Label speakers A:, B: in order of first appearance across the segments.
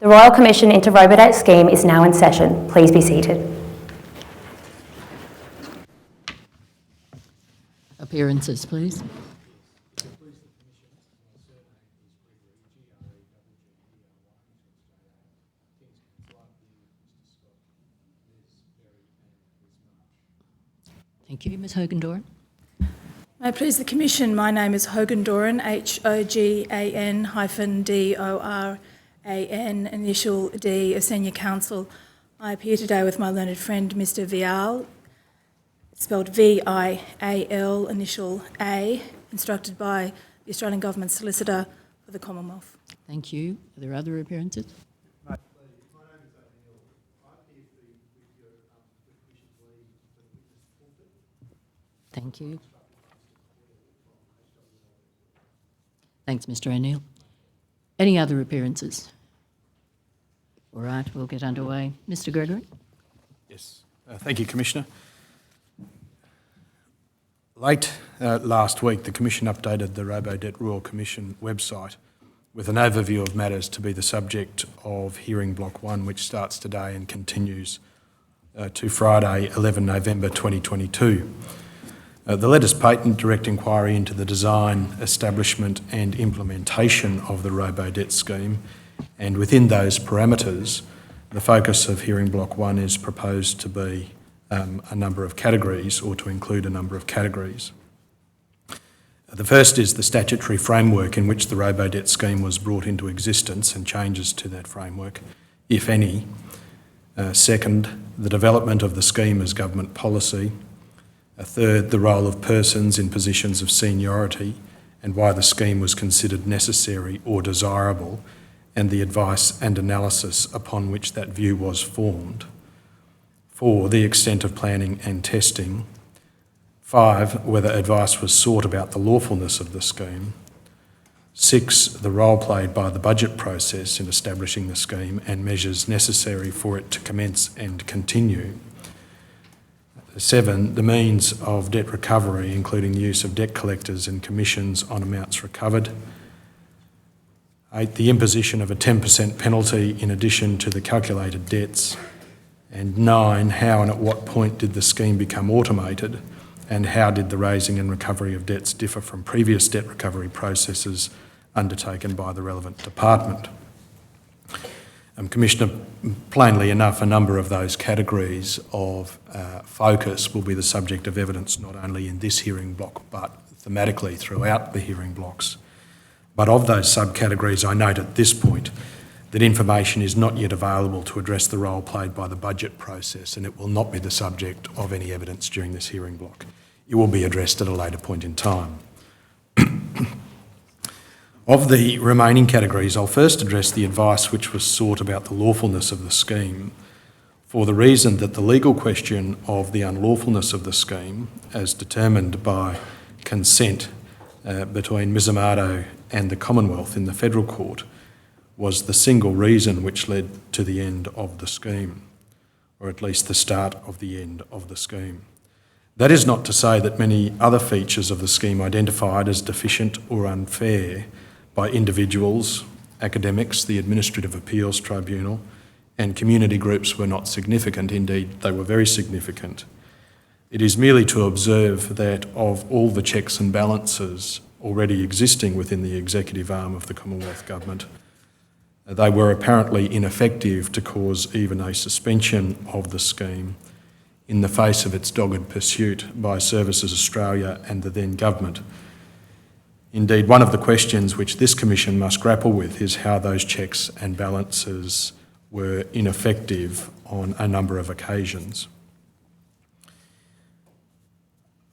A: The Royal Commission into Robodebt scheme is now in session. Please be seated.
B: Appearances, please. Thank you. Ms Hogan-Doran.
C: May it please the Commission, my name is Hogan-Doran, Hogan-Doran, initial D of Senior Counsel. I appear today with my learned friend Mr Vial, spelled V-I-A-L, initial A, instructed by the Australian Government Solicitor for the Commonwealth.
B: Thank you. Are there other appearances? Thank you. Thanks, Mr O'Neill. Any other appearances? All right, we'll get underway. Mr Gregory?
D: Yes. Thank you, Commissioner. Late last week, the Commission updated the Robodebt Royal Commission website with an overview of matters to be the subject of Hearing Block 1, which starts today and continues to Friday, 11 November 2022. The latest patent direct inquiry into the design, establishment and implementation of the Robodebt scheme, and within those parameters, the focus of Hearing Block 1 is proposed to be a number of categories, or to include a number of categories. The first is the statutory framework in which the Robodebt scheme was brought into existence and changes to that framework, if any. Second, the development of the scheme as government policy. Third, the role of persons in positions of seniority and why the scheme was considered necessary or desirable, and the advice and analysis upon which that view was formed. 4, the extent of planning and testing. 5, whether advice was sought about the lawfulness of the scheme. 6, the role played by the budget process in establishing the scheme and measures necessary for it to commence and continue. 7, the means of debt recovery, including the use of debt collectors and commissions on amounts recovered. 8, the imposition of a 10% penalty in addition to the calculated debts. And 9, how and at what point did the scheme become automated, and how did the raising and recovery of debts differ from previous debt recovery processes undertaken by the relevant department. Commissioner, plainly enough, a number of those categories of focus will be the subject of evidence not only in this hearing block but thematically throughout the hearing blocks. But of those subcategories, I note at this point that information is not yet available to address the role played by the budget process, and it will not be the subject of any evidence during this hearing block. It will be addressed at a later point in time. Of the remaining categories, I'll first address the advice which was sought about the lawfulness of the scheme, for the reason that the legal question of the unlawfulness of the scheme, as determined by consent between Ms Amato and the Commonwealth in the Federal Court, was the single reason which led to the end of the scheme, or at least the start of the end of the scheme. That is not to say that many other features of the scheme identified as deficient or unfair by individuals, academics, the Administrative Appeals Tribunal, and community groups were not significant. Indeed, they were very significant. It is merely to observe that of all the checks and balances already existing within the executive arm of the Commonwealth Government, they were apparently ineffective to cause even a suspension of the scheme in the face of its dogged pursuit by Services Australia and the then government. Indeed, one of the questions which this Commission must grapple with is how those checks and balances were ineffective on a number of occasions.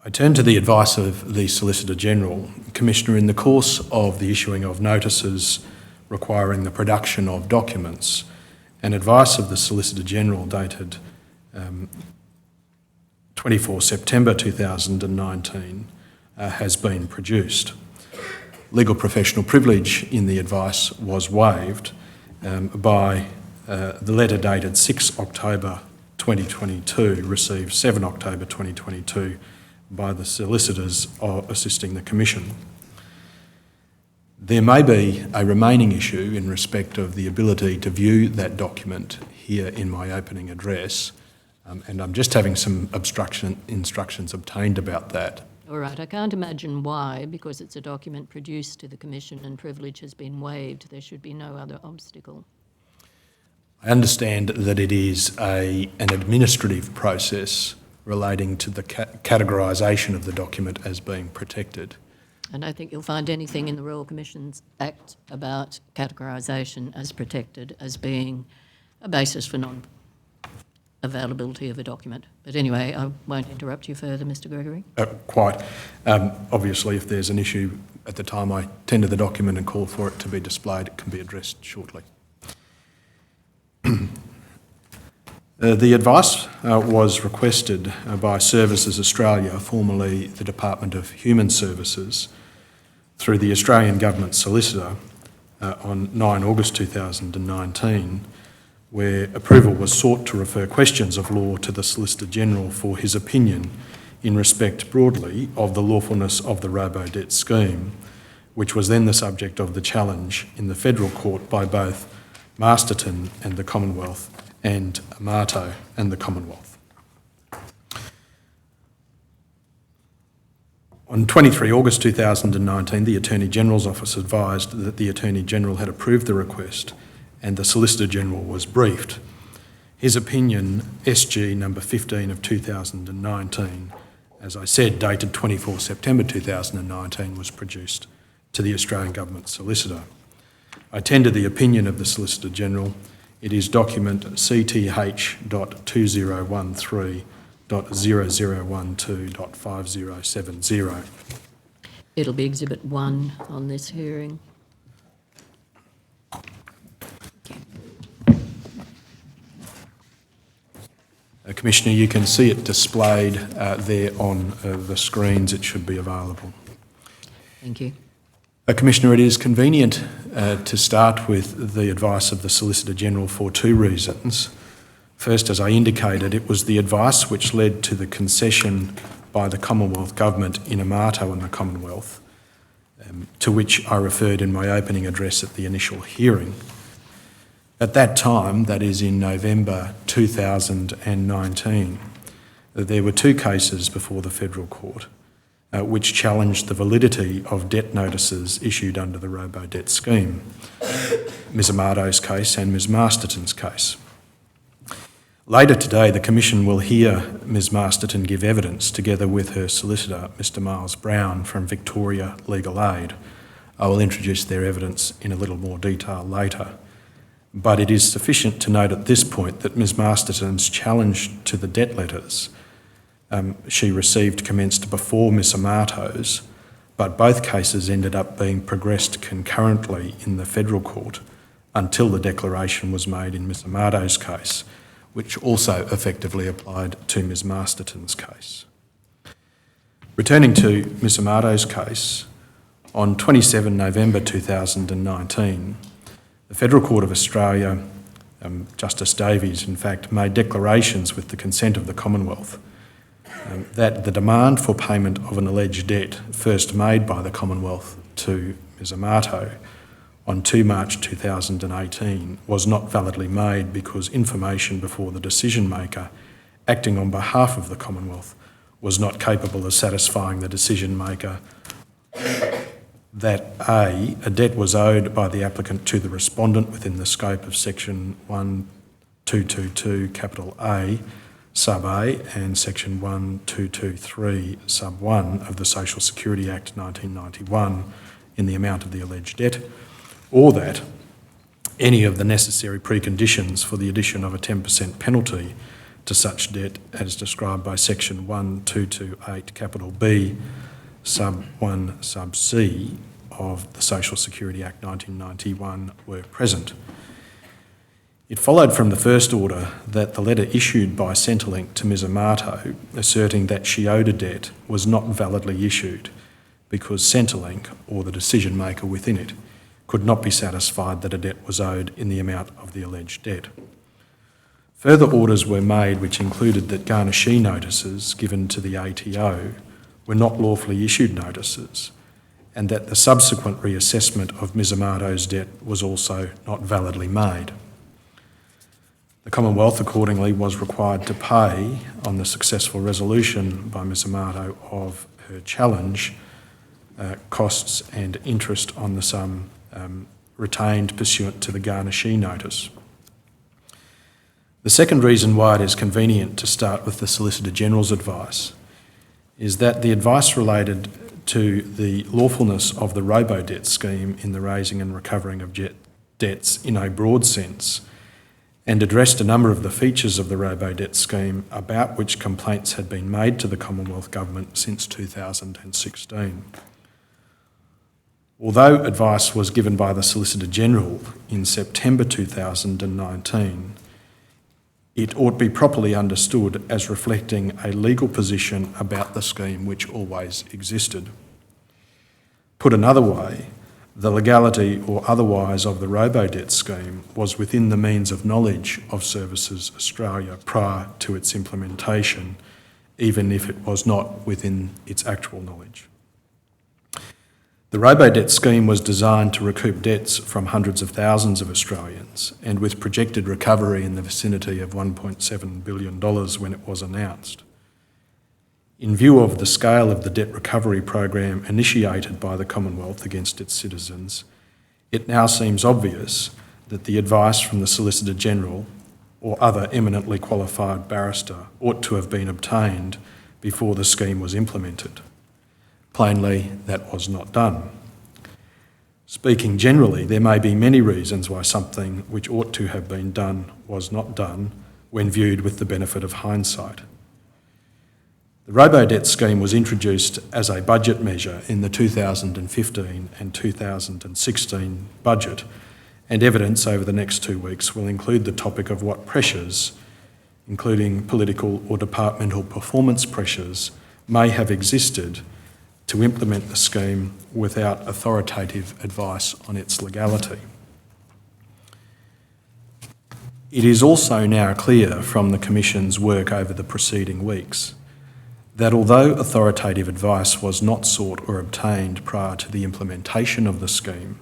D: I turn to the advice of the Solicitor General. Commissioner, in the course of the issuing of notices requiring the production of documents, an advice of the Solicitor General dated 24 September 2019 has been produced. Legal professional privilege in the advice was waived by the letter dated 6 October 2022, received 7 October 2022 by the solicitors assisting the Commission. There may be a remaining issue in respect of the ability to view that document here in my opening address, and I'm just having some instructions obtained about that.
B: All right, I can't imagine why, because it's a document produced to the Commission and privilege has been waived. There should be no other obstacle.
D: I understand that it is an administrative process relating to the categorisation of the document as being protected.
B: And I think you'll find anything in the Royal Commission's Act about categorisation as protected as being a basis for non-availability of a document. But anyway, I won't interrupt you further, Mr Gregory.
D: Quite. Obviously, if there's an issue at the time I tender the document and call for it to be displayed, it can be addressed shortly. The advice was requested by Services Australia, formerly the Department of Human Services, through the Australian Government Solicitor on 9 August 2019, where approval was sought to refer questions of law to the Solicitor General for his opinion in respect broadly of the lawfulness of the Robodebt scheme, which was then the subject of the challenge in the Federal Court by both Masterton and the Commonwealth and Amato and the Commonwealth. On 23 August 2019, the Attorney-General's Office advised that the Attorney-General had approved the request and the Solicitor-General was briefed. His opinion, SG number 15 of 2019, as I said, dated 24 September 2019, was produced to the Australian Government Solicitor. I tender the opinion of the Solicitor-General. It is document CTH.2013.0012.5070.
B: It'll be Exhibit 1 on this hearing.
D: Commissioner, you can see it displayed there on the screens. It should be available.
B: Thank you.
D: Commissioner, it is convenient to start with the advice of the Solicitor-General for two reasons. First, as I indicated, it was the advice which led to the concession by the Commonwealth Government in Amato and the Commonwealth, to which I referred in my opening address at the initial hearing. At that time, that is in November 2019, there were two cases before the Federal Court which challenged the validity of debt notices issued under the Robodebt scheme, Ms Amato's case and Ms Masterton's case. Later today, the Commission will hear Ms Masterton give evidence together with her solicitor, Mr Miles Browne from Victoria Legal Aid. I will introduce their evidence in a little more detail later. But it is sufficient to note at this point that Ms Masterton's challenge to the debt letters she received commenced before Ms Amato's, but both cases ended up being progressed concurrently in the Federal Court until the declaration was made in Ms Amato's case, which also effectively applied to Ms Masterton's case. Returning to Ms Amato's case, on 27 November 2019, the Federal Court of Australia, Justice Davies in fact, made declarations with the consent of the Commonwealth that the demand for payment of an alleged debt first made by the Commonwealth to Ms Amato on 2 March 2018 was not validly made because information before the decision maker acting on behalf of the Commonwealth was not capable of satisfying the decision maker that A debt was owed by the applicant to the respondent within the scope of section 1222 capital A sub A and section 1223 sub 1 of the Social Security Act 1991 in the amount of the alleged debt, or that any of the necessary preconditions for the addition of a 10% penalty to such debt as described by section 1228 capital B sub 1 sub C of the Social Security Act 1991 were present. It followed from the first order that the letter issued by Centrelink to Ms Amato asserting that she owed a debt was not validly issued because Centrelink, or the decision maker within it, could not be satisfied that a debt was owed in the amount of the alleged debt. Further orders were made which included that garnishee notices given to the ATO were not lawfully issued notices and that the subsequent reassessment of Ms Amato's debt was also not validly made. The Commonwealth accordingly was required to pay, on the successful resolution by Ms Amato of her challenge, costs and interest on the sum retained pursuant to the garnishee notice. The second reason why it is convenient to start with the Solicitor General's advice is that the advice related to the lawfulness of the Robodebt scheme in the raising and recovering of debts in a broad sense, and addressed a number of the features of the Robodebt scheme about which complaints had been made to the Commonwealth Government since 2016. Although advice was given by the Solicitor General in September 2019, it ought to be properly understood as reflecting a legal position about the scheme which always existed. Put another way, the legality or otherwise of the Robodebt scheme was within the means of knowledge of Services Australia prior to its implementation, even if it was not within its actual knowledge. The Robodebt scheme was designed to recoup debts from hundreds of thousands of Australians, and with projected recovery in the vicinity of $1.7 billion when it was announced. In view of the scale of the debt recovery program initiated by the Commonwealth against its citizens, it now seems obvious that the advice from the Solicitor General or other eminently qualified barrister ought to have been obtained before the scheme was implemented. Plainly, that was not done. Speaking generally, there may be many reasons why something which ought to have been done was not done when viewed with the benefit of hindsight. The Robodebt scheme was introduced as a budget measure in the 2015 and 2016 budget, and evidence over the next 2 weeks will include the topic of what pressures, including political or departmental performance pressures, may have existed to implement the scheme without authoritative advice on its legality. It is also now clear from the Commission's work over the preceding weeks that although authoritative advice was not sought or obtained prior to the implementation of the scheme,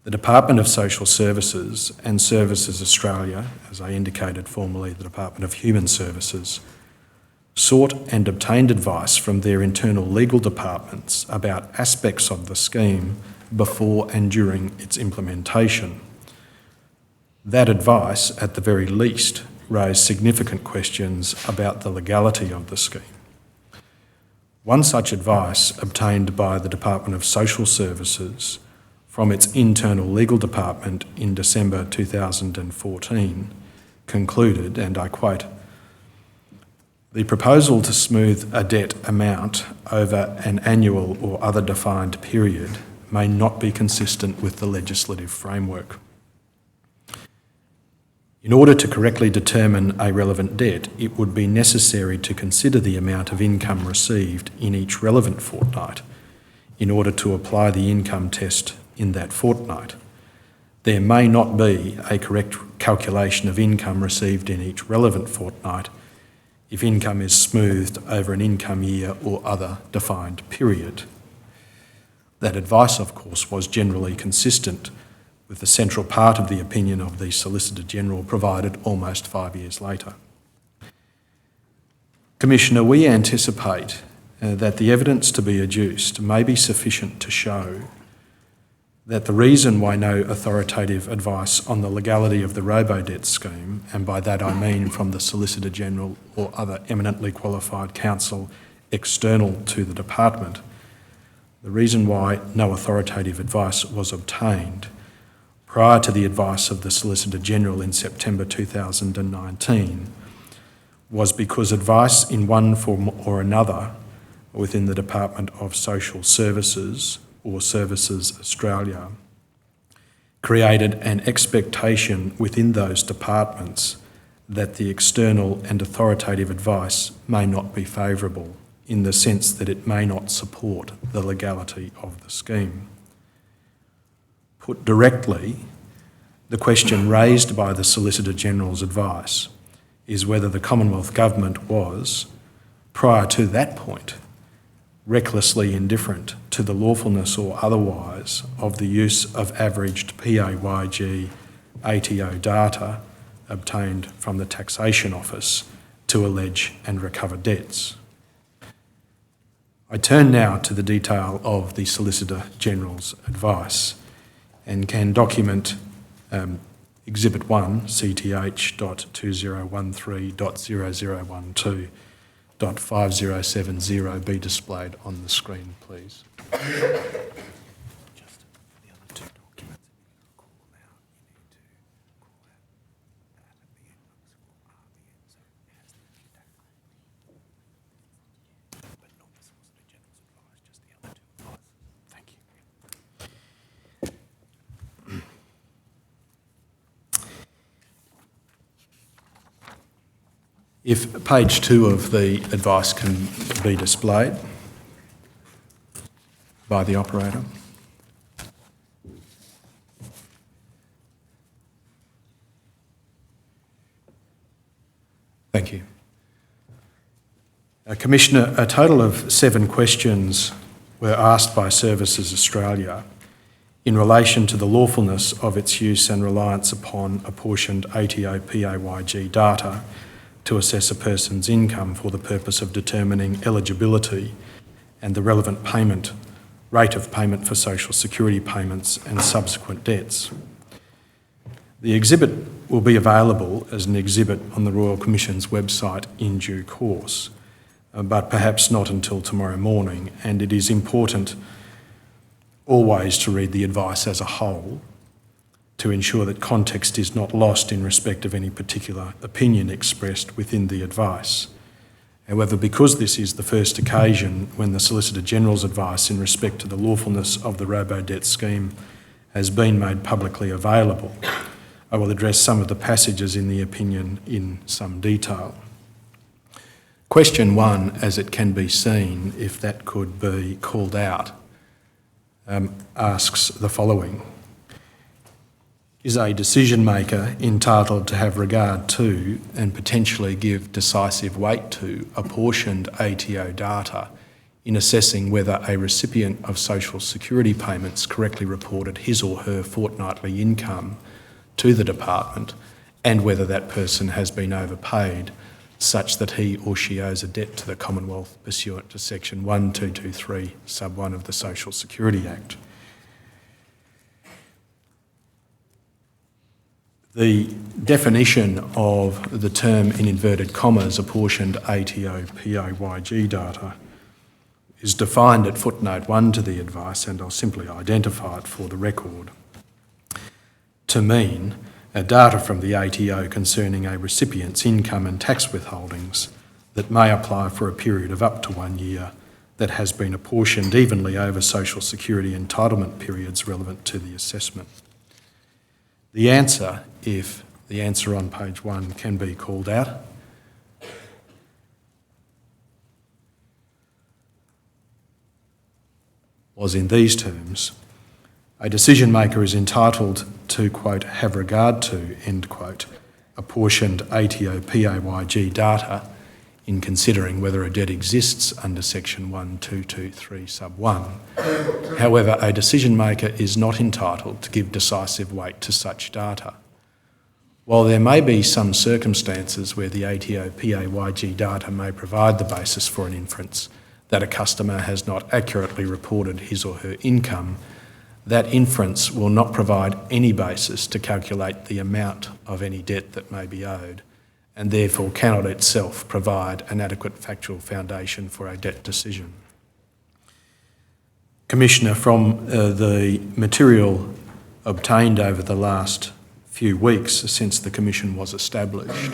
D: the Department of Social Services and Services Australia, as I indicated formerly the Department of Human Services, sought and obtained advice from their internal legal departments about aspects of the scheme before and during its implementation. That advice, at the very least, raised significant questions about the legality of the scheme. One such advice, obtained by the Department of Social Services from its internal legal department in December 2014, concluded, and I quote, "The proposal to smooth a debt amount over an annual or other defined period may not be consistent with the legislative framework. In order to correctly determine a relevant debt, it would be necessary to consider the amount of income received in each relevant fortnight in order to apply the income test in that fortnight. There may not be a correct calculation of income received in each relevant fortnight if income is smoothed over an income year or other defined period." That advice, of course, was generally consistent with the central part of the opinion of the Solicitor General provided almost 5 years later. Commissioner, we anticipate that the evidence to be adduced may be sufficient to show that the reason why no authoritative advice on the legality of the Robodebt scheme, and by that I mean from the Solicitor General or other eminently qualified counsel external to the department, the reason why no authoritative advice was obtained prior to the advice of the Solicitor General in September 2019 was because advice in one form or another within the Department of Social Services or Services Australia created an expectation within those departments that the external and authoritative advice may not be favourable in the sense that it may not support the legality of the scheme. Put directly, the question raised by the Solicitor General's advice is whether the Commonwealth Government was, prior to that point, recklessly indifferent to the lawfulness or otherwise of the use of averaged PAYG ATO data obtained from the Taxation Office to allege and recover debts. I turn now to the detail of the Solicitor General's advice and can document Exhibit 1, CTH.2013.0012.5070 be displayed on the screen, please. If page 2 of the advice can be displayed by the operator. Thank you. Commissioner, a total of 7 questions were asked by Services Australia in relation to the lawfulness of its use and reliance upon apportioned ATO PAYG data to assess a person's income for the purpose of determining eligibility and the relevant rate of payment for social security payments and subsequent debts. The exhibit will be available as an exhibit on the Royal Commission's website in due course, but perhaps not until tomorrow morning, and it is important always to read the advice as a whole to ensure that context is not lost in respect of any particular opinion expressed within the advice. However, because this is the first occasion when the Solicitor General's advice in respect to the lawfulness of the Robodebt scheme has been made publicly available, I will address some of the passages in the opinion in some detail. Question 1, as it can be seen, if that could be called out, asks the following. Is a decision maker entitled to have regard to and potentially give decisive weight to apportioned ATO data in assessing whether a recipient of social security payments correctly reported his or her fortnightly income to the department and whether that person has been overpaid such that he or she owes a debt to the Commonwealth pursuant to section 1223 sub 1 of the Social Security Act? The definition of the term, in inverted commas, apportioned ATO PAYG data is defined at footnote 1 to the advice, and I'll simply identify it for the record, to mean data from the ATO concerning a recipient's income and tax withholdings that may apply for a period of up to 1 year that has been apportioned evenly over social security entitlement periods relevant to the assessment. The answer, if the answer on page 1 can be called out, was in these terms: a decision maker is entitled to, quote, have regard to, end quote, apportioned ATO PAYG data in considering whether a debt exists under section 1223 sub 1. However, a decision maker is not entitled to give decisive weight to such data. While there may be some circumstances where the ATO PAYG data may provide the basis for an inference that a customer has not accurately reported his or her income, that inference will not provide any basis to calculate the amount of any debt that may be owed, and therefore cannot itself provide an adequate factual foundation for a debt decision. Commissioner, from the material obtained over the last few weeks since the Commission was established,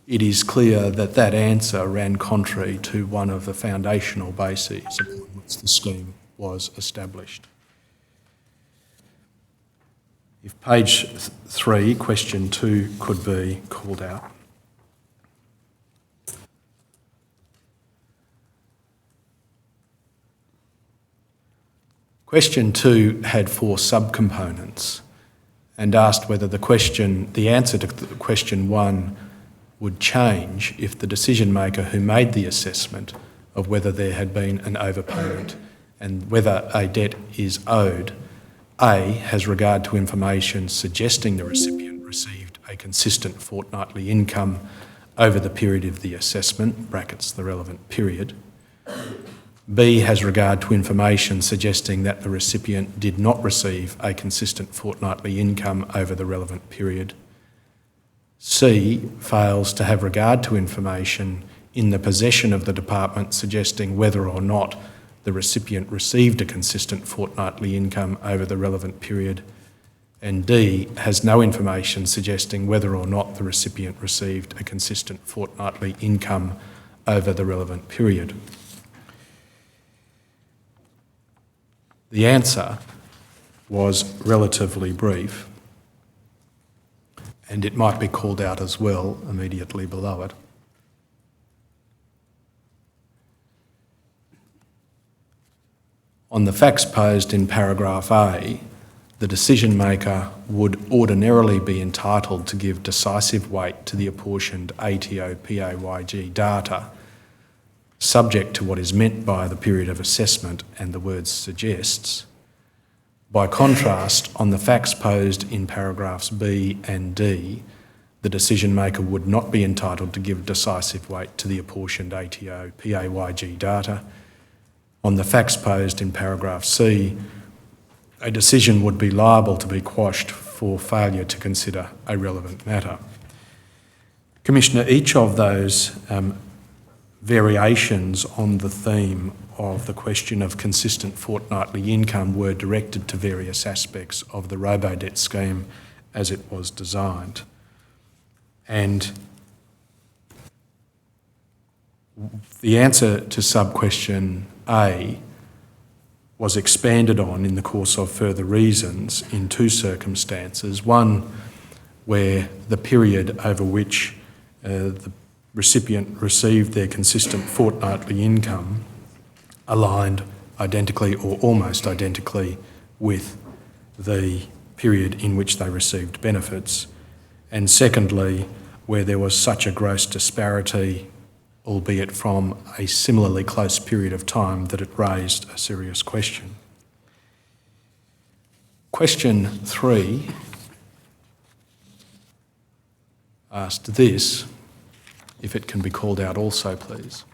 D: it is clear that that answer ran contrary to one of the foundational bases upon which the scheme was established. If page 3, question 2, could be called out. Question 2 had 4 subcomponents and asked whether the answer to question 1 would change if the decision maker who made the assessment of whether there had been an overpayment and whether a debt is owed, A, has regard to information suggesting the recipient received a consistent fortnightly income over the period of the assessment, brackets the relevant period. B, has regard to information suggesting that the recipient did not receive a consistent fortnightly income over the relevant period. C, fails to have regard to information in the possession of the department suggesting whether or not the recipient received a consistent fortnightly income over the relevant period. And D, has no information suggesting whether or not the recipient received a consistent fortnightly income over the relevant period. The answer was relatively brief, and it might be called out as well immediately below it. On the facts posed in paragraph A, the decision maker would ordinarily be entitled to give decisive weight to the apportioned ATO-PAYG data, subject to what is meant by the period of assessment and the word suggests. By contrast, on the facts posed in paragraphs B and D, the decision maker would not be entitled to give decisive weight to the apportioned ATO-PAYG data. On the facts posed in paragraph C, a decision would be liable to be quashed for failure to consider a relevant matter. Commissioner, each of those variations on the theme of the question of consistent fortnightly income were directed to various aspects of the Robodebt scheme as it was designed. And the answer to sub-question A was expanded on in the course of further reasons in two circumstances. One, where the period over which the recipient received their consistent fortnightly income aligned identically or almost identically with the period in which they received benefits. And secondly, where there was such a gross disparity, albeit from a similarly close period of time, that it raised a serious question. Question 3 asked this, if it can be called out also, please.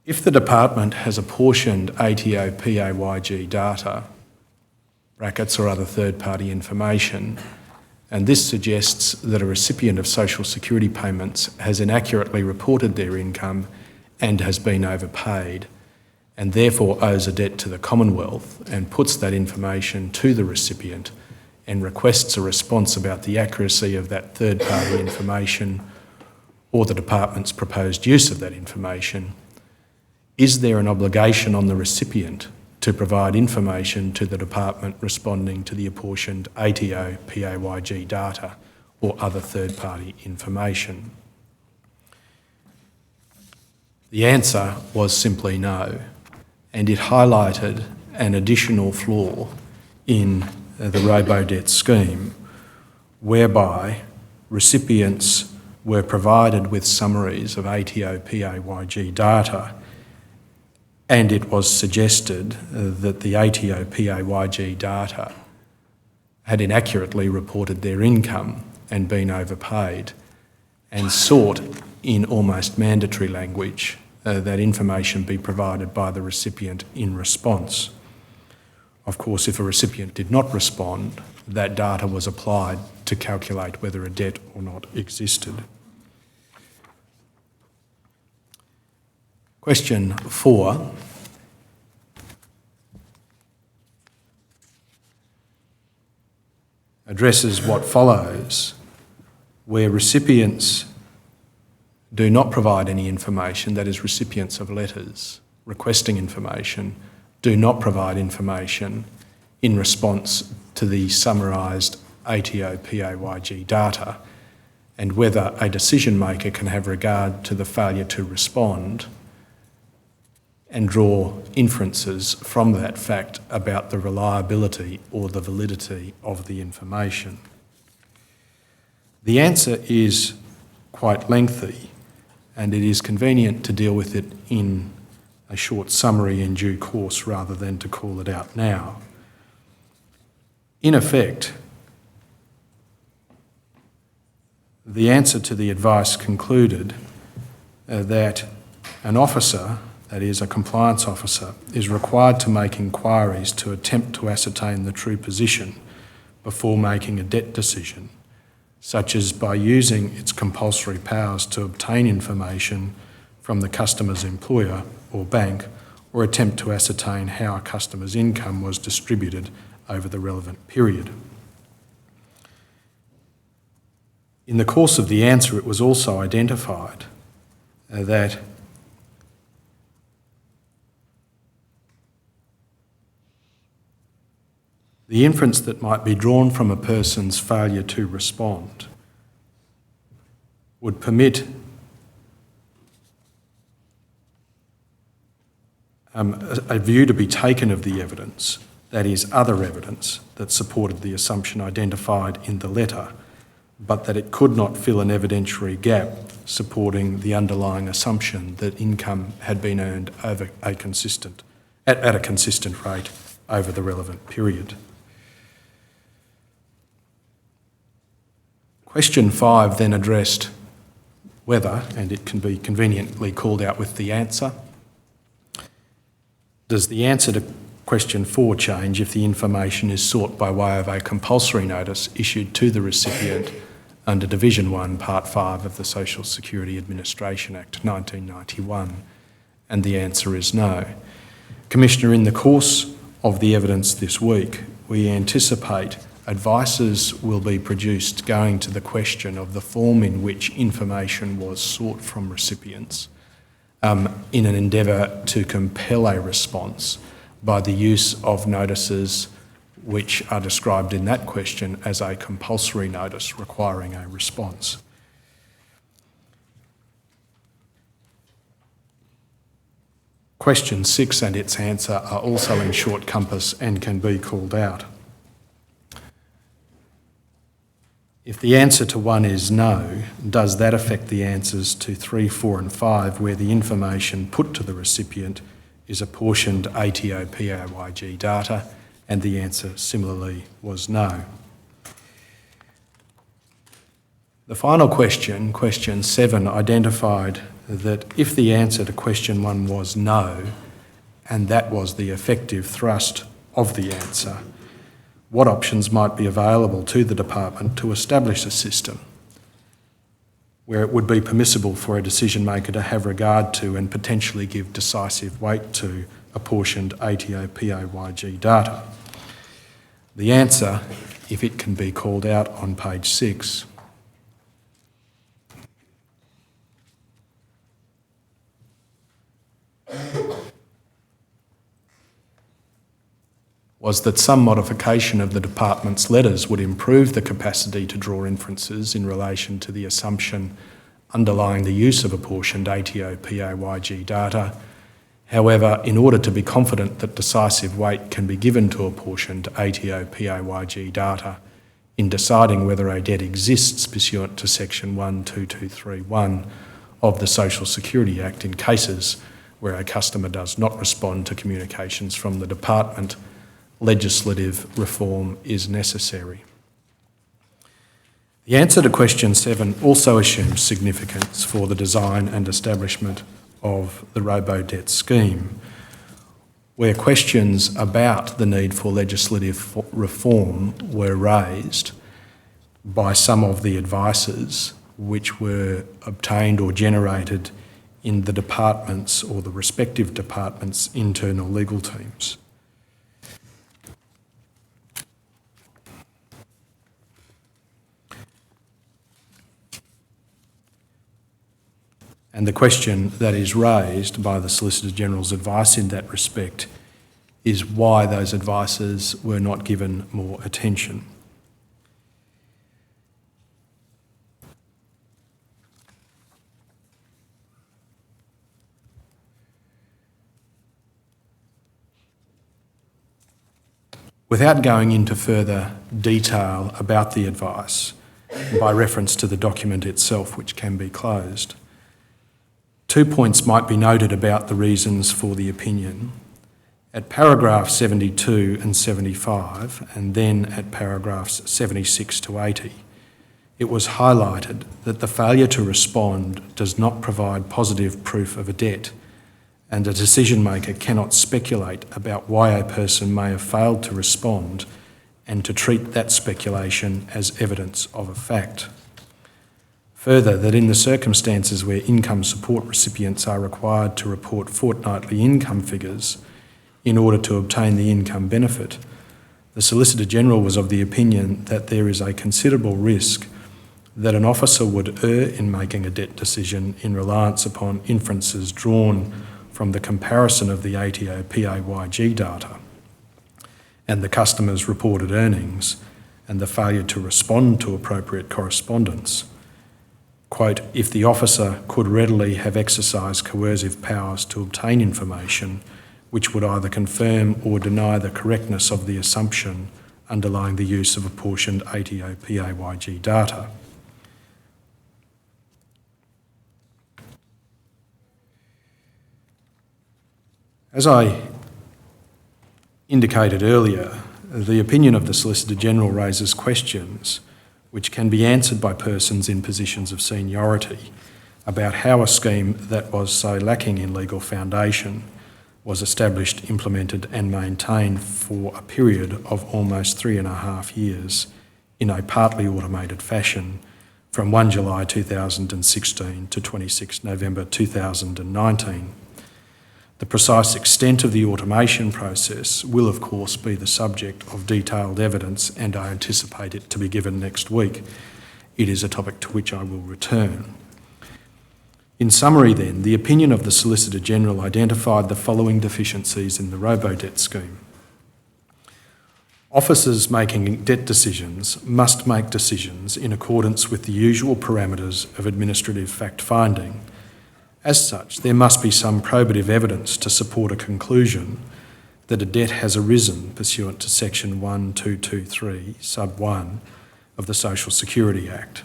D: If the department has apportioned ATO-PAYG data, brackets or other third-party information, and this suggests that a recipient of social security payments has inaccurately reported their income and has been overpaid, and therefore owes a debt to the Commonwealth, and puts that information to the recipient and requests a response about the accuracy of that third-party information or the department's proposed use of that information, is there an obligation on the recipient to provide information to the department responding to the apportioned ATO-PAYG data or other third-party information? The answer was simply no, and it highlighted an additional flaw in the Robodebt scheme, whereby recipients were provided with summaries of ATO-PAYG data, and it was suggested that the ATO-PAYG data had inaccurately reported their income and been overpaid, and sought in almost mandatory language that information be provided by the recipient in response. Of course, if a recipient did not respond, that data was applied to calculate whether a debt or not existed. Question 4 addresses what follows, where recipients do not provide any information, that is, recipients of letters requesting information do not provide information in response to the summarised ATO-PAYG data, and whether a decision maker can have regard to the failure to respond and draw inferences from that fact about the reliability or the validity of the information. The answer is quite lengthy, and it is convenient to deal with it in a short summary in due course rather than to call it out now. In effect, the answer to the advice concluded that an officer, that is a compliance officer, is required to make inquiries to attempt to ascertain the true position before making a debt decision, such as by using its compulsory powers to obtain information from the customer's employer or bank, or attempt to ascertain how a customer's income was distributed over the relevant period. In the course of the answer, it was also identified that the inference that might be drawn from a person's failure to respond would permit a view to be taken of the evidence, that is, other evidence that supported the assumption identified in the letter, but that it could not fill an evidentiary gap supporting the underlying assumption that income had been earned at a consistent rate over the relevant period. Question 5 then addressed whether, and it can be conveniently called out with the answer, does the answer to question 4 change if the information is sought by way of a compulsory notice issued to the recipient under Division 1, Part 5 of the Social Security Administration Act 1991? And the answer is no. Commissioner, in the course of the evidence this week, we anticipate advices will be produced going to the question of the form in which information was sought from recipients in an endeavour to compel a response by the use of notices which are described in that question as a compulsory notice requiring a response. Question 6 and its answer are also in short compass and can be called out. If the answer to 1 is no, does that affect the answers to 3, 4 and 5 where the information put to the recipient is apportioned ATO PAYG data? And the answer similarly was no. The final question, question 7, identified that if the answer to question 1 was no, and that was the effective thrust of the answer, what options might be available to the department to establish a system where it would be permissible for a decision maker to have regard to and potentially give decisive weight to apportioned ATO PAYG data? The answer, if it can be called out on page 6, was that some modification of the department's letters would improve the capacity to draw inferences in relation to the assumption underlying the use of apportioned ATO PAYG data. However, in order to be confident that decisive weight can be given to apportioned ATO PAYG data in deciding whether a debt exists pursuant to Section 12231 of the Social Security Act in cases where a customer does not respond to communications from the department, legislative reform is necessary. The answer to question 7 also assumes significance for the design and establishment of the Robodebt scheme, where questions about the need for legislative reform were raised by some of the advices which were obtained or generated in the department's or the respective department's internal legal teams. And the question that is raised by the Solicitor General's advice in that respect is why those advices were not given more attention. Without going into further detail about the advice, by reference to the document itself, which can be closed. 2 points might be noted about the reasons for the opinion. At paragraph 72 and 75, and then at paragraphs 76 to 80, it was highlighted that the failure to respond does not provide positive proof of a debt, and a decision maker cannot speculate about why a person may have failed to respond and to treat that speculation as evidence of a fact. Further, that in the circumstances where income support recipients are required to report fortnightly income figures in order to obtain the income benefit, the Solicitor General was of the opinion that there is a considerable risk that an officer would err in making a debt decision in reliance upon inferences drawn from the comparison of the ATO PAYG data and the customer's reported earnings and the failure to respond to appropriate correspondence. Quote, if the officer could readily have exercised coercive powers to obtain information which would either confirm or deny the correctness of the assumption underlying the use of apportioned ATO PAYG data. As I indicated earlier, the opinion of the Solicitor General raises questions which can be answered by persons in positions of seniority about how a scheme that was so lacking in legal foundation was established, implemented and maintained for a period of almost 3.5 years in a partly automated fashion from 1 July 2016 to 26 November 2019. The precise extent of the automation process will, of course, be the subject of detailed evidence, and I anticipate it to be given next week. It is a topic to which I will return. In summary then, the opinion of the Solicitor General identified the following deficiencies in the Robodebt scheme. Officers making debt decisions must make decisions in accordance with the usual parameters of administrative fact-finding. As such, there must be some probative evidence to support a conclusion that a debt has arisen pursuant to section 1223, sub 1 of the Social Security Act.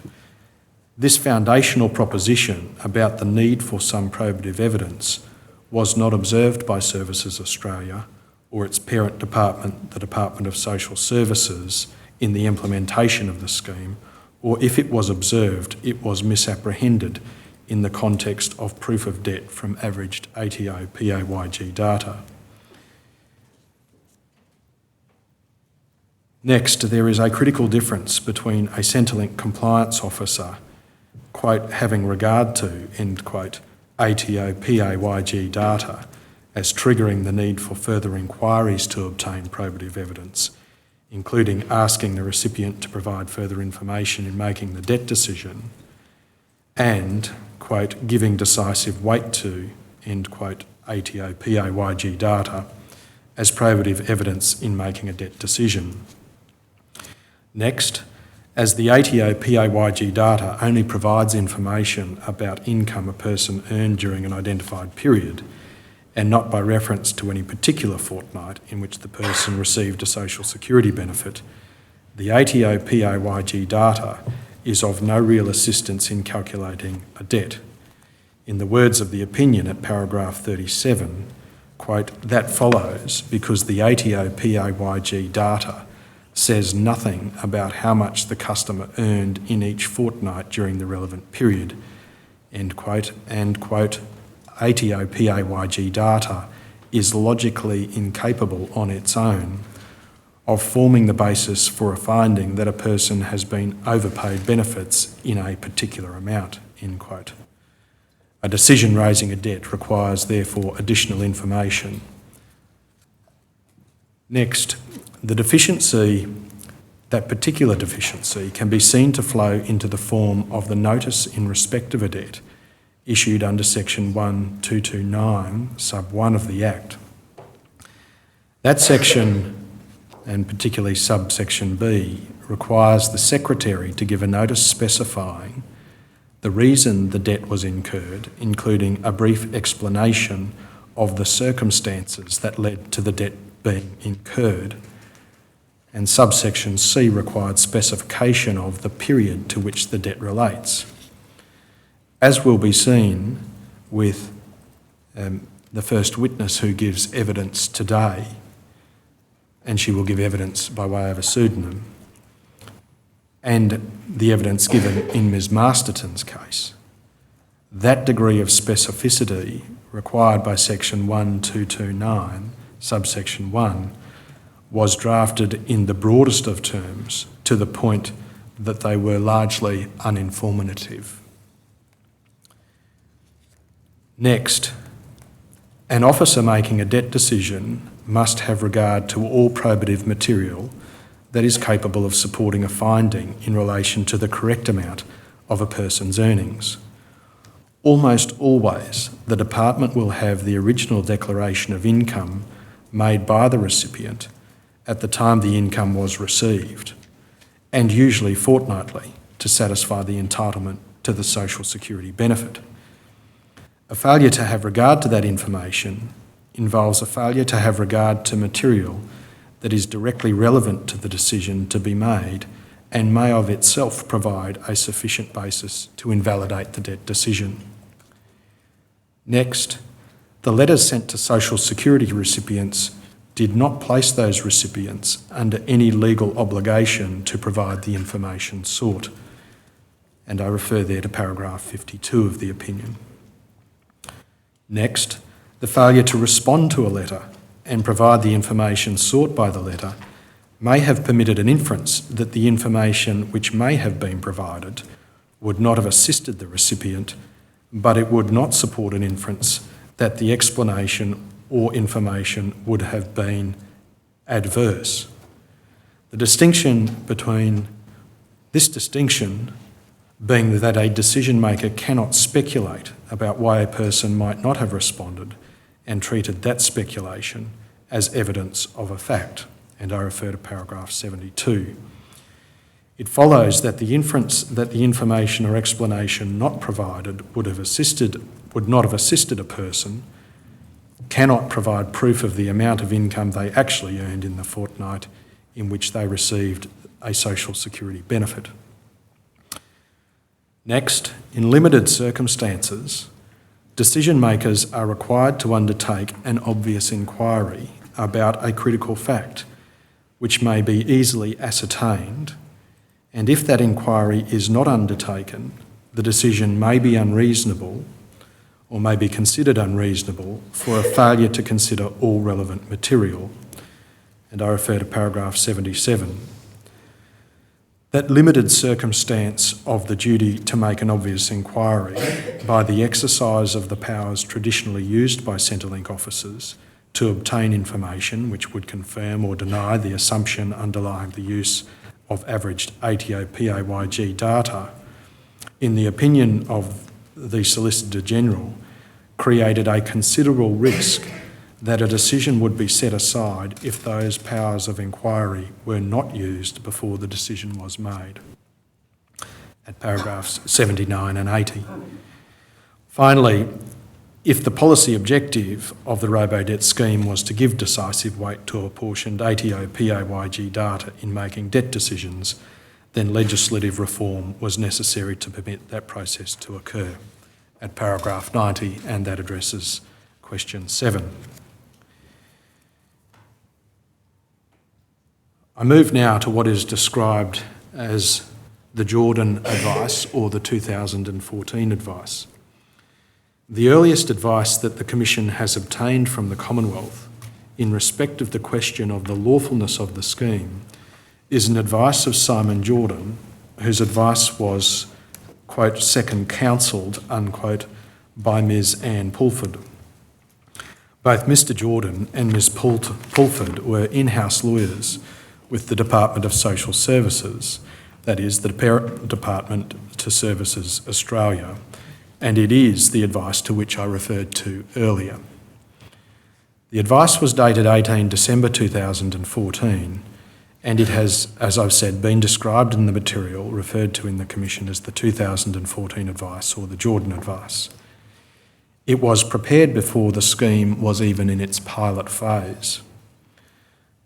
D: This foundational proposition about the need for some probative evidence was not observed by Services Australia or its parent department, the Department of Social Services, in the implementation of the scheme, or if it was observed, it was misapprehended in the context of proof of debt from averaged ATO PAYG data. Next, there is a critical difference between a Centrelink compliance officer, quote, having regard to, end quote, ATO PAYG data as triggering the need for further inquiries to obtain probative evidence, including asking the recipient to provide further information in making the debt decision, and, quote, giving decisive weight to, end quote, ATO PAYG data as probative evidence in making a debt decision. Next, as the ATO PAYG data only provides information about income a person earned during an identified period, and not by reference to any particular fortnight in which the person received a social security benefit, the ATO PAYG data is of no real assistance in calculating a debt. In the words of the opinion at paragraph 37, quote, that follows because the ATO PAYG data says nothing about how much the customer earned in each fortnight during the relevant period, end quote, and, quote, ATO PAYG data is logically incapable on its own of forming the basis for a finding that a person has been overpaid benefits in a particular amount, end quote. A decision raising a debt requires, therefore, additional information. Next, that particular deficiency can be seen to flow into the form of the notice in respect of a debt issued under section 1229, sub 1 of the Act. That section, and particularly subsection B, requires the Secretary to give a notice specifying the reason the debt was incurred, including a brief explanation of the circumstances that led to the debt being incurred, and subsection C required specification of the period to which the debt relates. As will be seen with the first witness who gives evidence today, and she will give evidence by way of a pseudonym, and the evidence given in Ms Masterton's case, that degree of specificity required by section 1229, subsection 1, was drafted in the broadest of terms to the point that they were largely uninformative. Next, an officer making a debt decision must have regard to all probative material that is capable of supporting a finding in relation to the correct amount of a person's earnings. Almost always, the department will have the original declaration of income made by the recipient at the time the income was received, and usually fortnightly, to satisfy the entitlement to the social security benefit. A failure to have regard to that information involves a failure to have regard to material that is directly relevant to the decision to be made and may of itself provide a sufficient basis to invalidate the debt decision. Next, the letters sent to social security recipients did not place those recipients under any legal obligation to provide the information sought, and I refer there to paragraph 52 of the opinion. Next, the failure to respond to a letter and provide the information sought by the letter may have permitted an inference that the information which may have been provided would not have assisted the recipient, but it would not support an inference that the explanation or information would have been adverse. The distinction between this distinction being that a decision maker cannot speculate about why a person might not have responded and treated that speculation as evidence of a fact, and I refer to paragraph 72. It follows that the inference that the information or explanation not provided would not have assisted a person cannot provide proof of the amount of income they actually earned in the fortnight in which they received a social security benefit. Next, in limited circumstances, decision makers are required to undertake an obvious inquiry about a critical fact which may be easily ascertained, and if that inquiry is not undertaken, the decision may be unreasonable or may be considered unreasonable for a failure to consider all relevant material, and I refer to paragraph 77. That limited circumstance of the duty to make an obvious inquiry by the exercise of the powers traditionally used by Centrelink officers to obtain information which would confirm or deny the assumption underlying the use of averaged ATO PAYG data, in the opinion of the Solicitor General, created a considerable risk that a decision would be set aside if those powers of inquiry were not used before the decision was made, at paragraphs 79 and 80. Finally, if the policy objective of the Robodebt scheme was to give decisive weight to apportioned ATO PAYG data in making debt decisions, then legislative reform was necessary to permit that process to occur, at paragraph 90, and that addresses question 7. I move now to what is described as the Jordan advice or the 2014 advice. The earliest advice that the Commission has obtained from the Commonwealth in respect of the question of the lawfulness of the scheme is an advice of Simon Jordan, whose advice was, quote, second counselled, unquote, by Ms Anne Pulford. Both Mr Jordan and Ms Pulford were in-house lawyers with the Department of Social Services, that is, the parent department to Services Australia, and it is the advice to which I referred to earlier. The advice was dated 18 December 2014, and it has, as I've said, been described in the material referred to in the Commission as the 2014 advice or the Jordan advice. It was prepared before the scheme was even in its pilot phase.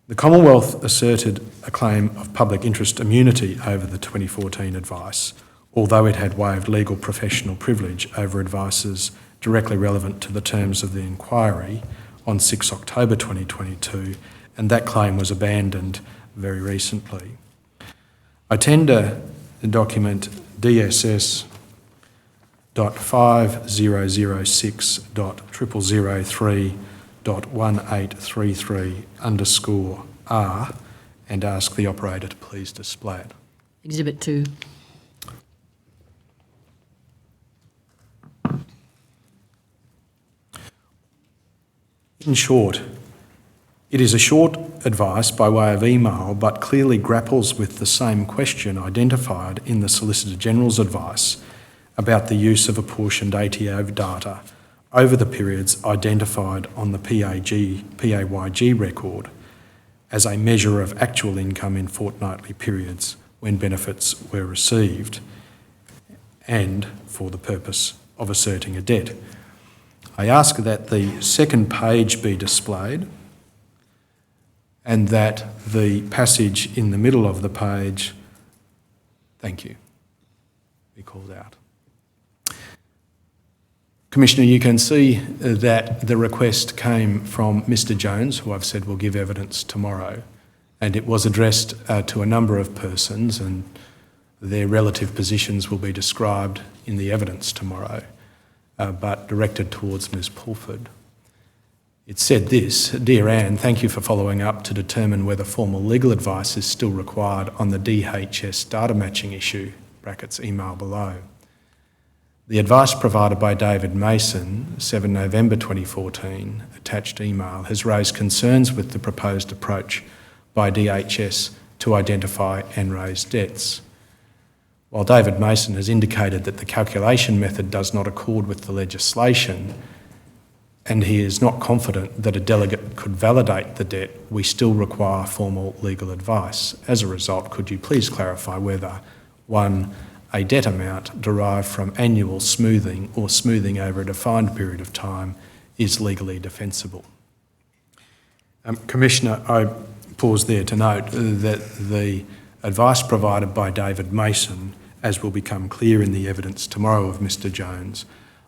D: The Commonwealth asserted a claim of public interest immunity over the 2014 advice, although it had waived legal professional privilege over advices directly relevant to the terms of the inquiry on 6 October 2022, and that claim was abandoned very recently. I tender the document DSS.5006.003.1833_R and ask the operator to please display it.
B: Exhibit 2.
D: In short, it is a short advice by way of email, but clearly grapples with the same question identified in the Solicitor General's advice about the use of apportioned ATO data over the periods identified on the PAYG record as a measure of actual income in fortnightly periods when benefits were received and for the purpose of asserting a debt. I ask that the second page be displayed and that the passage in the middle of the page, thank you, be called out. Commissioner, you can see that the request came from Mr Jones, who I've said will give evidence tomorrow, and it was addressed to a number of persons, and their relative positions will be described in the evidence tomorrow, but directed towards Ms Pulford. It said this: Dear Anne, thank you for following up to determine whether formal legal advice is still required on the DHS data matching issue, brackets email below. The advice provided by David Mason, 7 November 2014, attached email, has raised concerns with the proposed approach by DHS to identify and raise debts. While David Mason has indicated that the calculation method does not accord with the legislation, and he is not confident that a delegate could validate the debt, we still require formal legal advice. As a result, could you please clarify whether, 1, a debt amount derived from annual smoothing or smoothing over a defined period of time is legally defensible? Commissioner, I pause there to note that the advice provided by David Mason, as will become clear in the evidence tomorrow of Mr Jones,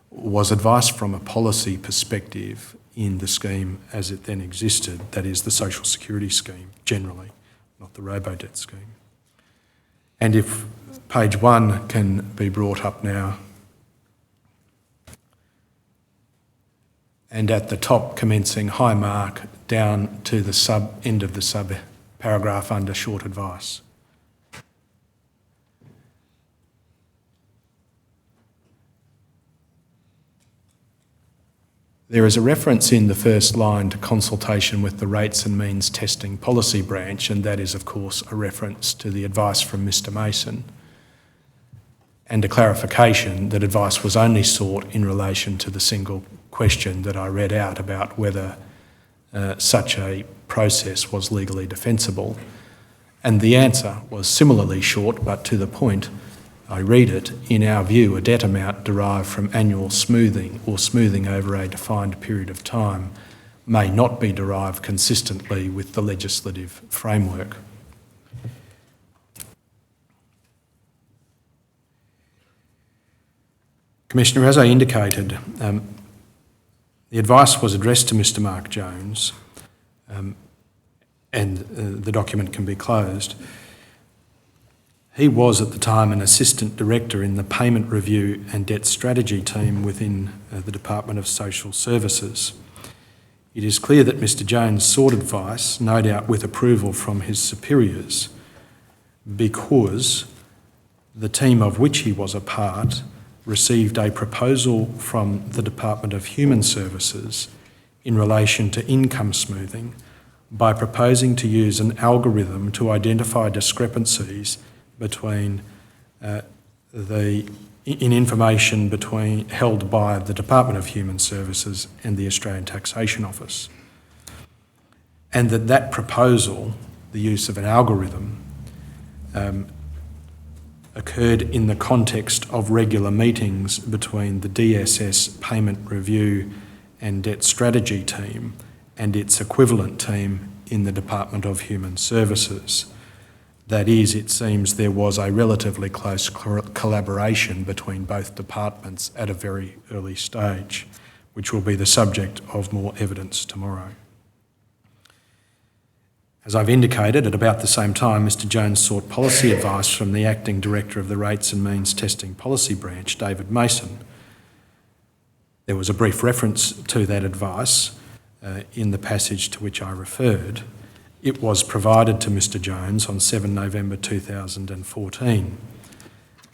D: was advice from a policy perspective in the scheme as it then existed, that is the social security scheme generally, not the Robodebt scheme. And if page 1 can be brought up now, and at the top commencing high mark down to the end of the sub paragraph under short advice. There is a reference in the first line to consultation with the Rates and Means Testing Policy Branch, and that is, of course, a reference to the advice from Mr Mason, and a clarification that advice was only sought in relation to the single question that I read out about whether such a process was legally defensible. And the answer was similarly short, but to the point. I read it: in our view, a debt amount derived from annual smoothing or smoothing over a defined period of time may not be derived consistently with the legislative framework. Commissioner, as I indicated, the advice was addressed to Mr Mark Jones, and the document can be closed. He was at the time an assistant director in the Payment Review and Debt Strategy team within the Department of Social Services. It is clear that Mr Jones sought advice, no doubt with approval from his superiors, because the team of which he was a part received a proposal from the Department of Human Services in relation to income smoothing by proposing to use an algorithm to identify discrepancies between information held by the Department of Human Services and the Australian Taxation Office, and that proposal, the use of an algorithm, occurred in the context of regular meetings between the DSS Payment Review and Debt Strategy team and its equivalent team in the Department of Human Services. That is, it seems there was a relatively close collaboration between both departments at a very early stage, which will be the subject of more evidence tomorrow. As I've indicated, at about the same time, Mr Jones sought policy advice from the Acting Director of the Rates and Means Testing Policy Branch, David Mason. There was a brief reference to that advice in the passage to which I referred. It was provided to Mr Jones on 7 November 2014.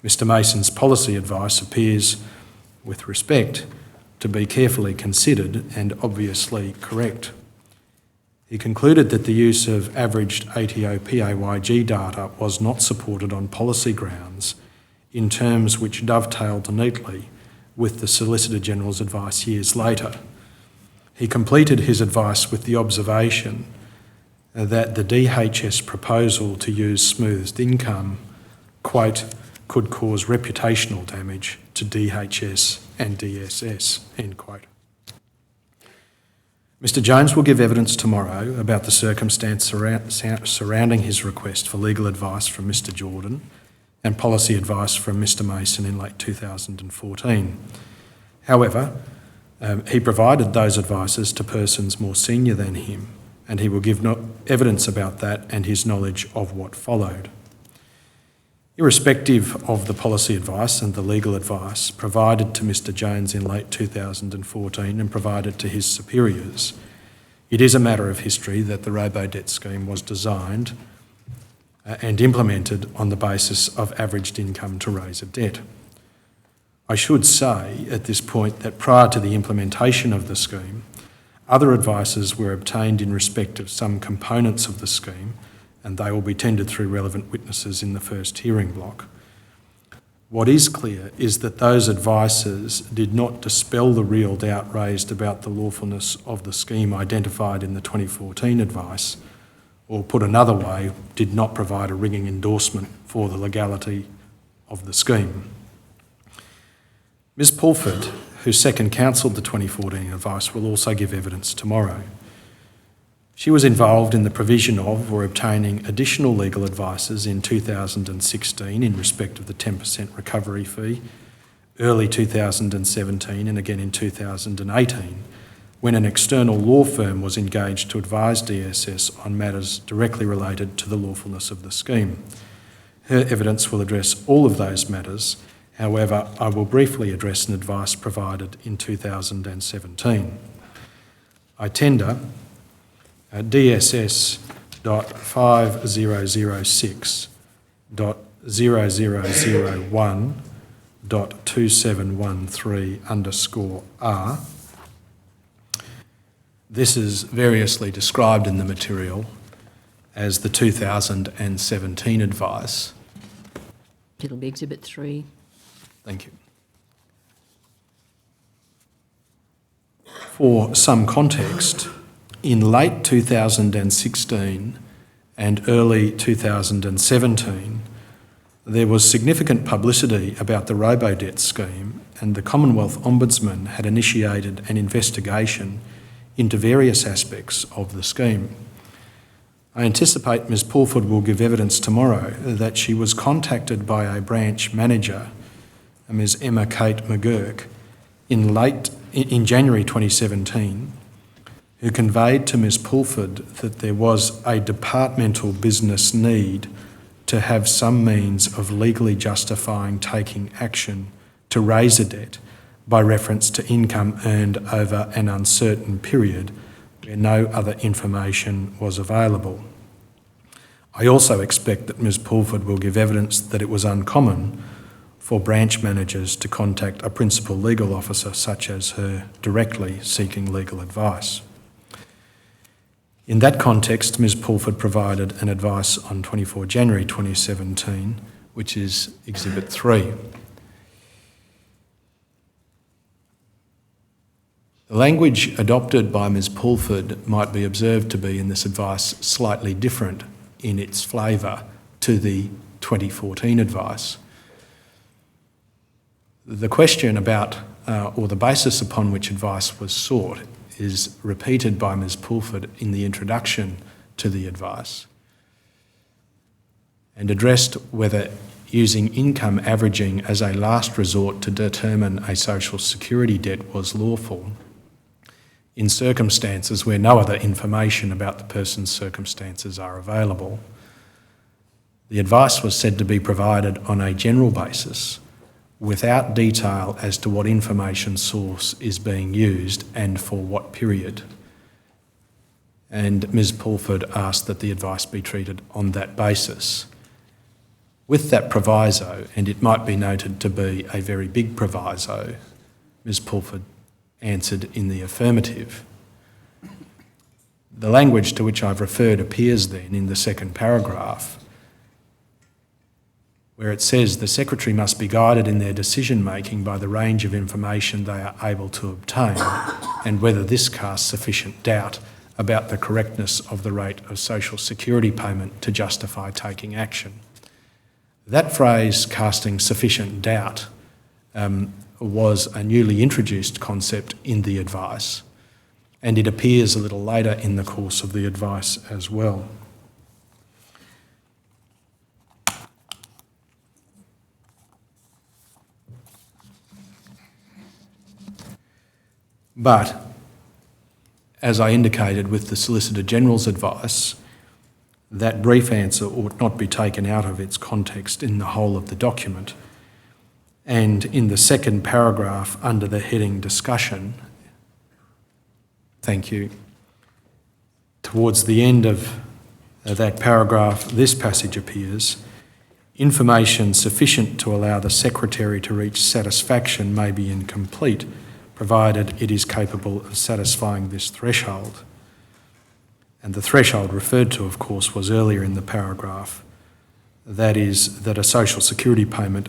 D: Mr Mason's policy advice appears, with respect, to be carefully considered and obviously correct. He concluded that the use of averaged ATO PAYG data was not supported on policy grounds in terms which dovetailed neatly with the Solicitor General's advice years later. He completed his advice with the observation that the DHS proposal to use smoothed income, quote, could cause reputational damage to DHS and DSS, end quote. Mr Jones will give evidence tomorrow about the circumstance surrounding his request for legal advice from Mr Jordan and policy advice from Mr Mason in late 2014. However, he provided those advices to persons more senior than him, and he will give evidence about that and his knowledge of what followed. Irrespective of the policy advice and the legal advice provided to Mr Jones in late 2014 and provided to his superiors, it is a matter of history that the Robodebt scheme was designed and implemented on the basis of averaged income to raise a debt. I should say at this point that prior to the implementation of the scheme, other advices were obtained in respect of some components of the scheme, and they will be tendered through relevant witnesses in the first hearing block. What is clear is that those advices did not dispel the real doubt raised about the lawfulness of the scheme identified in the 2014 advice, or put another way, did not provide a ringing endorsement for the legality of the scheme. Ms Pulford, who second counselled the 2014 advice, will also give evidence tomorrow. She was involved in the provision of or obtaining additional legal advices in 2016 in respect of the 10% recovery fee, early 2017 and again in 2018, when an external law firm was engaged to advise DSS on matters directly related to the lawfulness of the scheme. Her evidence will address all of those matters. However, I will briefly address an advice provided in 2017. I tender DSS.5006.0001.2713_R. This is variously described in the material as the 2017 advice.
B: It'll be Exhibit 3.
D: Thank you. For some context, in late 2016 and early 2017, there was significant publicity about the Robodebt scheme, and the Commonwealth Ombudsman had initiated an investigation into various aspects of the scheme. I anticipate Ms Pulford will give evidence tomorrow that she was contacted by a branch manager, Ms Emma Kate McGurk, in January 2017, who conveyed to Ms Pulford that there was a departmental business need to have some means of legally justifying taking action to raise a debt by reference to income earned over an uncertain period where no other information was available. I also expect that Ms Pulford will give evidence that it was uncommon for branch managers to contact a principal legal officer such as her directly seeking legal advice. In that context, Ms Pulford provided an advice on 24 January 2017, which is Exhibit 3. The language adopted by Ms Pulford might be observed to be in this advice slightly different in its flavour to the 2014 advice. The question about, or the basis upon which advice was sought, is repeated by Ms Pulford in the introduction to the advice and addressed whether using income averaging as a last resort to determine a social security debt was lawful in circumstances where no other information about the person's circumstances are available. The advice was said to be provided on a general basis without detail as to what information source is being used and for what period. And Ms Pulford asked that the advice be treated on that basis. With that proviso, and it might be noted to be a very big proviso, Ms Pulford answered in the affirmative. The language to which I've referred appears then in the second paragraph, where it says the Secretary must be guided in their decision-making by the range of information they are able to obtain and whether this casts sufficient doubt about the correctness of the rate of social security payment to justify taking action. That phrase, casting sufficient doubt, was a newly introduced concept in the advice, and it appears a little later in the course of the advice as well. But, as I indicated with the Solicitor General's advice, that brief answer ought not be taken out of its context in the whole of the document. And in the second paragraph under the heading Discussion, thank you, towards the end of that paragraph, this passage appears: information sufficient to allow the Secretary to reach satisfaction may be incomplete, provided it is capable of satisfying this threshold. And the threshold referred to, of course, was earlier in the paragraph. That is, that a social security payment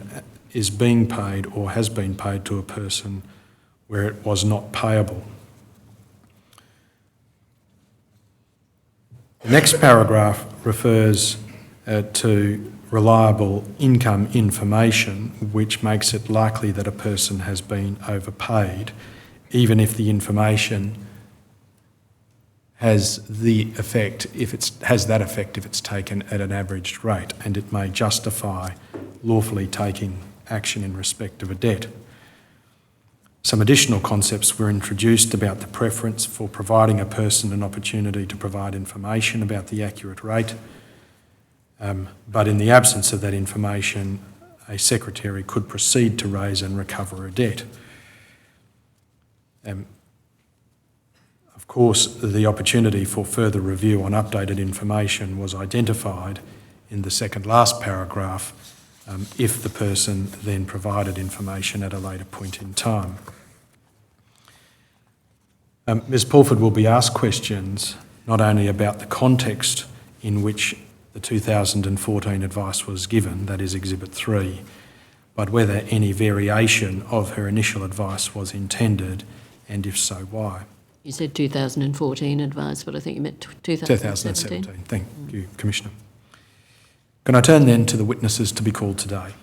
D: is being paid or has been paid to a person where it was not payable. The next paragraph refers to reliable income information, which makes it likely that a person has been overpaid, even if the information has the effect if it's taken at an averaged rate, and it may justify lawfully taking action in respect of a debt. Some additional concepts were introduced about the preference for providing a person an opportunity to provide information about the accurate rate, but in the absence of that information, a secretary could proceed to raise and recover a debt. Of course, the opportunity for further review on updated information was identified in the second last paragraph if the person then provided information at a later point in time. Ms Pulford will be asked questions not only about the context in which the 2014 advice was given, that is Exhibit 3, but whether any variation of her initial advice was intended, and if so, why.
B: You said 2014 advice, but I think you meant 2017.
D: 2017. Thank you, Commissioner. Can I turn then to the witnesses to be called today?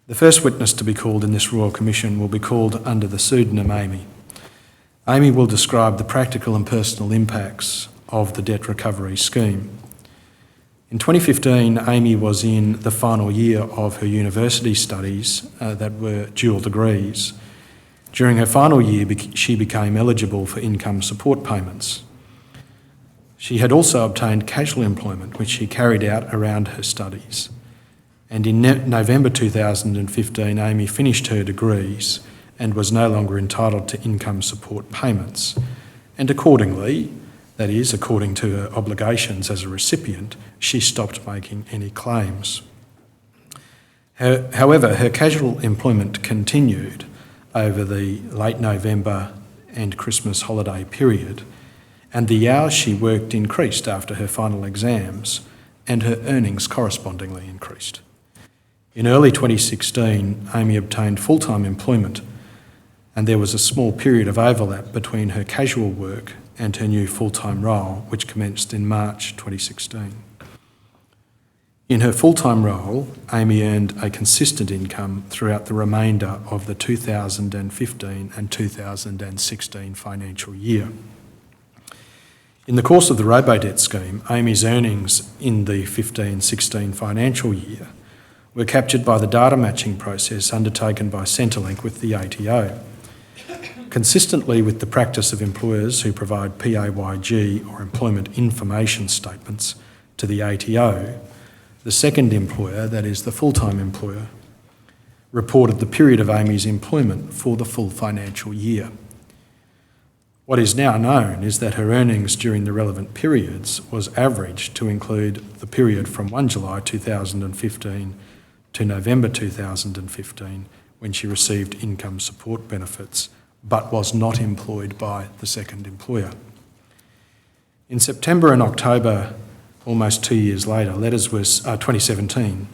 D: The first witness to be called in this Royal Commission will be called under the pseudonym Amy. Amy will describe the practical and personal impacts of the debt recovery scheme. In 2015, Amy was in the final year of her university studies that were dual degrees. During her final year, she became eligible for income support payments. She had also obtained casual employment, which she carried out around her studies. And in November 2015, Amy finished her degrees and was no longer entitled to income support payments. And accordingly, that is, according to her obligations as a recipient, she stopped making any claims. However, her casual employment continued over the late November and Christmas holiday period, and the hours she worked increased after her final exams, and her earnings correspondingly increased. In early 2016, Amy obtained full-time employment, and there was a small period of overlap between her casual work and her new full-time role, which commenced in March 2016. In her full-time role, Amy earned a consistent income throughout the remainder of the 2015 and 2016 financial year. In the course of the Robodebt scheme, Amy's earnings in the 15-16 financial year were captured by the data matching process undertaken by Centrelink with the ATO. Consistently with the practice of employers who provide PAYG or employment information statements to the ATO, the second employer, that is the full-time employer, reported the period of Amy's employment for the full financial year. What is now known is that her earnings during the relevant periods was averaged to include the period from 1 July 2015 to November 2015, when she received income support benefits but was not employed by the second employer. In September and October, almost 2 years later, 2017,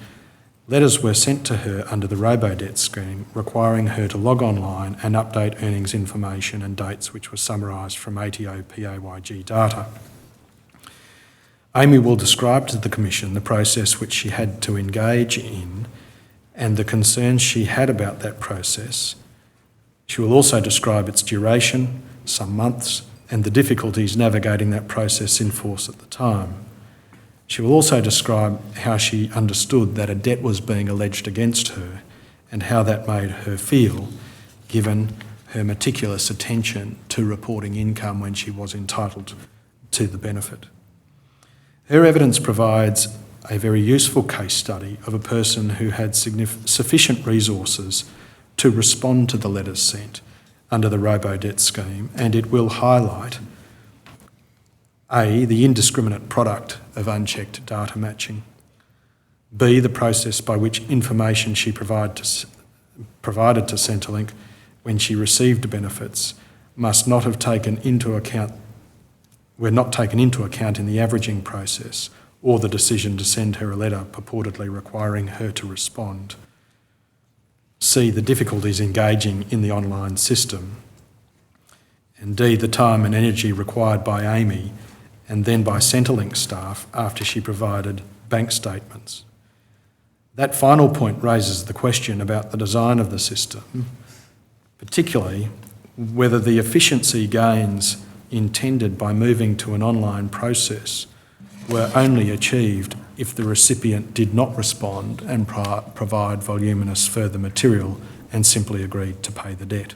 D: letters were sent to her under the Robodebt scheme requiring her to log online and update earnings information and dates which were summarised from ATO PAYG data. Amy will describe to the Commission the process which she had to engage in and the concerns she had about that process. She will also describe its duration, some months, and the difficulties navigating that process in force at the time. She will also describe how she understood that a debt was being alleged against her and how that made her feel, given her meticulous attention to reporting income when she was entitled to the benefit. Her evidence provides a very useful case study of a person who had sufficient resources to respond to the letters sent under the Robodebt scheme, and it will highlight A, the indiscriminate product of unchecked data matching, B, the process by which information she provided to Centrelink when she received benefits must not have taken into account, were not taken into account in the averaging process or the decision to send her a letter purportedly requiring her to respond. C, the difficulties engaging in the online system, and D, the time and energy required by Amy and then by Centrelink staff after she provided bank statements. That final point raises the question about the design of the system, particularly whether the efficiency gains intended by moving to an online process were only achieved if the recipient did not respond and provide voluminous further material and simply agreed to pay the debt.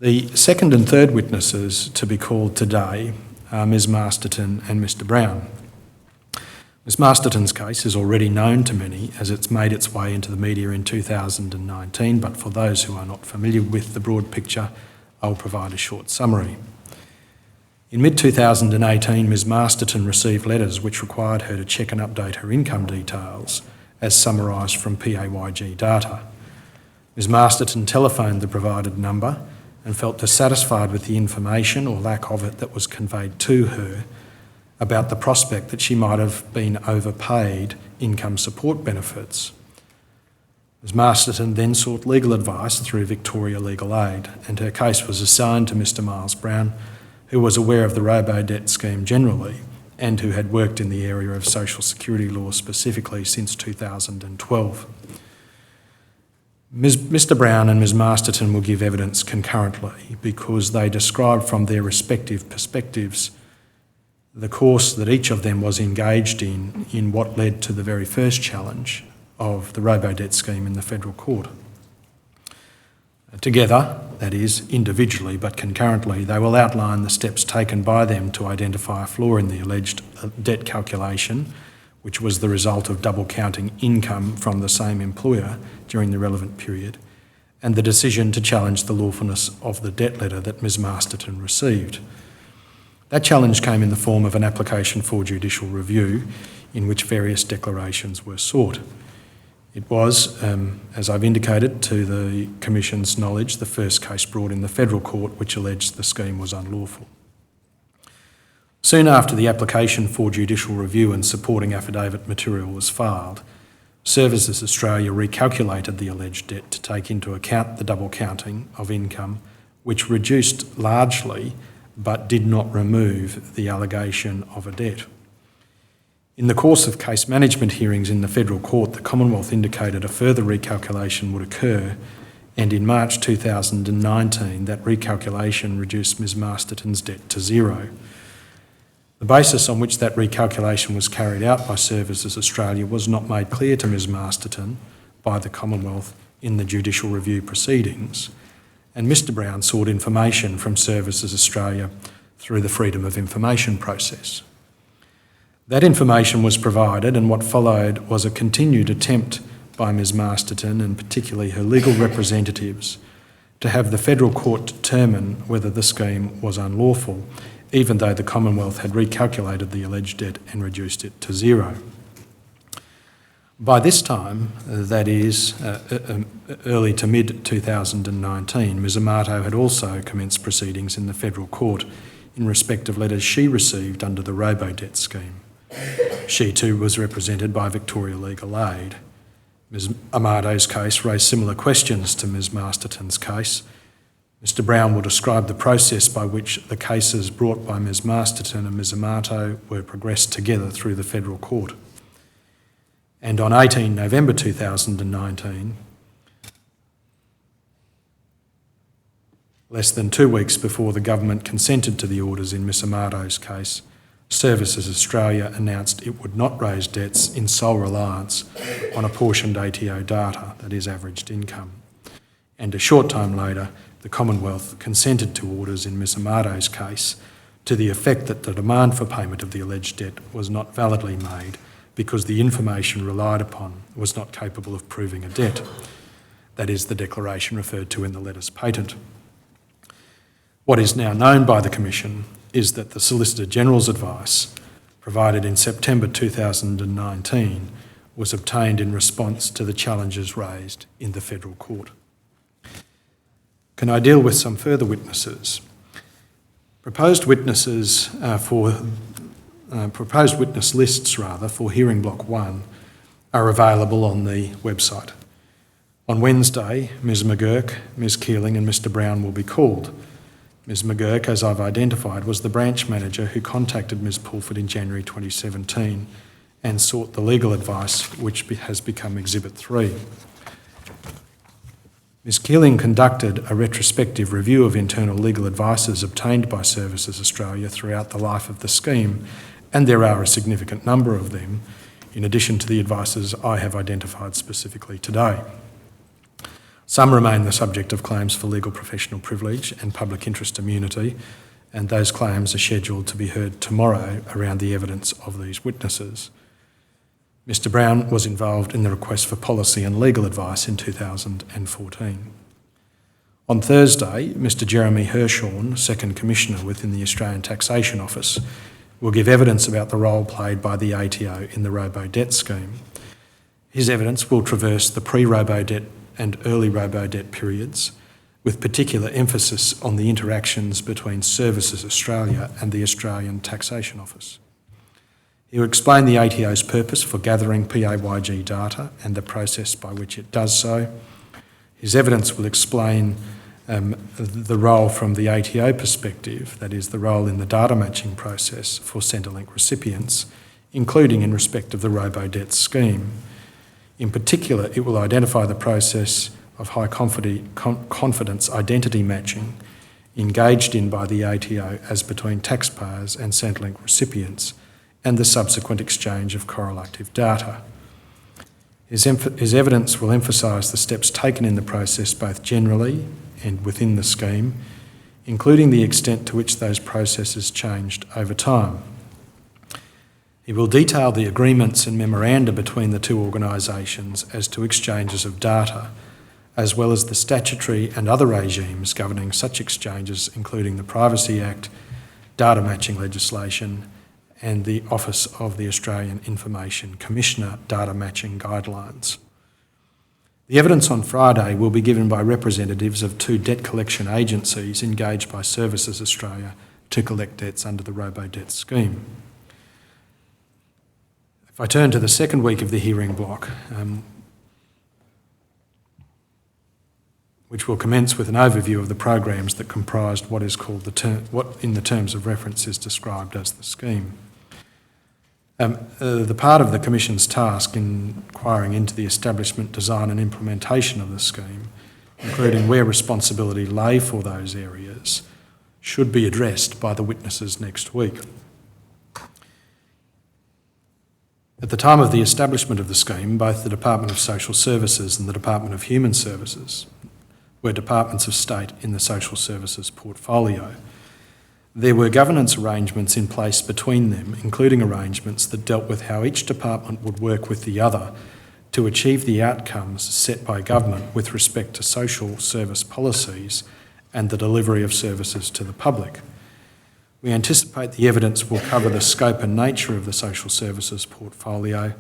D: The second and third witnesses to be called today are Ms Masterton and Mr Browne. Ms Masterton's case is already known to many as it's made its way into the media in 2019, but for those who are not familiar with the broad picture, I'll provide a short summary. In mid-2018, Ms Masterton received letters which required her to check and update her income details as summarised from PAYG data. Ms Masterton telephoned the provided number and felt dissatisfied with the information or lack of it that was conveyed to her about the prospect that she might have been overpaid income support benefits. Ms Masterton then sought legal advice through Victoria Legal Aid, and her case was assigned to Mr Miles Browne, who was aware of the Robodebt scheme generally and who had worked in the area of social security law specifically since 2012. Mr Browne and Ms Masterton will give evidence concurrently because they describe from their respective perspectives the course that each of them was engaged in what led to the very first challenge of the Robodebt scheme in the federal court. Together, that is, individually but concurrently, they will outline the steps taken by them to identify a flaw in the alleged debt calculation, which was the result of double counting income from the same employer during the relevant period, and the decision to challenge the lawfulness of the debt letter that Ms Masterton received. That challenge came in the form of an application for judicial review in which various declarations were sought. It was, as I've indicated, to the Commission's knowledge, the first case brought in the federal court which alleged the scheme was unlawful. Soon after the application for judicial review and supporting affidavit material was filed, Services Australia recalculated the alleged debt to take into account the double counting of income, which reduced largely but did not remove the allegation of a debt. In the course of case management hearings in the federal court, the Commonwealth indicated a further recalculation would occur and in March 2019 that recalculation reduced Ms Masterton's debt to zero. The basis on which that recalculation was carried out by Services Australia was not made clear to Ms Masterton by the Commonwealth in the judicial review proceedings, and Mr Browne sought information from Services Australia through the Freedom of Information process. That information was provided, and what followed was a continued attempt by Ms Masterton, and particularly her legal representatives, to have the federal court determine whether the scheme was unlawful, even though the Commonwealth had recalculated the alleged debt and reduced it to zero. By this time, that is, early to mid-2019, Ms Amato had also commenced proceedings in the federal court in respect of letters she received under the Robodebt scheme. She too was represented by Victoria Legal Aid. Ms Amato's case raised similar questions to Ms Masterton's case. Mr Browne will describe the process by which the cases brought by Ms Masterton and Ms Amato were progressed together through the federal court. And on 18 November 2019, less than 2 weeks before the government consented to the orders in Ms Amato's case, Services Australia announced it would not raise debts in sole reliance on apportioned ATO data, that is averaged income. And a short time later, the Commonwealth consented to orders in Ms Amato's case to the effect that the demand for payment of the alleged debt was not validly made because the information relied upon was not capable of proving a debt. That is the declaration referred to in the letters patent. What is now known by the Commission is that the Solicitor General's advice, provided in September 2019, was obtained in response to the challenges raised in the federal court. Can I deal with some further witnesses? Proposed witness lists for hearing block 1 are available on the website. On Wednesday, Ms McGurk, Ms Keeling and Mr Browne will be called. Ms McGurk, as I've identified, was the branch manager who contacted Ms Pulford in January 2017 and sought the legal advice which has become Exhibit 3. Ms Keeling conducted a retrospective review of internal legal advices obtained by Services Australia throughout the life of the scheme, and there are a significant number of them, in addition to the advices I have identified specifically today. Some remain the subject of claims for legal professional privilege and public interest immunity, and those claims are scheduled to be heard tomorrow around the evidence of these witnesses. Mr Browne was involved in the request for policy and legal advice in 2014. On Thursday, Mr Jeremy Hershorn, Second Commissioner within the Australian Taxation Office, will give evidence about the role played by the ATO in the Robodebt scheme. His evidence will traverse the pre-Robodebt and early Robodebt periods, with particular emphasis on the interactions between Services Australia and the Australian Taxation Office. He will explain the ATO's purpose for gathering PAYG data and the process by which it does so. His evidence will explain the role from the ATO perspective, that is the role in the data matching process for Centrelink recipients, including in respect of the Robodebt scheme. In particular, it will identify the process of high confidence identity matching engaged in by the ATO as between taxpayers and Centrelink recipients, and the subsequent exchange of correlative data. His evidence will emphasise the steps taken in the process both generally and within the scheme, including the extent to which those processes changed over time. He will detail the agreements and memoranda between the two organisations as to exchanges of data, as well as the statutory and other regimes governing such exchanges, including the Privacy Act, data matching legislation, and the Office of the Australian Information Commissioner data matching guidelines. The evidence on Friday will be given by representatives of two debt collection agencies engaged by Services Australia to collect debts under the Robodebt scheme. If I turn to the second week of the hearing block, which will commence with an overview of the programs that comprised what is called what in the terms of reference is described as the scheme. The part of the Commission's task in inquiring into the establishment, design and implementation of the scheme including where responsibility lay for those areas, should be addressed by the witnesses next week. At the time of the establishment of the scheme, both the Department of Social Services and the Department of Human Services were departments of state in the social services portfolio. There were governance arrangements in place between them, including arrangements that dealt with how each department would work with the other to achieve the outcomes set by government with respect to social service policies and the delivery of services to the public. We anticipate the evidence will cover the scope and nature of the social services portfolio,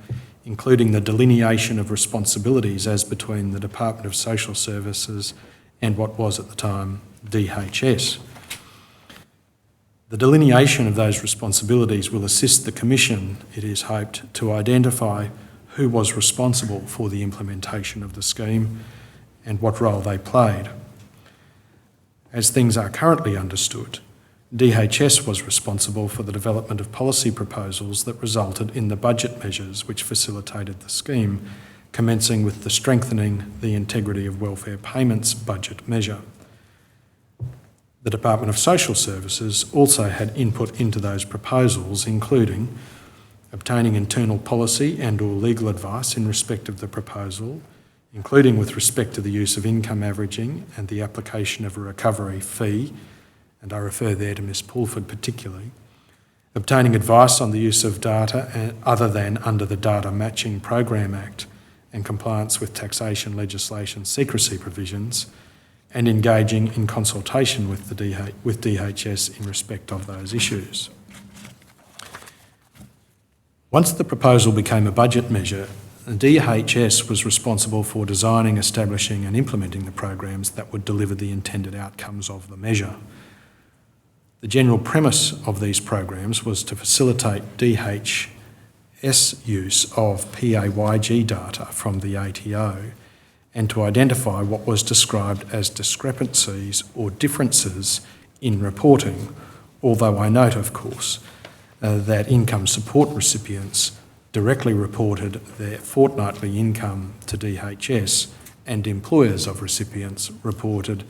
D: including the delineation of responsibilities as between the Department of Social Services and what was at the time DHS. The delineation of those responsibilities will assist the Commission, it is hoped, to identify who was responsible for the implementation of the scheme and what role they played. As things are currently understood, DHS was responsible for the development of policy proposals that resulted in the budget measures which facilitated the scheme, commencing with the Strengthening the Integrity of Welfare Payments budget measure. The Department of Social Services also had input into those proposals, including obtaining internal policy and or legal advice in respect of the proposal, including with respect to the use of income averaging and the application of a recovery fee, and I refer there to Ms Pulford particularly, obtaining advice on the use of data other than under the Data Matching Program Act and compliance with taxation legislation secrecy provisions, and engaging in consultation with DHS in respect of those issues. Once the proposal became a budget measure, DHS was responsible for designing, establishing and implementing the programs that would deliver the intended outcomes of the measure. The general premise of these programs was to facilitate DHS use of PAYG data from the ATO and to identify what was described as discrepancies or differences in reporting, although I note, of course, that income support recipients directly reported their fortnightly income to DHS and employers of recipients reported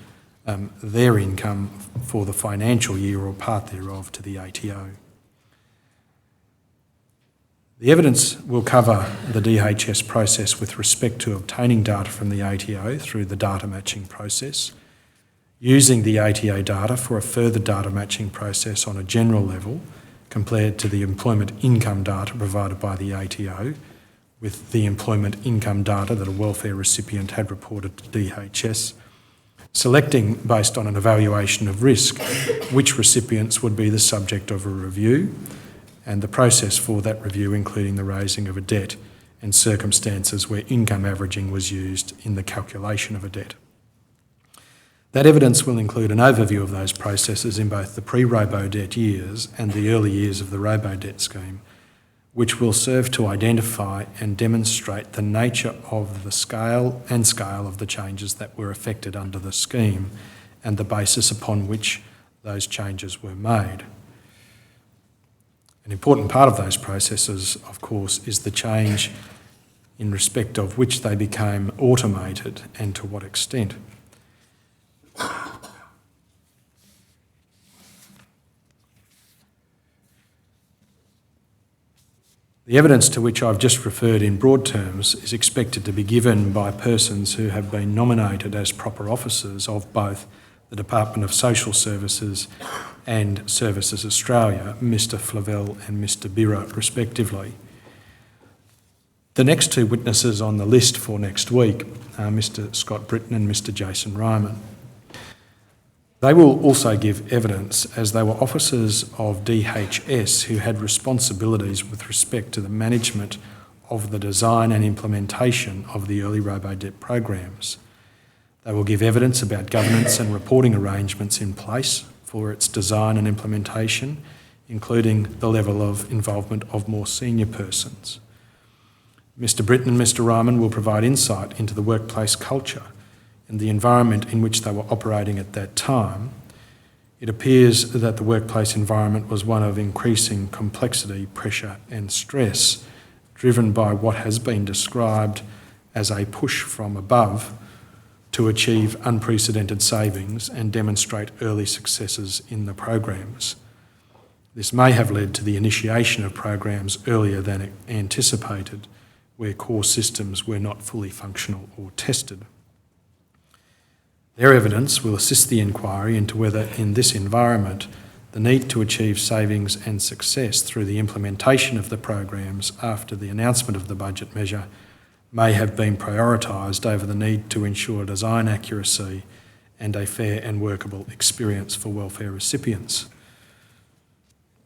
D: their income for the financial year or part thereof to the ATO. The evidence will cover the DHS process with respect to obtaining data from the ATO through the data matching process, using the ATO data for a further data matching process on a general level compared to the employment income data provided by the ATO with the employment income data that a welfare recipient had reported to DHS, selecting, based on an evaluation of risk, which recipients would be the subject of a review, and the process for that review, including the raising of a debt and circumstances where income averaging was used in the calculation of a debt. That evidence will include an overview of those processes in both the pre-Robodebt years and the early years of the Robodebt scheme, which will serve to identify and demonstrate the nature of the scale of the changes that were effected under the scheme and the basis upon which those changes were made. An important part of those processes, of course, is the change in respect of which they became automated and to what extent. The evidence to which I've just referred in broad terms is expected to be given by persons who have been nominated as proper officers of both the Department of Social Services and Services Australia, Mr Flavell and Mr Birra, respectively. The next two witnesses on the list for next week are Mr Scott Britton and Mr Jason Ryman. They will also give evidence as they were officers of DHS who had responsibilities with respect to the management of the design and implementation of the early Robodebt programs. They will give evidence about governance and reporting arrangements in place for its design and implementation, including the level of involvement of more senior persons. Mr Britton and Mr Ryman will provide insight into the workplace culture and the environment in which they were operating at that time. It appears that the workplace environment was one of increasing complexity, pressure and stress, driven by what has been described as a push from above to achieve unprecedented savings and demonstrate early successes in the programs. This may have led to the initiation of programs earlier than anticipated, where core systems were not fully functional or tested. Their evidence will assist the inquiry into whether, in this environment, the need to achieve savings and success through the implementation of the programs after the announcement of the budget measure may have been prioritised over the need to ensure design accuracy and a fair and workable experience for welfare recipients.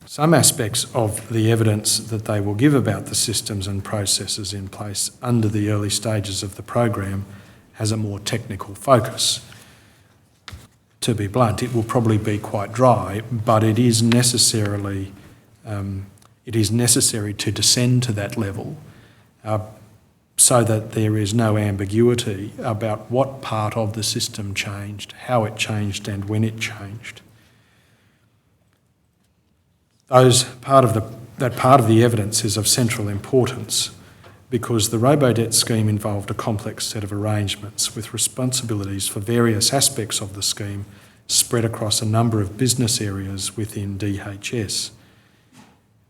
D: Some aspects of the evidence that they will give about the systems and processes in place under the early stages of the program has a more technical focus. To be blunt, it will probably be quite dry, but it is necessary to descend to that level so that there is no ambiguity about what part of the system changed, how it changed and when it changed. That part of the evidence is of central importance because the Robodebt scheme involved a complex set of arrangements with responsibilities for various aspects of the scheme spread across a number of business areas within DHS.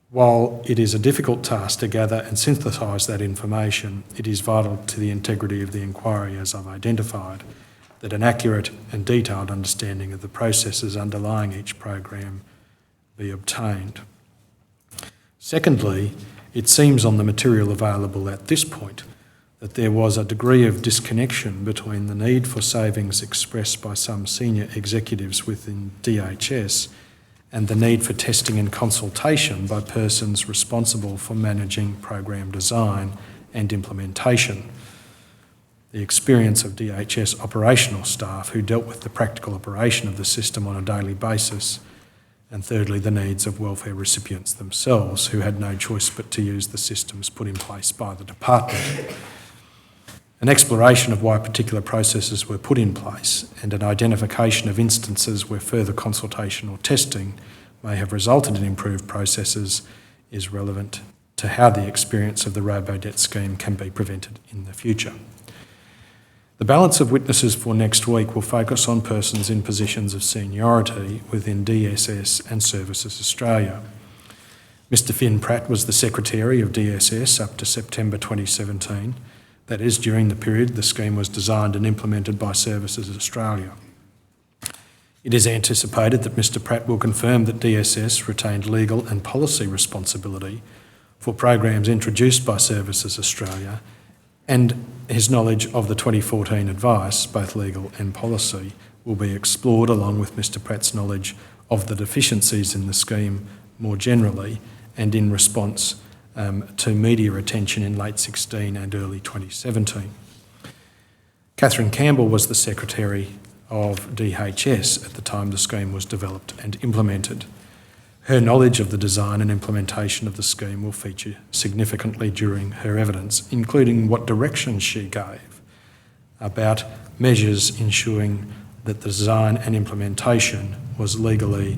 D: While it is a difficult task to gather and synthesise that information, it is vital to the integrity of the inquiry, as I've identified, that an accurate and detailed understanding of the processes underlying each program be obtained. Secondly, it seems on the material available at this point that there was a degree of disconnection between the need for savings expressed by some senior executives within DHS and the need for testing and consultation by persons responsible for managing program design and implementation. The experience of DHS operational staff who dealt with the practical operation of the system on a daily basis, and thirdly, the needs of welfare recipients themselves who had no choice but to use the systems put in place by the department. An exploration of why particular processes were put in place and an identification of instances where further consultation or testing may have resulted in improved processes is relevant to how the experience of the Robodebt scheme can be prevented in the future. The balance of witnesses for next week will focus on persons in positions of seniority within DSS and Services Australia. Mr Finn Pratt was the Secretary of DSS up to September 2017. That is, during the period the scheme was designed and implemented by Services Australia. It is anticipated that Mr Pratt will confirm that DSS retained legal and policy responsibility for programs introduced by Services Australia, and his knowledge of the 2014 advice, both legal and policy, will be explored along with Mr Pratt's knowledge of the deficiencies in the scheme more generally and in response to media attention in late 2016 and early 2017. Catherine Campbell was the Secretary of DHS at the time the scheme was developed and implemented. Her knowledge of the design and implementation of the scheme will feature significantly during her evidence, including what direction she gave about measures ensuring that the design and implementation was legally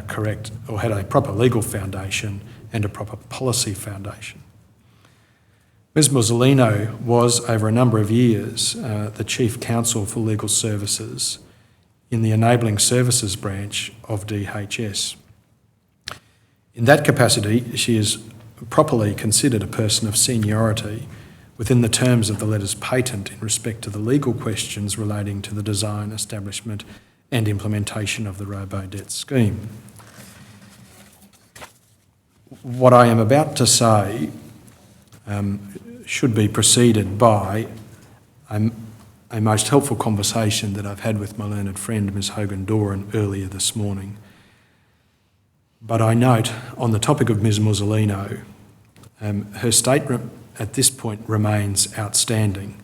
D: correct or had a proper legal foundation and a proper policy foundation. Ms Musolino was, over a number of years, the Chief Counsel for Legal Services in the Enabling Services branch of DHS. In that capacity, she is properly considered a person of seniority within the terms of the letters patent in respect to the legal questions relating to the design, establishment and implementation of the Robodebt scheme. What I am about to say should be preceded by a most helpful conversation that I've had with my learned friend, Ms Hogan-Doran, earlier this morning. But I note, on the topic of Ms Musolino, her statement at this point remains outstanding.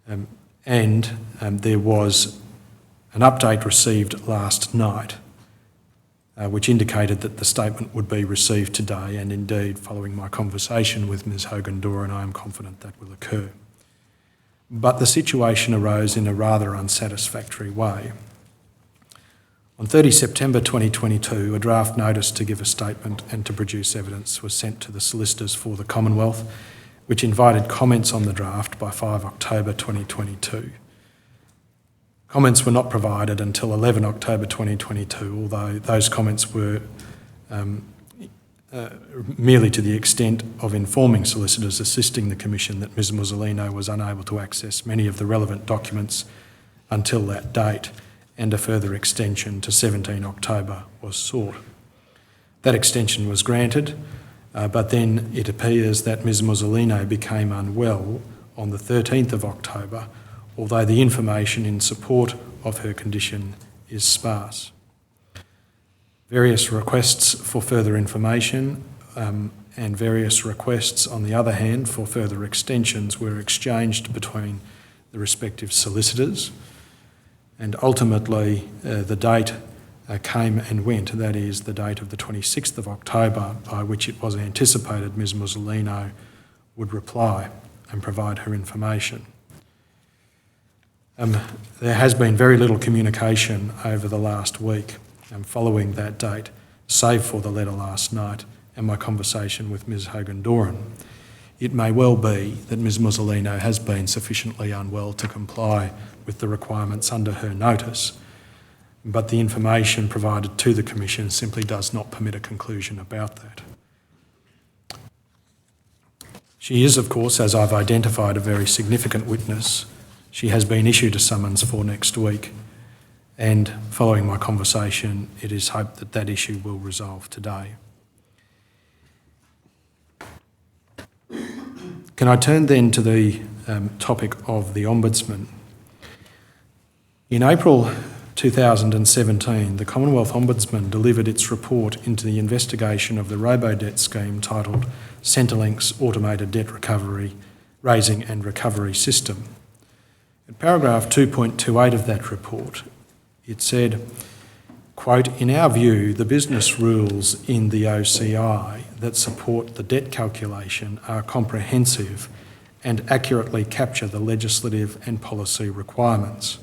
D: There was an update received last night which indicated that the statement would be received today, and indeed, following my conversation with Ms Hogan-Doran, I am confident that will occur. But the situation arose in a rather unsatisfactory way. On 30 September 2022, a draft notice to give a statement and to produce evidence was sent to the solicitors for the Commonwealth, which invited comments on the draft by 5 October 2022. Comments were not provided until 11 October 2022, although those comments were merely to the extent of informing solicitors assisting the Commission that Ms Musolino was unable to access many of the relevant documents until that date, and a further extension to 17 October was sought. That extension was granted, but then it appears that Ms Musolino became unwell on the 13th of October, although the information in support of her condition is sparse. Various requests for further information and various requests, on the other hand, for further extensions were exchanged between the respective solicitors, and ultimately the date came and went, that is, the date of the 26th of October, by which it was anticipated Ms Musolino would reply and provide her information. There has been very little communication over the last week following that date, save for the letter last night and my conversation with Ms Hogan-Doran. It may well be that Ms Musolino has been sufficiently unwell to comply with the requirements under her notice, but the information provided to the Commission simply does not permit a conclusion about that. She is, of course, as I've identified, a very significant witness. She has been issued a summons for next week, and following my conversation, it is hoped that that issue will resolve today. Can I turn then to the topic of the Ombudsman? In April 2017, the Commonwealth Ombudsman delivered its report into the investigation of the Robodebt scheme titled Centrelink's Automated Debt Recovery, Raising and Recovery System. In paragraph 2.28 of that report, it said, quote, "In our view, the business rules in the OCI that support the debt calculation are comprehensive and accurately capture the legislative and policy requirements."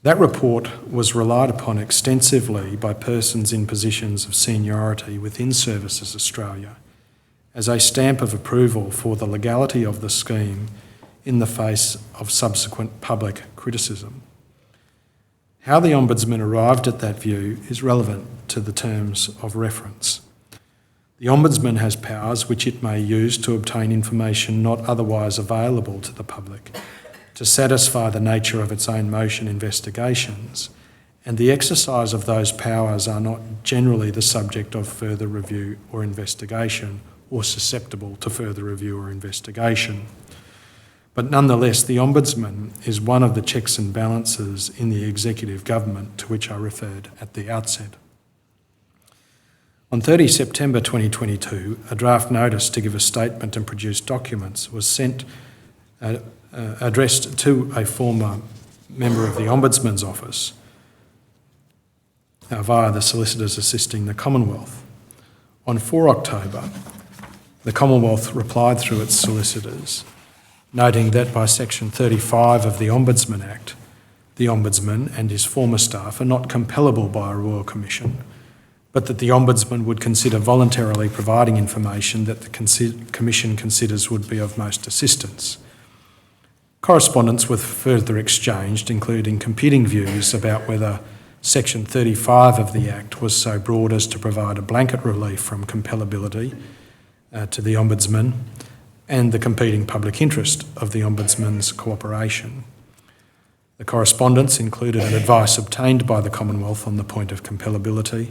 D: That report was relied upon extensively by persons in positions of seniority within Services Australia as a stamp of approval for the legality of the scheme in the face of subsequent public criticism. How the Ombudsman arrived at that view is relevant to the terms of reference. The Ombudsman has powers which it may use to obtain information not otherwise available to the public, to satisfy the nature of its own motion investigations, and the exercise of those powers are not generally the subject of further review or investigation, or susceptible to further review or investigation. But nonetheless, the Ombudsman is one of the checks and balances in the executive government to which I referred at the outset. On 30 September 2022, a draft notice to give a statement and produce documents was sent, addressed to a former member of the Ombudsman's office via the solicitors assisting the Commonwealth. On 4 October, the Commonwealth replied through its solicitors, noting that by Section 35 of the Ombudsman Act, the Ombudsman and his former staff are not compellable by a Royal Commission, but that the Ombudsman would consider voluntarily providing information that the Commission considers would be of most assistance. Correspondence was further exchanged, including competing views about whether Section 35 of the Act was so broad as to provide a blanket relief from compellability to the Ombudsman, and the competing public interest of the Ombudsman's cooperation. The correspondence included an advice obtained by the Commonwealth on the point of compellability,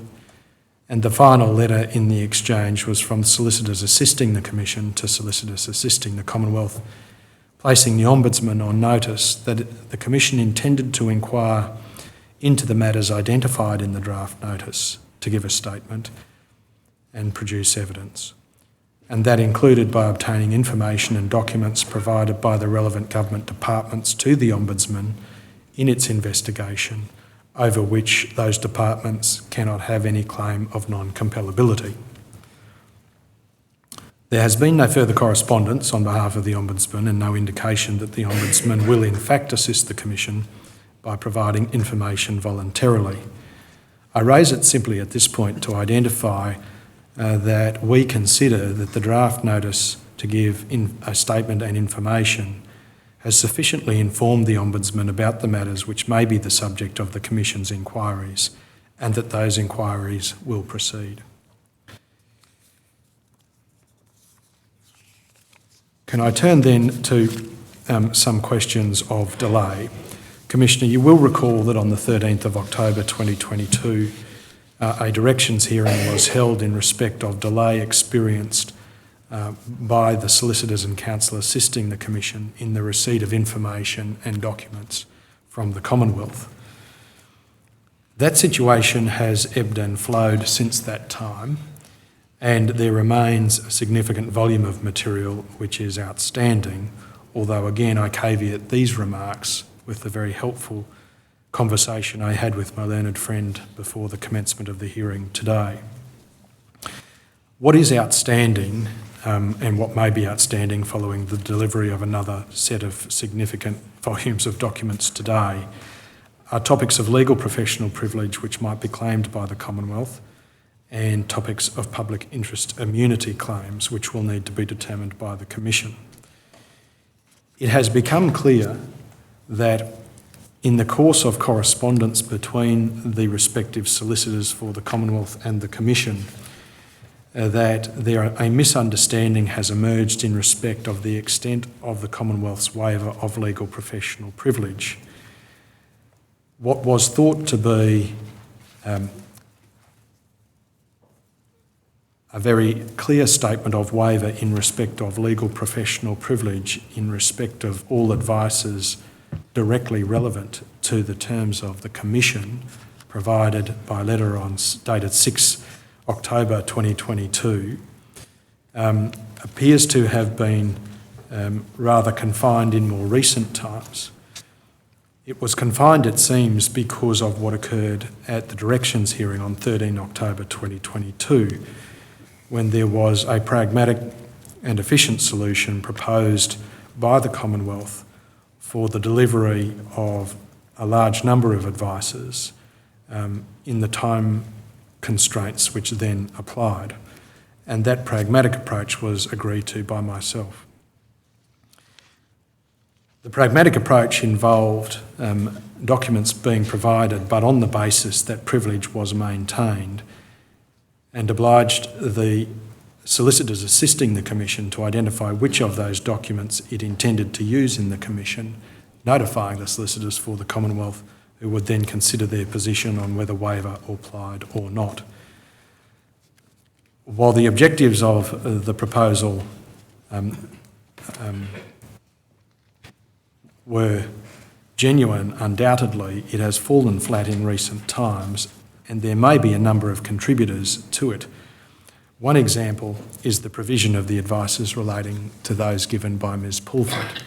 D: and the final letter in the exchange was from solicitors assisting the Commission to solicitors assisting the Commonwealth, placing the Ombudsman on notice that the Commission intended to inquire into the matters identified in the draft notice, to give a statement and produce evidence. And that included by obtaining information and documents provided by the relevant government departments to the Ombudsman in its investigation, over which those departments cannot have any claim of non-compellability. There has been no further correspondence on behalf of the Ombudsman and no indication that the Ombudsman will in fact assist the Commission by providing information voluntarily. I raise it simply at this point to identify that we consider that the draft notice to give a statement and information has sufficiently informed the Ombudsman about the matters which may be the subject of the Commission's inquiries, and that those inquiries will proceed. Can I turn then to some questions of delay? Commissioner, you will recall that on the 13th of October 2022, a directions hearing was held in respect of delay experienced by the solicitors and counsel assisting the Commission in the receipt of information and documents from the Commonwealth. That situation has ebbed and flowed since that time, and there remains a significant volume of material which is outstanding, although again I caveat these remarks with the very helpful conversation I had with my learned friend before the commencement of the hearing today. What is outstanding and what may be outstanding following the delivery of another set of significant volumes of documents today are topics of legal professional privilege which might be claimed by the Commonwealth, and topics of public interest immunity claims which will need to be determined by the Commission. It has become clear that in the course of correspondence between the respective solicitors for the Commonwealth and the Commission, that a misunderstanding has emerged in respect of the extent of the Commonwealth's waiver of legal professional privilege. What was thought to be a very clear statement of waiver in respect of legal professional privilege in respect of all advices directly relevant to the terms of the Commission provided by letter dated 6 October 2022 appears to have been rather confined in more recent times. It was confined, it seems, because of what occurred at the directions hearing on 13 October 2022, when there was a pragmatic and efficient solution proposed by the Commonwealth for the delivery of a large number of advices in the time constraints which then applied. And that pragmatic approach was agreed to by myself. The pragmatic approach involved documents being provided, but on the basis that privilege was maintained, and obliged the solicitors assisting the Commission to identify which of those documents it intended to use in the Commission, notifying the solicitors for the Commonwealth, who would then consider their position on whether waiver applied or not. While the objectives of the proposal were genuine, undoubtedly, it has fallen flat in recent times, and there may be a number of contributors to it. One example is the provision of the advices relating to those given by Ms Pulford.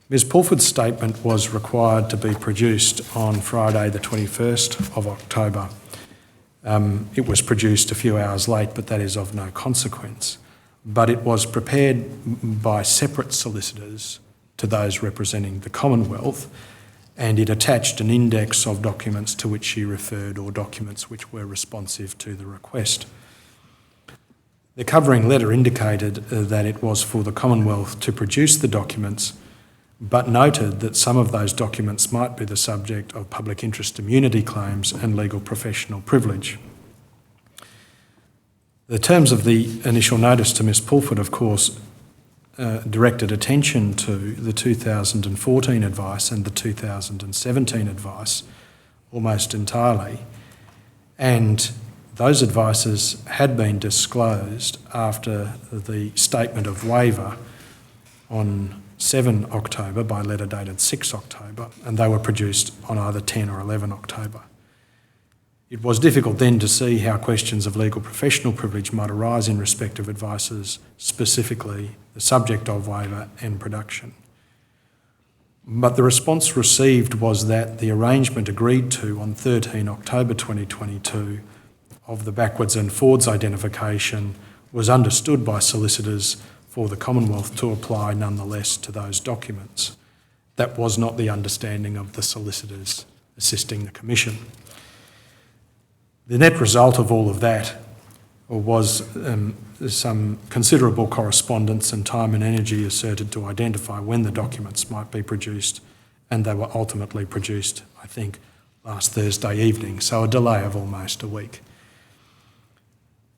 D: Ms Pulford's statement was required to be produced on Friday the 21st of October. It was produced a few hours late, but that is of no consequence. But it was prepared by separate solicitors to those representing the Commonwealth, and it attached an index of documents to which she referred, or documents which were responsive to the request. The covering letter indicated that it was for the Commonwealth to produce the documents, but noted that some of those documents might be the subject of public interest immunity claims and legal professional privilege. The terms of the initial notice to Ms Pulford, of course, directed attention to the 2014 advice and the 2017 advice almost entirely, and those advices had been disclosed after the statement of waiver on 7 October by letter dated 6 October, and they were produced on either 10 or 11 October. It was difficult then to see how questions of legal professional privilege might arise in respect of advices, specifically the subject of waiver and production. But the response received was that the arrangement agreed to on 13 October 2022 of the backwards and forwards identification was understood by solicitors for the Commonwealth to apply nonetheless to those documents. That was not the understanding of the solicitors assisting the Commission. The net result of all of that was some considerable correspondence and time and energy asserted to identify when the documents might be produced, and they were ultimately produced, I think, last Thursday evening, so a delay of almost a week.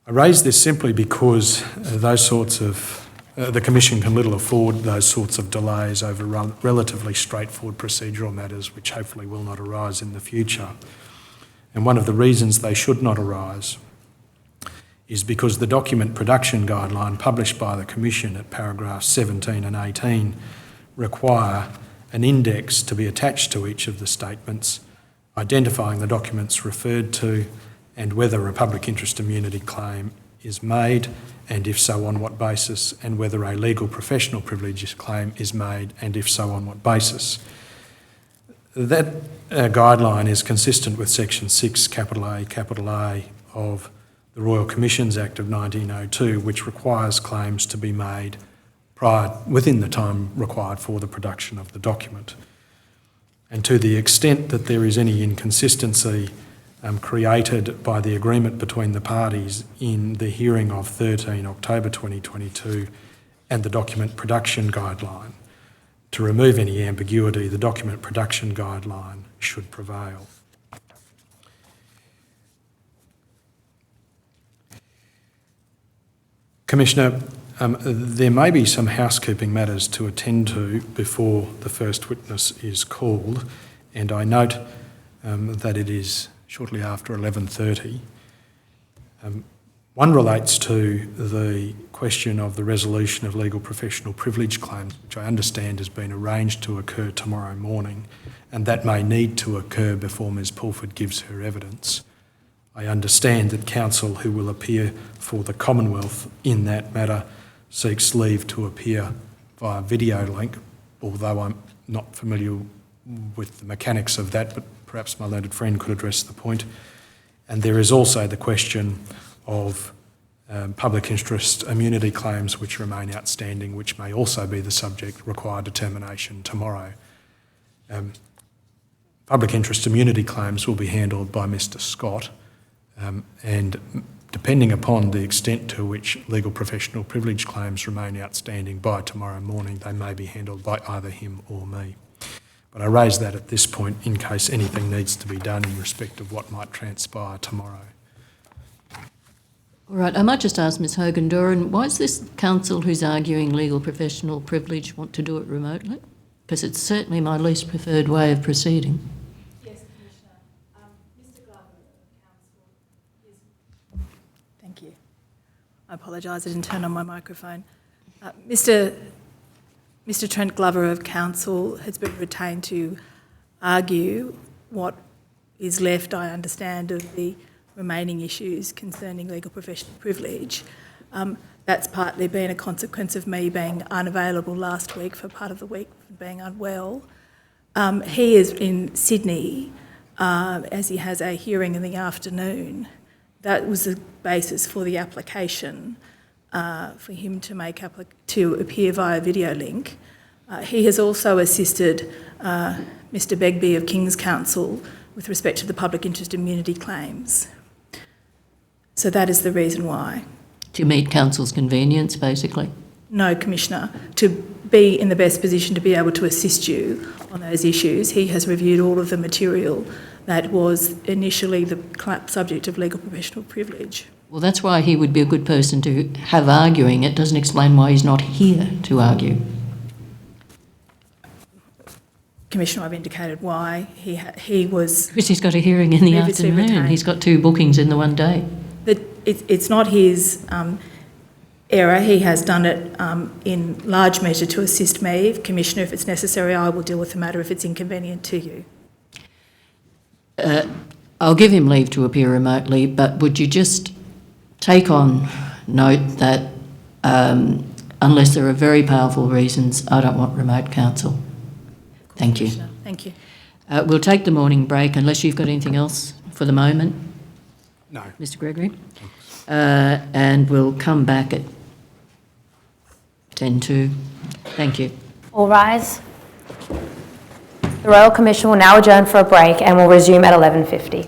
D: I raise this simply because the Commission can little afford those sorts of delays over relatively straightforward procedural matters which hopefully will not arise in the future. And one of the reasons they should not arise is because the document production guideline published by the Commission at paragraphs 17 and 18 require an index to be attached to each of the statements, identifying the documents referred to and whether a public interest immunity claim is made, and if so, on what basis, and whether a legal professional privilege claim is made, and if so, on what basis. That guideline is consistent with Section 6, A, of the Royal Commissions Act of 1902, which requires claims to be made within the time required for the production of the document. And to the extent that there is any inconsistency created by the agreement between the parties in the hearing of 13 October 2022 and the document production guideline, to remove any ambiguity, the document production guideline should prevail. Commissioner, there may be some housekeeping matters to attend to before the first witness is called, and I note that it is shortly after 11:30. One relates to the question of the resolution of legal professional privilege claims, which I understand has been arranged to occur tomorrow morning, and that may need to occur before Ms Pulford gives her evidence. I understand that counsel who will appear for the Commonwealth in that matter seeks leave to appear via video link, although I'm not familiar with the mechanics of that, but perhaps my learned friend could address the point. And there is also the question of public interest immunity claims which remain outstanding, which may also be the subject required determination tomorrow. Public interest immunity claims will be handled by Mr Scott, and depending upon the extent to which legal professional privilege claims remain outstanding by tomorrow morning, they may be handled by either him or me. But I raise that at this point in case anything needs to be done in respect of what might transpire tomorrow.
B: All right, I might just ask Ms Hogan-Doran, why is this counsel who's arguing legal professional privilege want to do it remotely? Because it's certainly my least preferred way of proceeding.
C: Yes, Commissioner. Mr Glover, counsel, is... Thank you. I apologise, I didn't turn on my microphone. Mr Trent Glover of Council has been retained to argue what is left, I understand, of the remaining issues concerning legal professional privilege. That's partly been a consequence of me being unavailable last week for part of the week, being unwell. He is in Sydney as he has a hearing in the afternoon. That was the basis for the application for him to appear via video link. He has also assisted Mr Begbie of King's Counsel with respect to the public interest immunity claims. So that is the reason why.
B: To meet counsel's convenience, basically?
C: No, Commissioner. To be in the best position to be able to assist you on those issues, he has reviewed all of the material that was initially the subject of legal professional privilege.
B: Well, that's why he would be a good person to have arguing. It doesn't explain why he's not here to argue.
C: Commissioner, I've indicated why he was...
B: Because he's got a hearing in the afternoon.
C: Retained.
B: He's got 2 bookings in the one day.
C: But it's not his error. He has done it in large measure to assist me. Commissioner, if it's necessary, I will deal with the matter if it's inconvenient to you.
B: I'll give him leave to appear remotely, but would you just take on note that unless there are very powerful reasons, I don't want remote counsel. Thank you.
C: Thank you.
B: We'll take the morning break unless you've got anything else for the moment.
D: No.
B: Mr Gregory. And we'll come back at 10:02. Thank you.
A: All rise. The Royal Commission will now adjourn for a break and will resume at 11:50.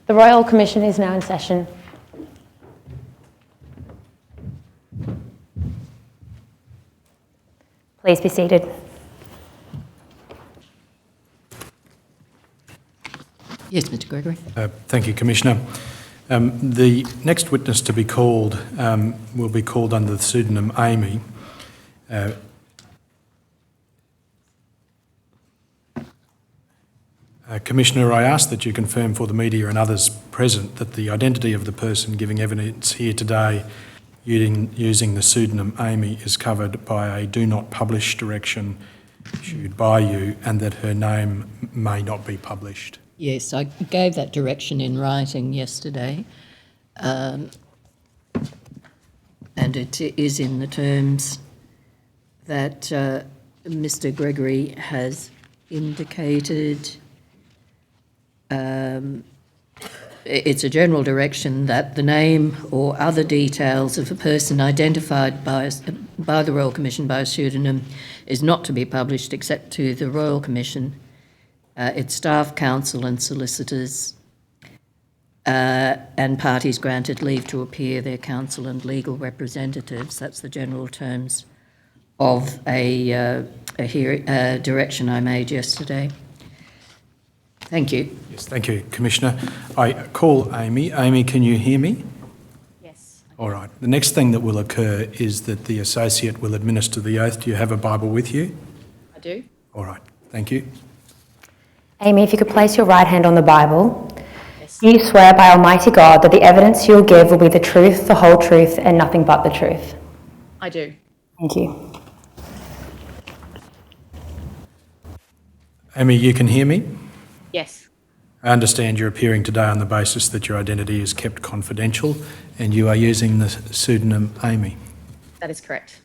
A: The Royal Commission is now in session. Please be seated.
B: Yes, Mr Gregory.
D: Thank you, Commissioner. The next witness to be called will be called under the pseudonym Amy. Commissioner, I ask that you confirm for the media and others present that the identity of the person giving evidence here today using the pseudonym Amy is covered by a do not publish direction issued by you, and that her name may not be published.
B: Yes, I gave that direction in writing yesterday, and it is in the terms that Mr Gregory has indicated. It's a general direction that the name or other details of a person identified by the Royal Commission by a pseudonym is not to be published except to the Royal Commission, its staff, counsel and solicitors, and parties granted leave to appear, their counsel and legal representatives. That's the general terms of a direction I made yesterday. Thank you.
D: Yes, thank you, Commissioner. I call Amy. Amy, can you hear me?
A: Yes.
D: All right. The next thing that will occur is that the associate will administer the oath. Do you have a Bible with you?
A: I do.
D: All right. Thank you.
A: Amy, if you could place your right hand on the Bible.
B: Yes.
A: Do you swear by Almighty God that the evidence you'll give will be the truth, the whole truth, and nothing but the truth?
E: I do.
A: Thank you.
D: Amy, you can hear me?
E: Yes.
D: I understand you're appearing today on the basis that your identity is kept confidential and you are using the pseudonym Amy.
E: That is correct.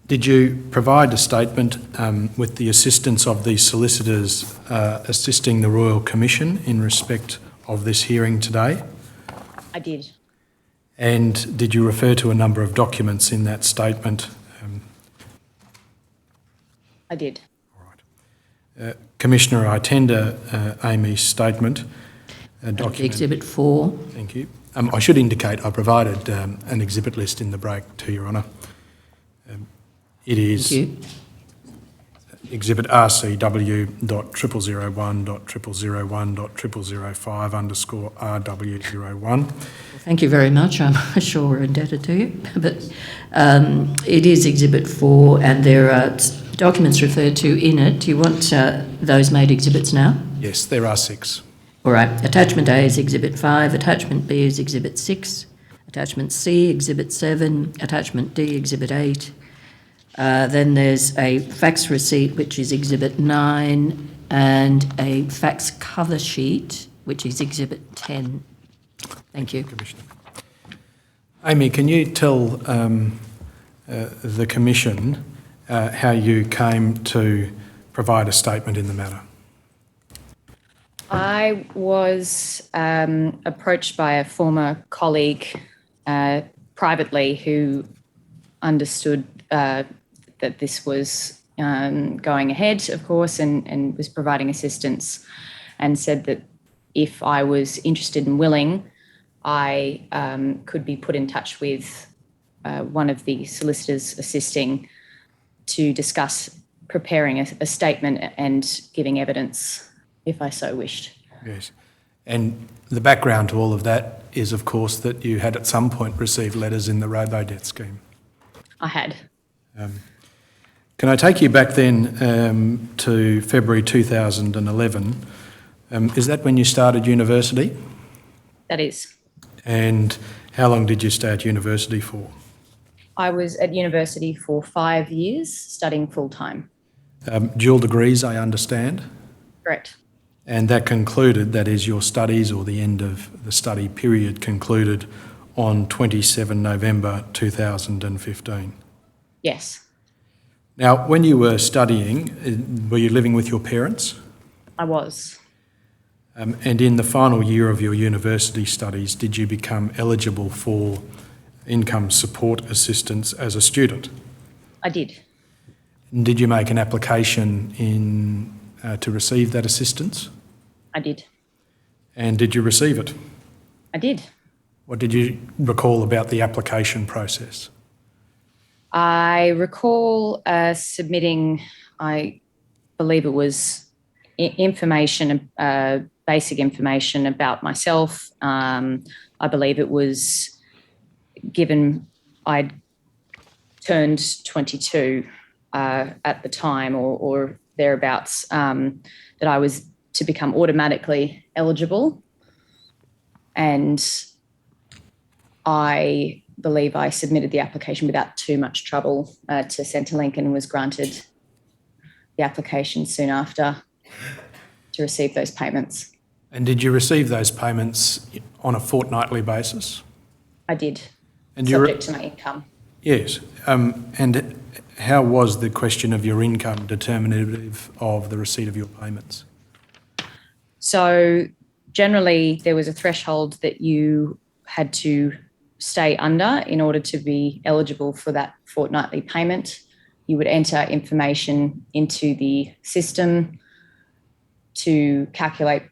D: Did you provide a statement with the assistance of the solicitors assisting the Royal Commission in respect of this hearing today?
E: I did.
D: And did you refer to a number of documents in that statement?
E: I did.
D: Commissioner, I tender Amy's statement. Document.
B: Exhibit 4.
D: Thank you. I should indicate I provided an exhibit list in the break to Your Honour. It is
B: Thank you.
D: exhibit RC.001.001.005_RW01.
B: Thank you very much. I'm sure we're indebted to you. But it is Exhibit 4 and there are documents referred to in it. Do you want those made exhibits now?
D: Yes, there are 6.
B: All right. Attachment A is Exhibit 5. Attachment B is Exhibit 6. Attachment C, Exhibit 7. Attachment D, Exhibit 8. Then there's a fax receipt, which is Exhibit 9, and a fax cover sheet, which is Exhibit 10. Thank you.
D: Commissioner. Amy, can you tell the Commission how you came to provide a statement in the matter?
E: I was approached by a former colleague privately who understood that this was going ahead, of course, and was providing assistance, and said that if I was interested and willing, I could be put in touch with one of the solicitors assisting to discuss preparing a statement and giving evidence if I so wished.
D: Yes. And the background to all of that is, of course, that you had at some point received letters in the Robodebt scheme.
E: I had.
D: Can I take you back then to February 2011? Is that when you started university?
E: That is.
D: And how long did you stay at university for?
E: I was at university for 5 years, studying full-time.
D: Dual degrees, I understand.
E: Correct.
D: And that concluded, that is your studies or the end of the study period concluded on 27 November 2015.
E: Yes,
D: Now, when you were studying, were you living with your parents?
E: I was.
D: And in the final year of your university studies, did you become eligible for income support assistance as a student?
E: I did.
D: And did you make an application to receive that assistance?
E: I did.
D: And did you receive it?
E: I did.
D: What did you recall about the application process?
E: I recall submitting, I believe it was information, basic information about myself. I believe it was given I'd turned 22 at the time or thereabouts, that I was to become automatically eligible. And I believe I submitted the application without too much trouble to Centrelink and was granted the application soon after to receive those payments.
D: And did you receive those payments on a fortnightly basis?
E: I did,
D: And
E: subject to my income.
D: Yes. And how was the question of your income determinative of the receipt of your payments?
E: So generally there was a threshold that you had to stay under in order to be eligible for that fortnightly payment. You would enter information into the system to calculate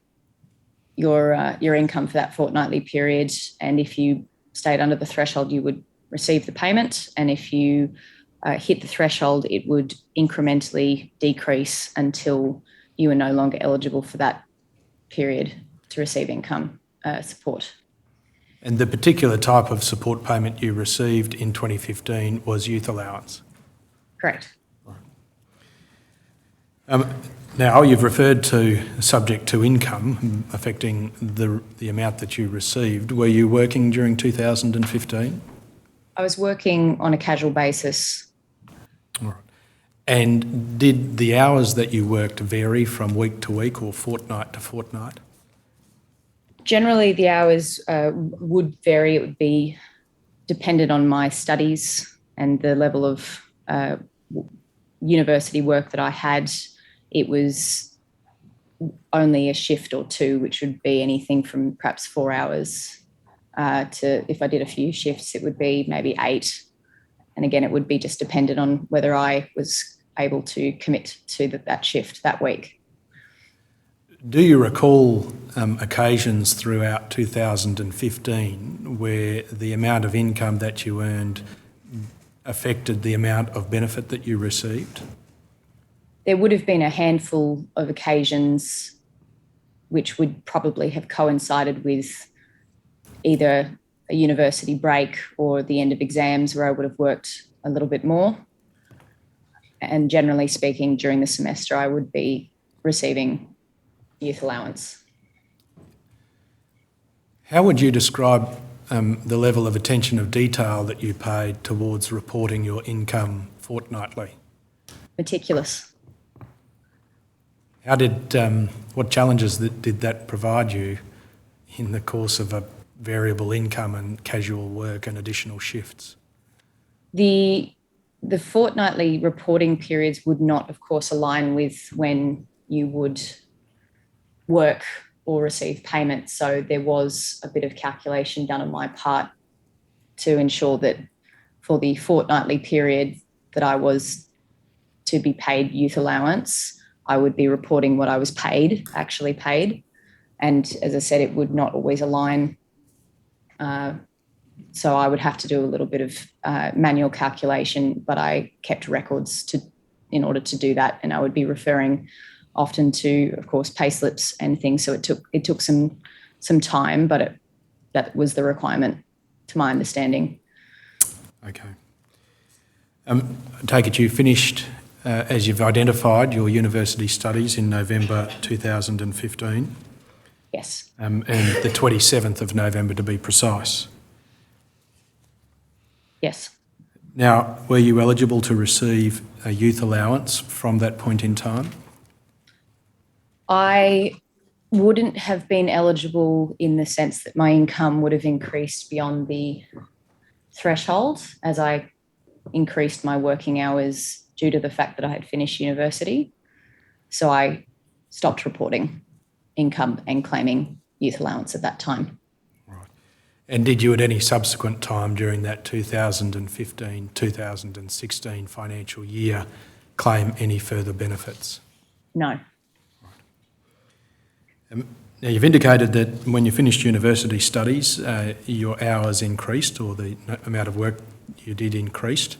E: your income for that fortnightly period. And if you stayed under the threshold, you would receive the payment. And if you hit the threshold, it would incrementally decrease until you were no longer eligible for that period to receive income support.
D: And the particular type of support payment you received in 2015 was youth allowance?
E: Correct.
D: Now, you've referred to subject to income affecting the amount that you received. Were you working during 2015?
E: I was working on a casual basis.
D: All right. And did the hours that you worked vary from week to week or fortnight to fortnight?
E: Generally, the hours would vary. It would be dependent on my studies and the level of university work that I had. It was only a shift or two, which would be anything from perhaps 4 hours to, if I did a few shifts, it would be maybe 8. And again, it would be just dependent on whether I was able to commit to that shift that week.
D: Do you recall occasions throughout 2015 where the amount of income that you earned affected the amount of benefit that you received?
E: There would have been a handful of occasions which would probably have coincided with either a university break or the end of exams where I would have worked a little bit more. And generally speaking, during the semester, I would be receiving youth allowance.
D: How would you describe the level of attention of detail that you paid towards reporting your income fortnightly?
E: Meticulous.
D: What challenges did that provide you in the course of a variable income and casual work and additional shifts?
E: The fortnightly reporting periods would not, of course, align with when you would work or receive payment. So there was a bit of calculation done on my part to ensure that for the fortnightly period that I was to be paid youth allowance, I would be reporting what I was actually paid. And as I said, it would not always align. So I would have to do a little bit of manual calculation, but I kept records in order to do that. And I would be referring often to, of course, payslips and things. So it took some time, but that was the requirement, to my understanding.
D: Okay. I take it you finished, as you've identified, your university studies in November 2015.
E: Yes.
D: And the 27th of November to be precise.
E: Yes.
D: Now, were you eligible to receive a youth allowance from that point in time?
E: I wouldn't have been eligible in the sense that my income would have increased beyond the threshold as I increased my working hours due to the fact that I had finished university. So I stopped reporting income and claiming youth allowance at that time.
D: Right. And did you at any subsequent time during that 2015-2016 financial year claim any further benefits?
E: No.
D: Now, you've indicated that when you finished university studies, your hours increased, or the amount of work you did increased,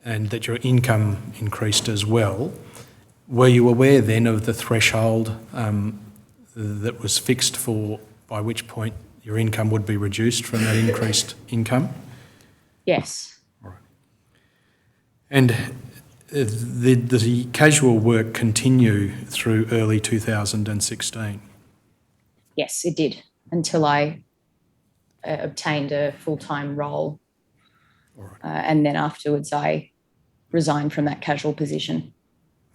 D: and that your income increased as well. Were you aware then of the threshold that was fixed for by which point your income would be reduced from that increased income?
E: Yes.
D: All right. And did the casual work continue through early 2016?
E: Yes, it did, until I obtained a full-time role.
D: All right.
E: And then afterwards I resigned from that casual position.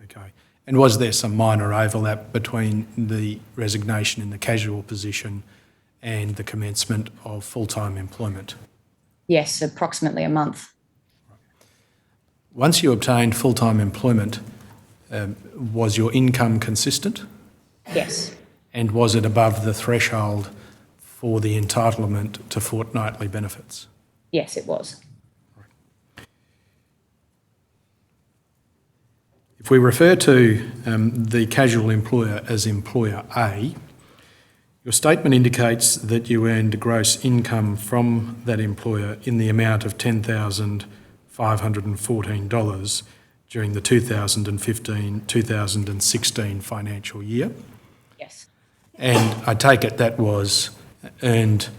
D: Okay. And was there some minor overlap between the resignation in the casual position and the commencement of full-time employment?
E: Yes, approximately a month.
D: Once you obtained full-time employment, was your income consistent?
E: Yes.
D: And was it above the threshold for the entitlement to fortnightly benefits?
E: Yes, it was.
D: If we refer to the casual employer as employer A, your statement indicates that you earned gross income from that employer in the amount of $10,514 during the 2015-2016 financial year.
E: Yes.
D: And I take it that was earned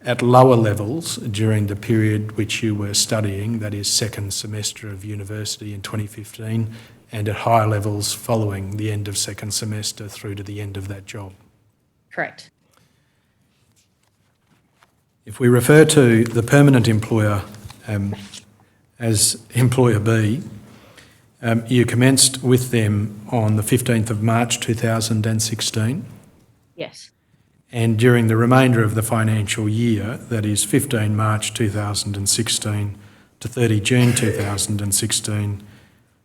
D: at lower levels during the period which you were studying, that is second semester of university in 2015, and at higher levels following the end of second semester through to the end of that job.
E: Correct.
D: If we refer to the permanent employer as employer B, you commenced with them on the 15th of March 2016.
E: Yes.
D: And during the remainder of the financial year, that is 15 March 2016 to 30 June 2016,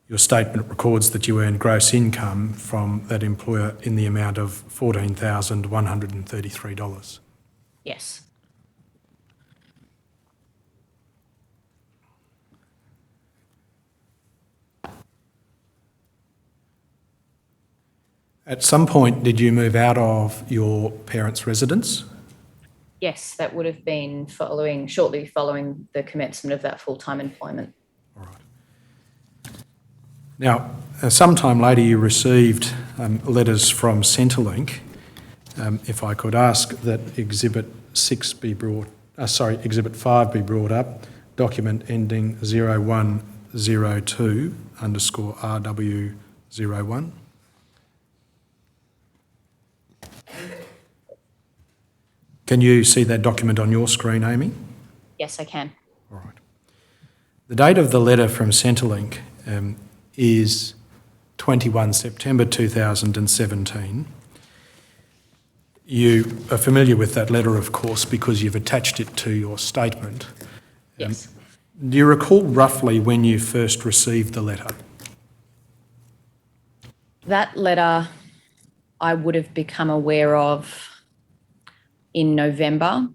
D: your statement records that you earned gross income from that employer in the amount of $14,133.
E: Yes.
D: At some point, did you move out of your parents' residence?
E: Yes, that would have been shortly following the commencement of that full-time employment.
D: All right. Now, sometime later you received letters from Centrelink. If I could ask that Exhibit 5 be brought up, document ending 0102_RW01. Can you see that document on your screen, Amy?
E: Yes, I can.
D: All right. The date of the letter from Centrelink is 21 September 2017. You are familiar with that letter, of course, because you've attached it to your statement.
E: Yes.
D: Do you recall roughly when you first received the letter?
E: That letter I would have become aware of in November,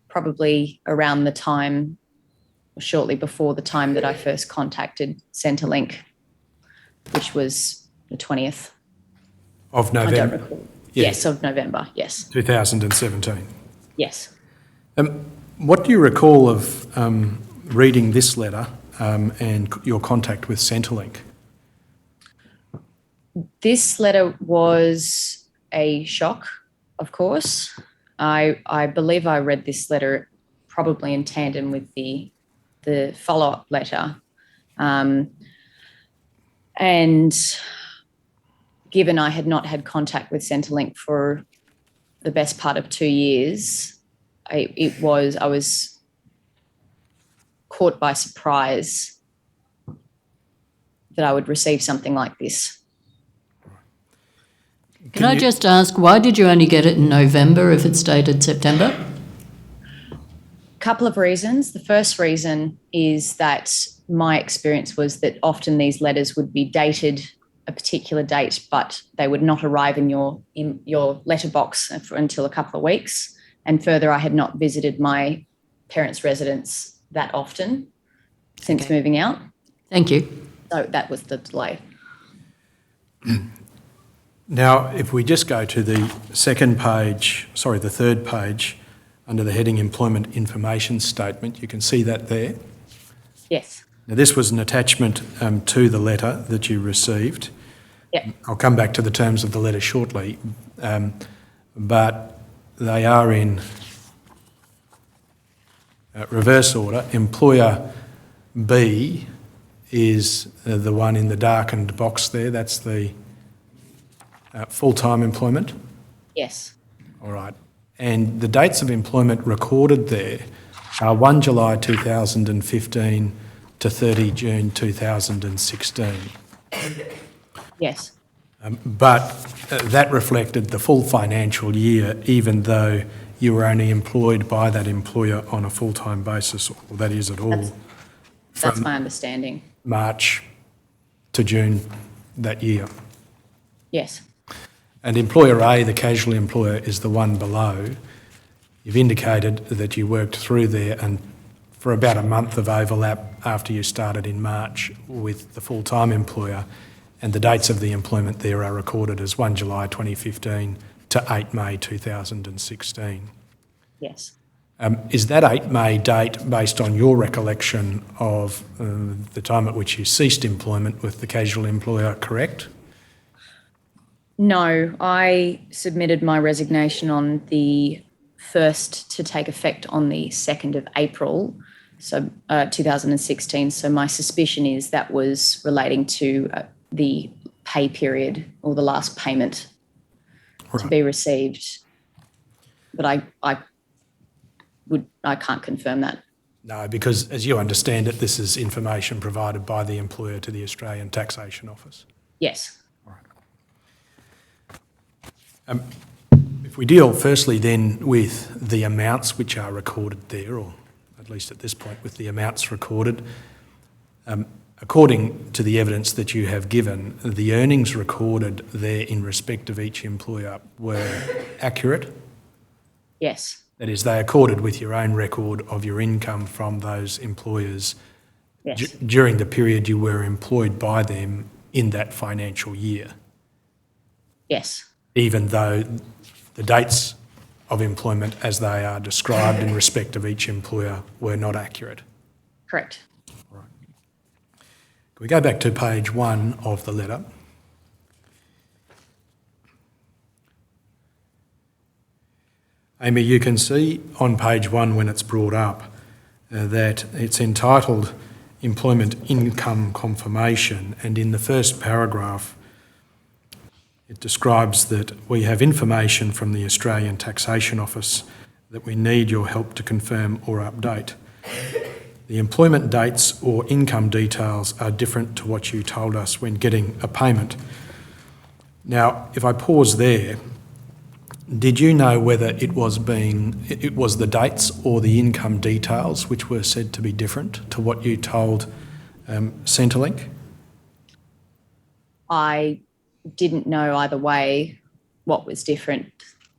E: probably around the time, or shortly before the time that I first contacted Centrelink, which was the 20th.
D: Of November?
E: I don't recall.
D: Yeah.
E: Yes, of November, yes.
D: 2017.
E: Yes.
D: What do you recall of reading this letter and your contact with Centrelink?
E: This letter was a shock, of course. I believe I read this letter probably in tandem with the follow-up letter. And given I had not had contact with Centrelink for the best part of 2 years, I was caught by surprise that I would receive something like this.
B: Can I just ask, why did you only get it in November if it's dated September?
E: Couple of reasons. The first reason is that my experience was that often these letters would be dated a particular date, but they would not arrive in your letterbox until a couple of weeks. And further, I had not visited my parents' residence that often since moving out.
B: Thank you.
E: So that was the delay.
D: Now, if we just go to the the third page, under the heading Employment Information Statement, you can see that there.
E: Yes.
D: Now, this was an attachment to the letter that you received.
E: Yep.
D: I'll come back to the terms of the letter shortly, but they are in reverse order. Employer B is the one in the darkened box there. That's the full-time employment.
E: Yes.
D: All right. And the dates of employment recorded there are 1 July 2015 to 30 June 2016.
E: Yes.
D: But that reflected the full financial year, even though you were only employed by that employer on a full-time basis, or that is at all,
E: That's my understanding.
D: March to June that year.
E: Yes.
D: And employer A, the casual employer, is the one below. You've indicated that you worked through there and for about a month of overlap after you started in March with the full-time employer, and the dates of the employment there are recorded as 1 July 2015 to 8 May 2016.
E: Yes.
D: Is that 8 May date based on your recollection of the time at which you ceased employment with the casual employer correct?
E: No, I submitted my resignation on the 1st to take effect on the 2nd of April, so 2016. So my suspicion is that was relating to the pay period or the last payment to be received. But I can't confirm that.
D: No, because as you understand it, this is information provided by the employer to the Australian Taxation Office.
E: Yes.
D: If we deal firstly then with the amounts which are recorded there, or at least at this point with the amounts recorded, according to the evidence that you have given, the earnings recorded there in respect of each employer were accurate?
E: Yes.
D: That is, they accorded with your own record of your income from those employers
E: Yes.
D: during the period you were employed by them in that financial year,
E: Yes.
D: even though the dates of employment as they are described in respect of each employer were not accurate.
E: Correct.
D: Right. Can we go back to page 1 of the letter? Amy, you can see on page 1 when it's brought up that it's entitled Employment Income Confirmation, and in the first paragraph it describes that we have information from the Australian Taxation Office that we need your help to confirm or update. The employment dates or income details are different to what you told us when getting a payment. Now, if I pause there, did you know whether it was the dates or the income details which were said to be different to what you told Centrelink?
E: I didn't know either way what was different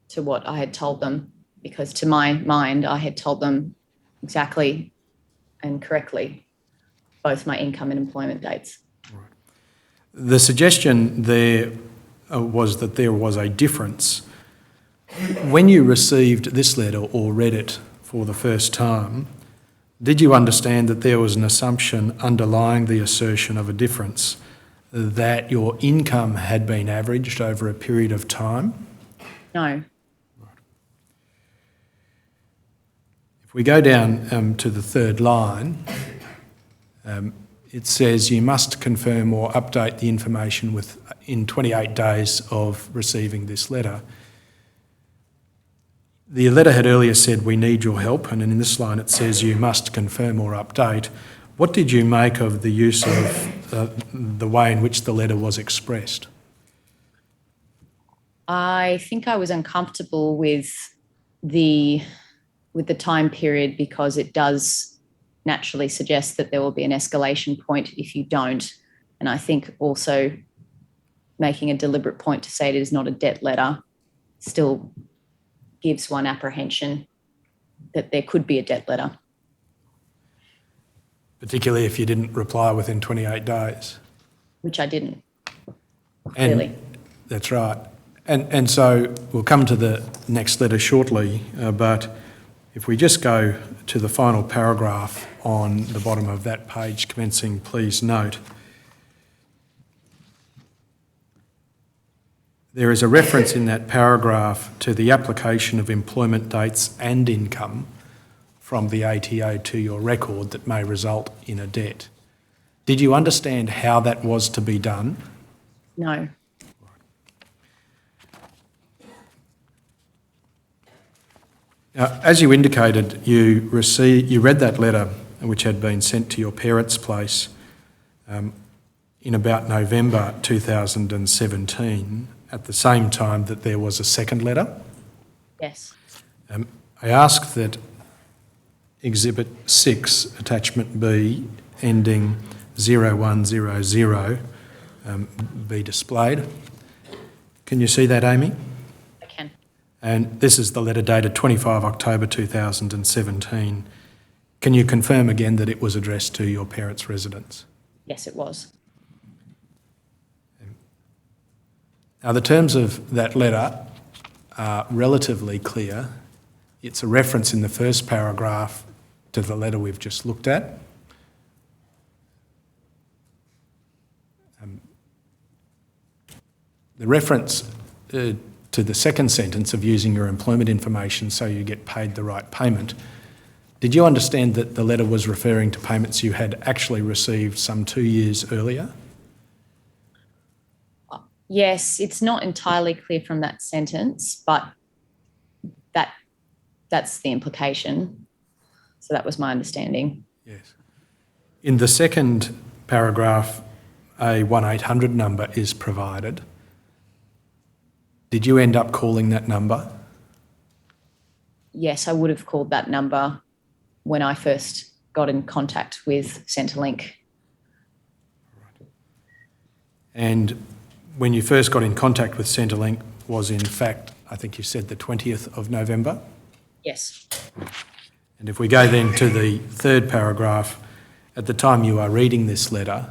E: to what I had told them, because to my mind, I had told them exactly and correctly both my income and employment dates.
D: Right. The suggestion there was that there was a difference. When you received this letter or read it for the first time, did you understand that there was an assumption underlying the assertion of a difference, that your income had been averaged over a period of time?
E: No.
D: If we go down to the third line, it says you must confirm or update the information in 28 days of receiving this letter. The letter had earlier said we need your help, and in this line it says you must confirm or update. What did you make of the use of the way in which the letter was expressed?
E: I think I was uncomfortable with the time period, because it does naturally suggest that there will be an escalation point if you don't. And I think also making a deliberate point to say it is not a debt letter still gives one apprehension that there could be a debt letter.
D: Particularly if you didn't reply within 28 days.
E: Which I didn't,
D: And
E: clearly.
D: That's right. And so we'll come to the next letter shortly, but if we just go to the final paragraph on the bottom of that page commencing, please note, there is a reference in that paragraph to the application of employment dates and income from the ATO to your record that may result in a debt. Did you understand how that was to be done?
E: No.
D: Now, as you indicated, you read that letter which had been sent to your parents' place in about November 2017, at the same time that there was a second letter.
E: Yes.
D: I ask that Exhibit 6, Attachment B, ending 0100, be displayed. Can you see that, Amy?
E: I can.
D: And this is the letter dated 25 October 2017. Can you confirm again that it was addressed to your parents' residence?
E: Yes, it was.
D: Now, the terms of that letter are relatively clear. It's a reference in the first paragraph to the letter we've just looked at. The reference to the second sentence of using your employment information so you get paid the right payment. Did you understand that the letter was referring to payments you had actually received some 2 years earlier?
E: Yes, it's not entirely clear from that sentence, but that's the implication. So that was my understanding.
D: Yes. In the second paragraph, a 1-800 number is provided. Did you end up calling that number?
E: Yes, I would have called that number when I first got in contact with Centrelink.
D: And when you first got in contact with Centrelink was in fact, I think you said the 20th of November?
E: Yes.
D: And if we go then to the third paragraph, at the time you are reading this letter,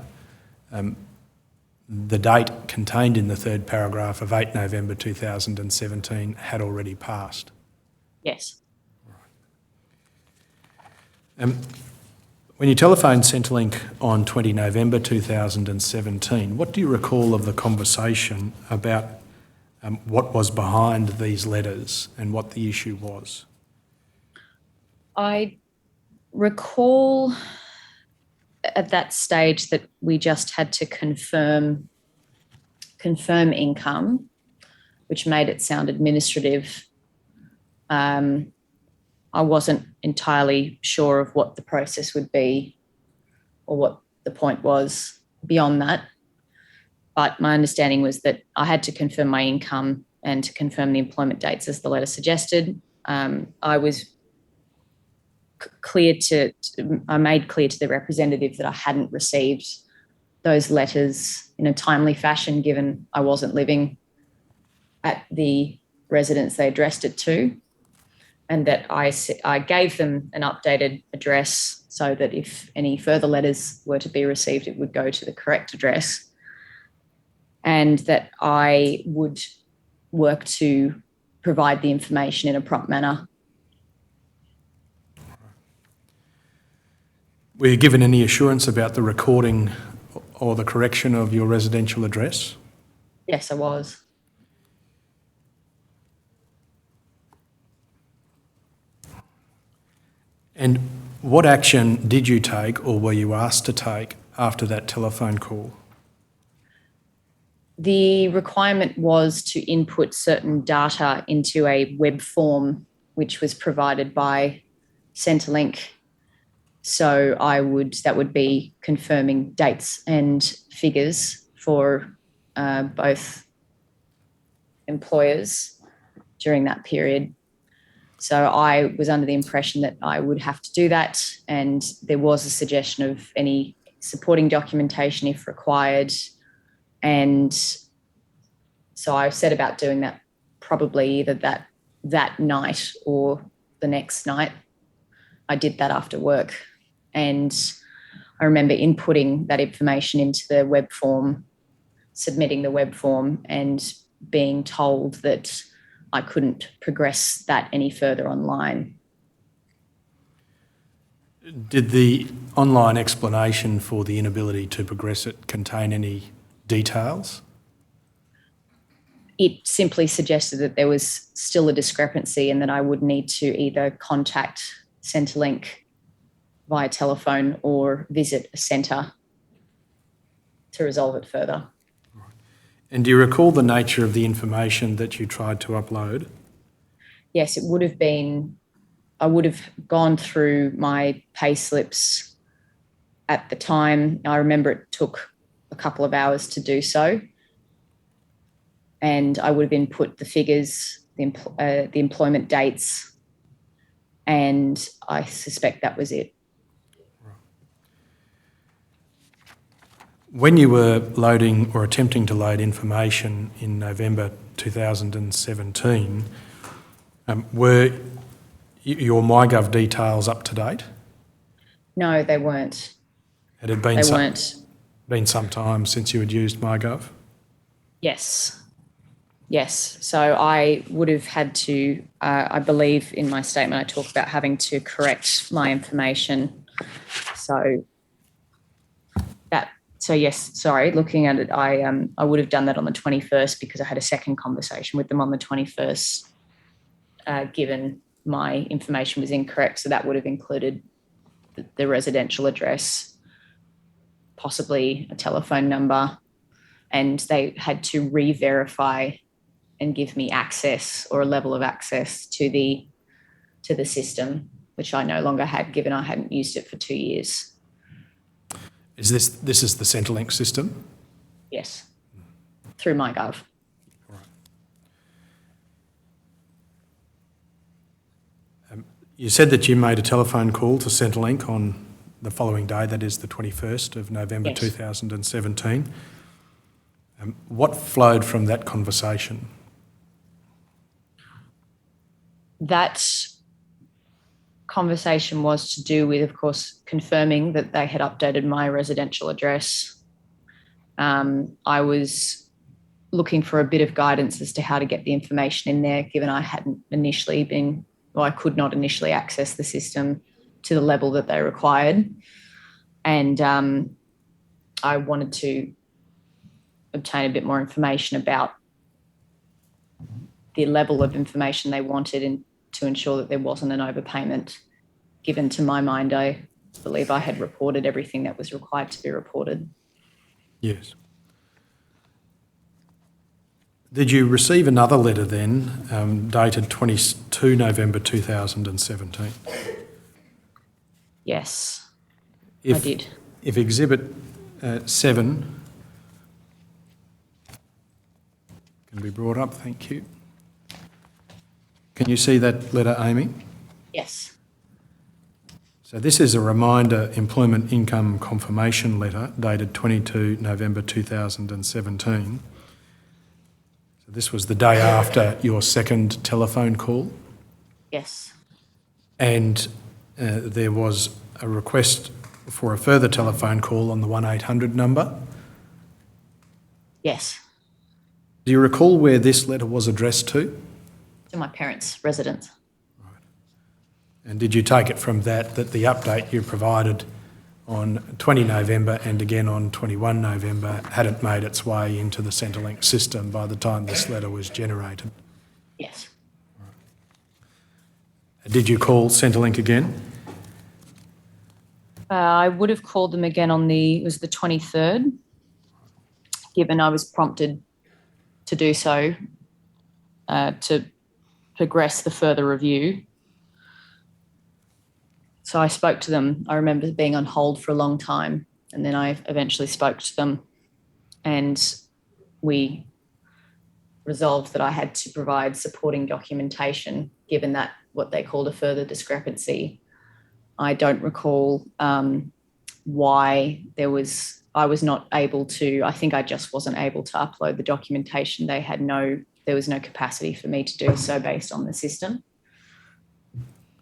D: the date contained in the third paragraph of 8 November 2017 had already passed.
E: Yes.
D: When you telephoned Centrelink on 20 November 2017, what do you recall of the conversation about what was behind these letters and what the issue was?
E: I recall at that stage that we just had to confirm income, which made it sound administrative. I wasn't entirely sure of what the process would be or what the point was beyond that. But my understanding was that I had to confirm my income and to confirm the employment dates as the letter suggested. I was I made clear to the representative that I hadn't received those letters in a timely fashion, given I wasn't living at the residence they addressed it to, and that I gave them an updated address so that if any further letters were to be received, it would go to the correct address, and that I would work to provide the information in a prompt manner.
D: Were you given any assurance about the recording or the correction of your residential address?
E: Yes, I was.
D: And what action did you take or were you asked to take after that telephone call?
E: The requirement was to input certain data into a web form, which was provided by Centrelink. So that would be confirming dates and figures for both employers during that period. So I was under the impression that I would have to do that, and there was a suggestion of any supporting documentation if required. And so I set about doing that probably either that night or the next night. I did that after work, and I remember inputting that information into the web form, submitting the web form, and being told that I couldn't progress that any further online.
D: Did the online explanation for the inability to progress it contain any details?
E: It simply suggested that there was still a discrepancy and that I would need to either contact Centrelink via telephone or visit a centre to resolve it further.
D: And do you recall the nature of the information that you tried to upload?
E: Yes, it would have been, I would have gone through my pay slips at the time. I remember it took a couple of hours to do so. And I would have input the figures, the employment dates, and I suspect that was it.
D: When you were loading or attempting to load information in November 2017, were your MyGov details up to date?
E: No, they weren't.
D: Had it been
E: They
D: some,
E: weren't.
D: been some time since you had used MyGov?
E: Yes. Yes. So I would have had to, I believe in my statement, I talk about having to correct my information. So yes, sorry, looking at it, I would have done that on the 21st because I had a second conversation with them on the 21st, given my information was incorrect. So that would have included the residential address, possibly a telephone number, and they had to re-verify and give me access or a level of access to the system, which I no longer had, given I hadn't used it for 2 years.
D: Is this is the Centrelink system?
E: Yes, through MyGov.
D: Right. You said that you made a telephone call to Centrelink on the following day, that is the 21st of November 2017. What flowed from that conversation?
E: That conversation was to do with, of course, confirming that they had updated my residential address. I was looking for a bit of guidance as to how to get the information in there, given I hadn't initially been, or I could not initially access the system to the level that they required. And I wanted to obtain a bit more information about the level of information they wanted and to ensure that there wasn't an overpayment, given to my mind, I believe I had reported everything that was required to be reported.
D: Yes. Did you receive another letter then, dated 22 November 2017?
E: Yes,
D: I
E: did.
D: If Exhibit 7 can be brought up, thank you. Can you see that letter, Amy?
E: Yes.
D: So this is a reminder employment income confirmation letter dated 22 November 2017. So this was the day after your second telephone call.
E: Yes.
D: And there was a request for a further telephone call on the 1800 number.
E: Yes.
D: Do you recall where this letter was addressed to?
E: To my parents' residence.
D: Right. And did you take it from that the update you provided on 20 November and again on 21 November hadn't made its way into the Centrelink system by the time this letter was generated?
E: Yes.
D: Right. Did you call Centrelink again?
E: I would have called them again on it was the 23rd, given I was prompted to do so, to progress the further review. So I spoke to them. I remember being on hold for a long time, and then I eventually spoke to them, and we resolved that I had to provide supporting documentation, given that what they called a further discrepancy. I don't recall why I was not able to, I think I just wasn't able to upload the documentation. There was no capacity for me to do so based on the system.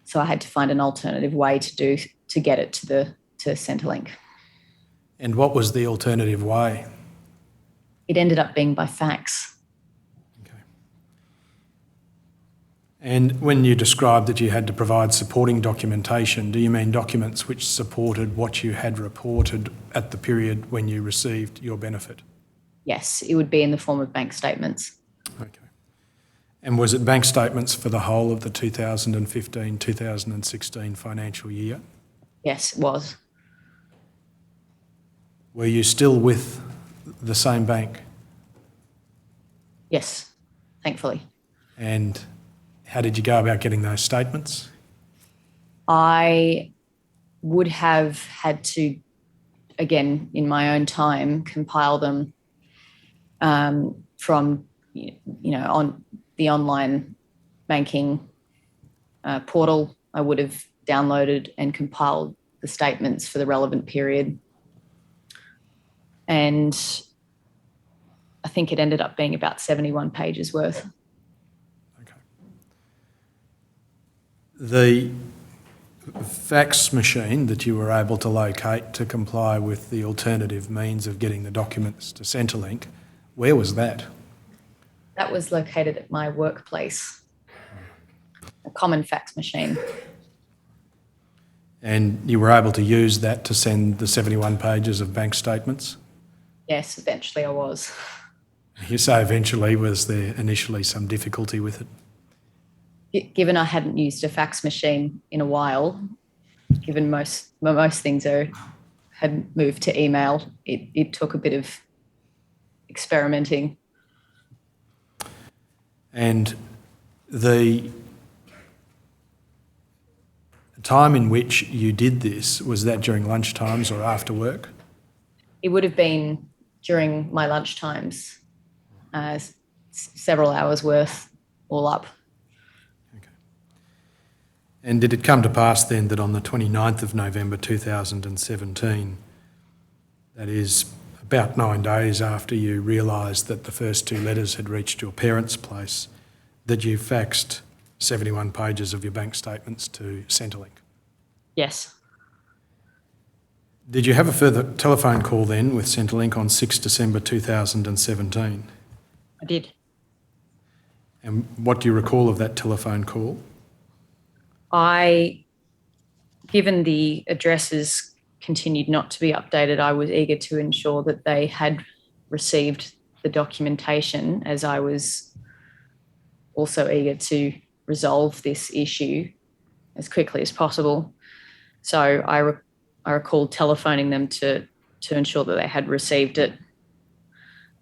E: So I had to find an alternative way to get it to Centrelink.
D: And what was the alternative way?
E: It ended up being by fax.
D: And when you described that you had to provide supporting documentation, do you mean documents which supported what you had reported at the period when you received your benefit?
E: Yes, it would be in the form of bank statements.
D: Okay. And was it bank statements for the whole of the 2015-2016 financial year?
E: Yes, it was.
D: Were you still with the same bank?
E: Yes, thankfully.
D: And how did you go about getting those statements?
E: I would have had to, again, in my own time, compile them from, on the online banking portal. I would have downloaded and compiled the statements for the relevant period. And I think it ended up being about 71 pages worth.
D: Okay. The fax machine that you were able to locate to comply with the alternative means of getting the documents to Centrelink, where was that?
E: That was located at my workplace, a common fax machine.
D: And you were able to use that to send the 71 pages of bank statements?
E: Yes, eventually I was.
D: You say eventually, was there initially some difficulty with it?
E: Given I hadn't used a fax machine in a while, given most things had moved to email, it took a bit of experimenting.
D: And the time in which you did this, was that during lunchtimes or after work?
E: It would have been during my lunchtimes, several hours worth all up.
D: Okay. And did it come to pass then that on the 29th of November 2017, that is about 9 days after you realised that the first two letters had reached your parents' place, that you faxed 71 pages of your bank statements to Centrelink?
E: Yes.
D: Did you have a further telephone call then with Centrelink on 6 December 2017?
E: I did.
D: And what do you recall of that telephone call?
E: Given the addresses continued not to be updated, I was eager to ensure that they had received the documentation, as I was also eager to resolve this issue as quickly as possible. So I recall telephoning them to ensure that they had received it.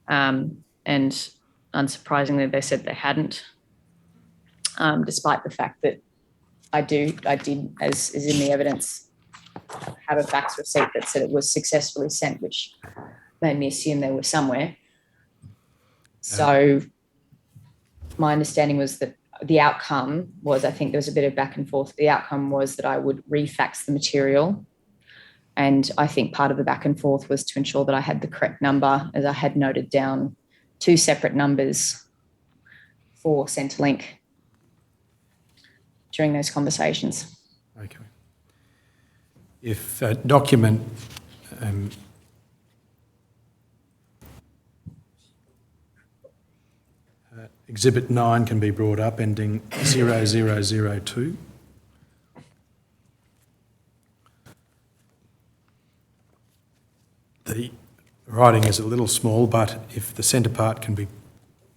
E: And unsurprisingly, they said they hadn't, despite the fact that I did, as is in the evidence, have a fax receipt that said it was successfully sent, which made me assume they were somewhere. So my understanding was that the outcome was, I think there was a bit of back and forth. The outcome was that I would refax the material. And I think part of the back and forth was to ensure that I had the correct number, as I had noted down 2 separate numbers for Centrelink during those conversations.
D: Okay. If a document Exhibit 9 can be brought up, ending 0002. The writing is a little small, but if the centre part can be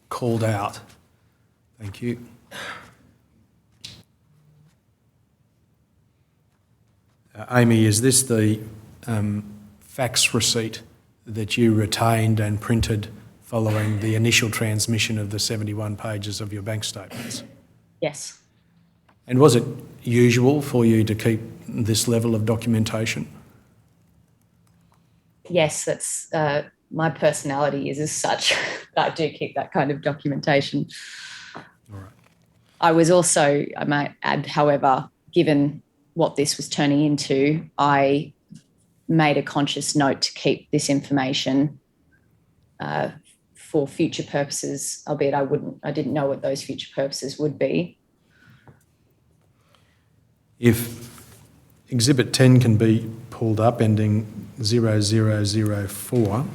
D: called out. Thank you. Amy, is this the fax receipt that you retained and printed following the initial transmission of the 71 pages of your bank statements?
E: Yes.
D: And was it usual for you to keep this level of documentation?
E: Yes, that's my personality is as such. I do keep that kind of documentation.
D: All right.
E: I was also, I might add, however, given what this was turning into, I made a conscious note to keep this information for future purposes, albeit I didn't know what those future purposes would be.
D: If Exhibit 10 can be pulled up, ending 0004.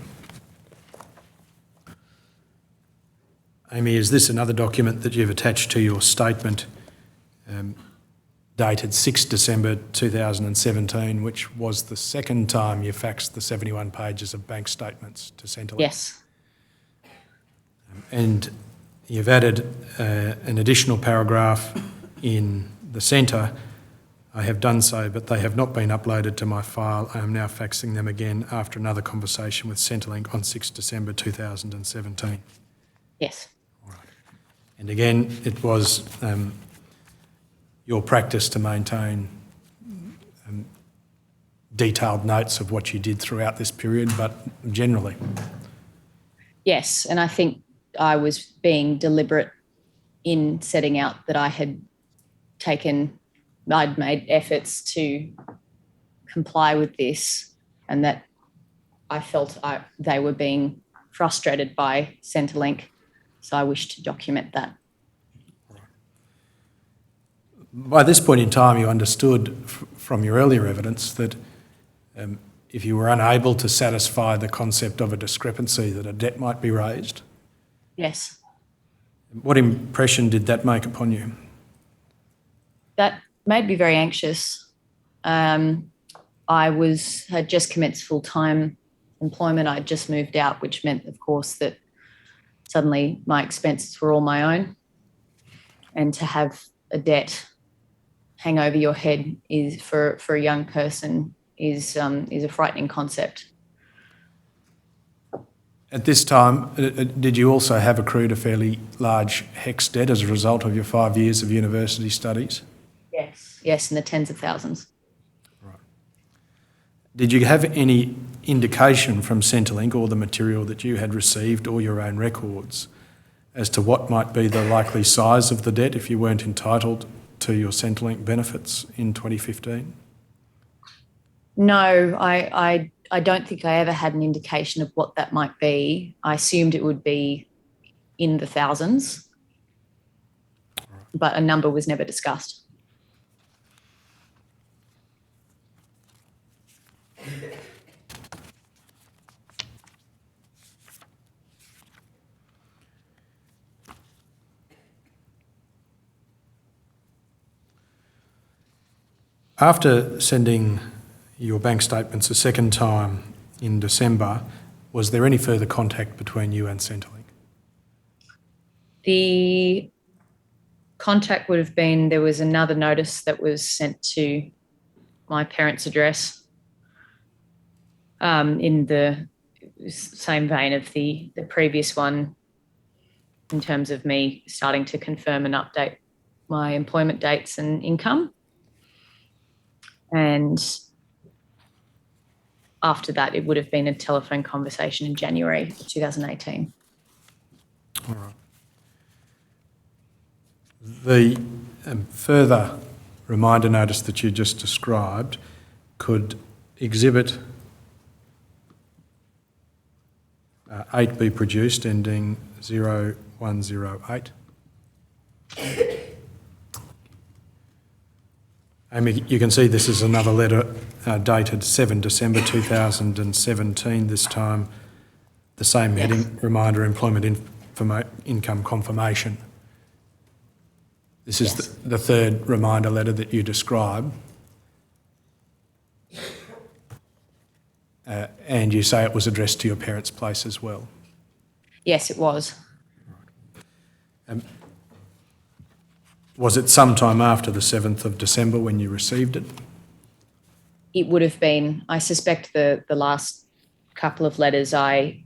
D: Amy, is this another document that you've attached to your statement dated 6 December 2017, which was the second time you faxed the 71 pages of bank statements to Centrelink.
E: Yes.
D: And you've added an additional paragraph in the centre. I have done so, but they have not been uploaded to my file. I am now faxing them again after another conversation with Centrelink on 6 December 2017.
E: Yes.
D: And again, it was your practice to maintain detailed notes of what you did throughout this period, but generally.
E: Yes, and I think I was being deliberate in setting out that I'd made efforts to comply with this, and that I felt they were being frustrated by Centrelink, so I wished to document that.
D: By this point in time, you understood from your earlier evidence that if you were unable to satisfy the concept of a discrepancy, that a debt might be raised.
E: Yes.
D: What impression did that make upon you?
E: That made me very anxious. I had just commenced full-time employment. I'd just moved out, which meant, of course, that suddenly my expenses were all my own. And to have a debt hang over your head is for a young person is a frightening concept.
D: At this time, did you also have accrued a fairly large HECS debt as a result of your 5 years of university studies?
E: Yes. Yes, in the tens of thousands.
D: Right. Did you have any indication from Centrelink or the material that you had received or your own records as to what might be the likely size of the debt if you weren't entitled to your Centrelink benefits in 2015?
E: No, I don't think I ever had an indication of what that might be. I assumed it would be in the thousands, but a number was never discussed.
D: After sending your bank statements a second time in December, was there any further contact between you and Centrelink?
E: The contact would have been, there was another notice that was sent to my parents' address in the same vein of the previous one, in terms of me starting to confirm and update my employment dates and income. And after that, it would have been a telephone conversation in January 2018.
D: All right. The further reminder notice that you just described could exhibit 8 be produced, ending 0108. Amy, you can see this is another letter dated 7 December 2017, this time the same heading, reminder employment income confirmation. This is the third reminder letter that you describe. And you say it was addressed to your parents' place as well.
E: Yes, it was.
D: Was it sometime after the 7th of December when you received it?
E: It would have been. I suspect the last couple of letters I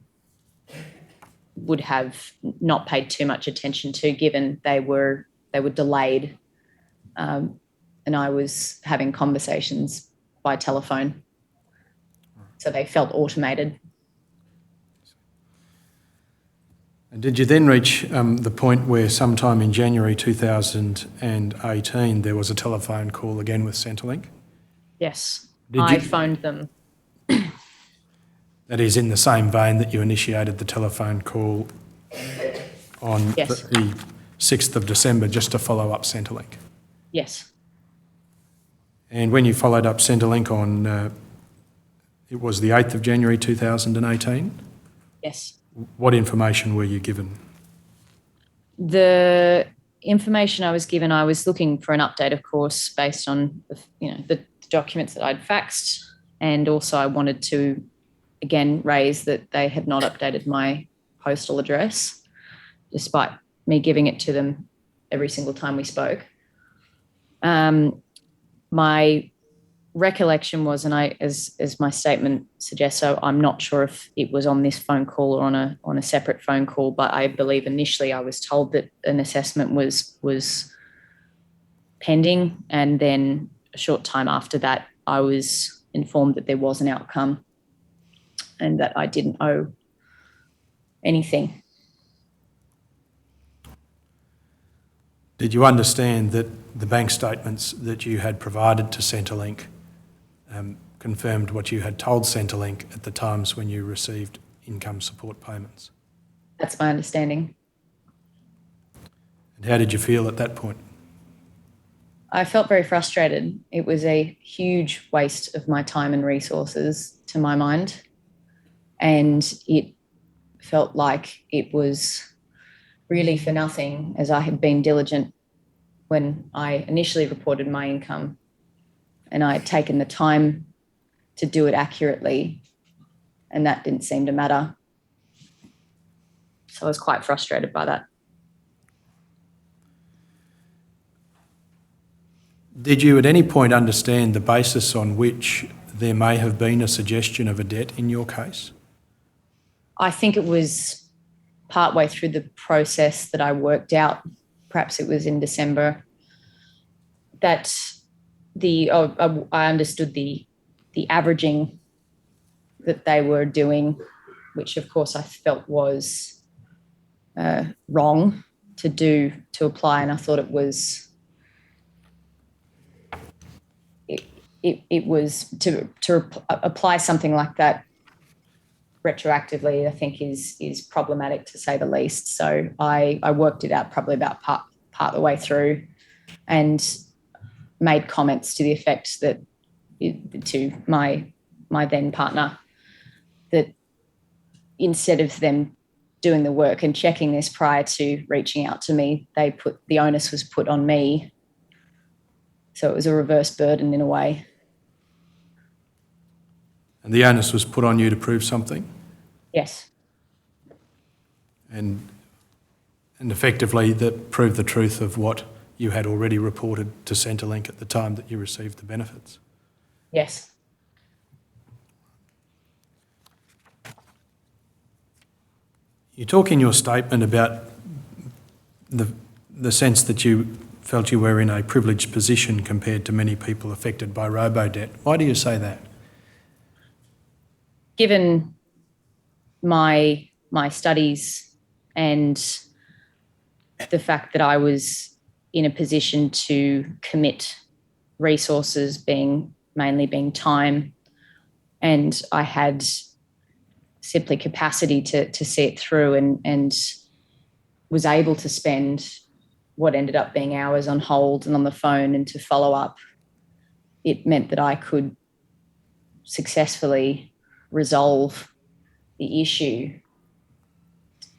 E: would have not paid too much attention to, given they were delayed, and I was having conversations by telephone, so they felt automated.
D: And did you then reach the point where sometime in January 2018 there was a telephone call again with Centrelink?
E: Yes,
D: Did
E: I
D: you-
E: phoned them.
D: That is in the same vein that you initiated the telephone call on
E: Yes.
D: the 6th of December just to follow up Centrelink.
E: Yes.
D: And when you followed up Centrelink on, it was the 8th of January 2018,
E: Yes.
D: what information were you given?
E: The information I was given, I was looking for an update, of course, based on the documents that I'd faxed, and also I wanted to again raise that they had not updated my postal address, despite me giving it to them every single time we spoke. My recollection was, and as my statement suggests, so I'm not sure if it was on this phone call or on a separate phone call, but I believe initially I was told that an assessment was pending, and then a short time after that, I was informed that there was an outcome and that I didn't owe anything.
D: Did you understand that the bank statements that you had provided to Centrelink confirmed what you had told Centrelink at the times when you received income support payments?
E: That's my understanding.
D: And how did you feel at that point?
E: I felt very frustrated. It was a huge waste of my time and resources, to my mind. And it felt like it was really for nothing, as I had been diligent when I initially reported my income, and I had taken the time to do it accurately, and that didn't seem to matter. So I was quite frustrated by that.
D: Did you at any point understand the basis on which there may have been a suggestion of a debt in your case?
E: I think it was partway through the process that I worked out, perhaps it was in December, that I understood the averaging that they were doing, which of course I felt was wrong to apply, and I thought it was it was to apply something like that retroactively, I think is problematic, to say the least. So I worked it out probably about part the way through, and made comments to the effect that to my then partner, that instead of them doing the work and checking this prior to reaching out to me, the onus was put on me. So it was a reverse burden in a way.
D: And the onus was put on you to prove something?
E: Yes.
D: And effectively that proved the truth of what you had already reported to Centrelink at the time that you received the benefits?
E: Yes.
D: You talk in your statement about the sense that you felt you were in a privileged position compared to many people affected by Robodebt. Why do you say that?
E: Given my studies and the fact that I was in a position to commit resources, mainly being time, and I had simply capacity to see it through, and was able to spend what ended up being hours on hold and on the phone and to follow up, it meant that I could successfully resolve the issue.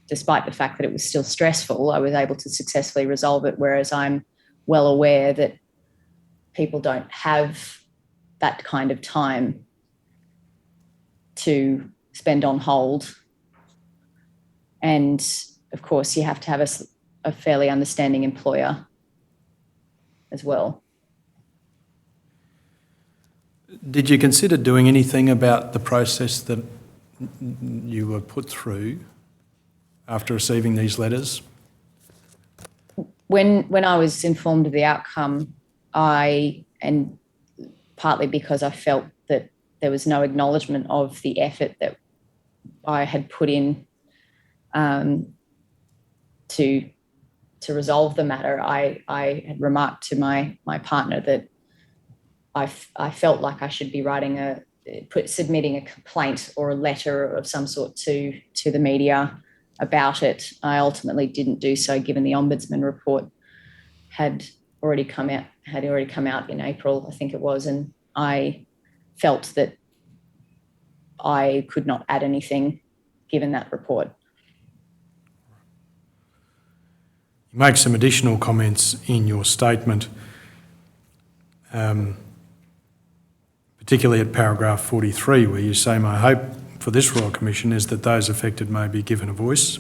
E: Despite the fact that it was still stressful, I was able to successfully resolve it, whereas I'm well aware that people don't have that kind of time to spend on hold. And of course, you have to have a fairly understanding employer as well.
D: Did you consider doing anything about the process that you were put through after receiving these letters?
E: When I was informed of the outcome, and partly because I felt that there was no acknowledgement of the effort that I had put in to resolve the matter, I had remarked to my partner that I felt like I should be submitting a complaint or a letter of some sort to the media about it. I ultimately didn't do so, given the Ombudsman report had already come out in April, I think it was, and I felt that I could not add anything given that report.
D: You make some additional comments in your statement, particularly at paragraph 43, where you say, "My hope for this Royal Commission is that those affected may be given a voice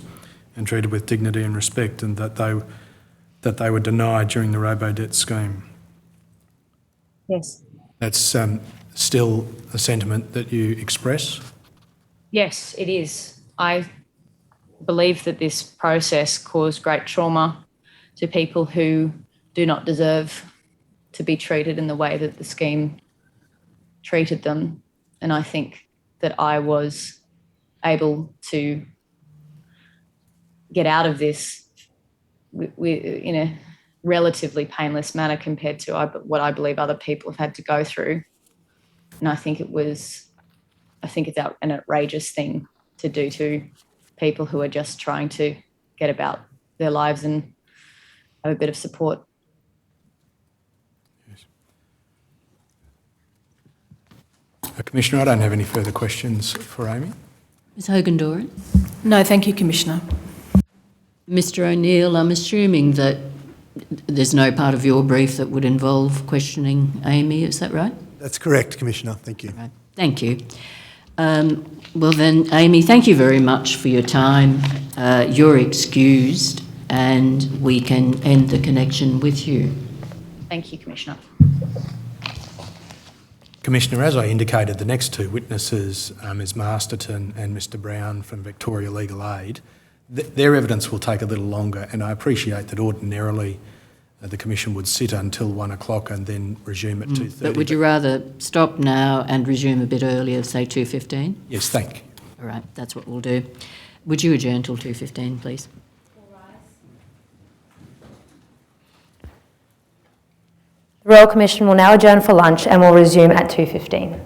D: and treated with dignity and respect, and that they were denied during the Robodebt scheme."
E: Yes.
D: That's still a sentiment that you express?
E: Yes, it is. I believe that this process caused great trauma to people who do not deserve to be treated in the way that the scheme treated them. And I think that I was able to get out of this in a relatively painless manner compared to what I believe other people have had to go through. And I think it's an outrageous thing to do to people who are just trying to get about their lives and have a bit of support.
D: Yes. Commissioner, I don't have any further questions for Amy.
B: Ms Hogan-Doran?
C: No, thank you, Commissioner.
B: Mr O'Neill, I'm assuming that there's no part of your brief that would involve questioning Amy, is that right?
F: That's correct, Commissioner. Thank you.
B: Right. Thank you. Well then, Amy, thank you very much for your time. You're excused and we can end the connection with you.
E: Thank you, Commissioner.
D: Commissioner, as I indicated, the next two witnesses, Ms Masterton and Mr Browne from Victoria Legal Aid, their evidence will take a little longer, and I appreciate that ordinarily the Commission would sit until 1 o'clock and then resume at 2:30.
B: But would you rather stop now and resume a bit earlier, say 2:15?
D: Yes, thank you.
B: All right, that's what we'll do. Would you adjourn till 2:15, please?
A: The Royal Commission will now adjourn for lunch and will resume at 2:15.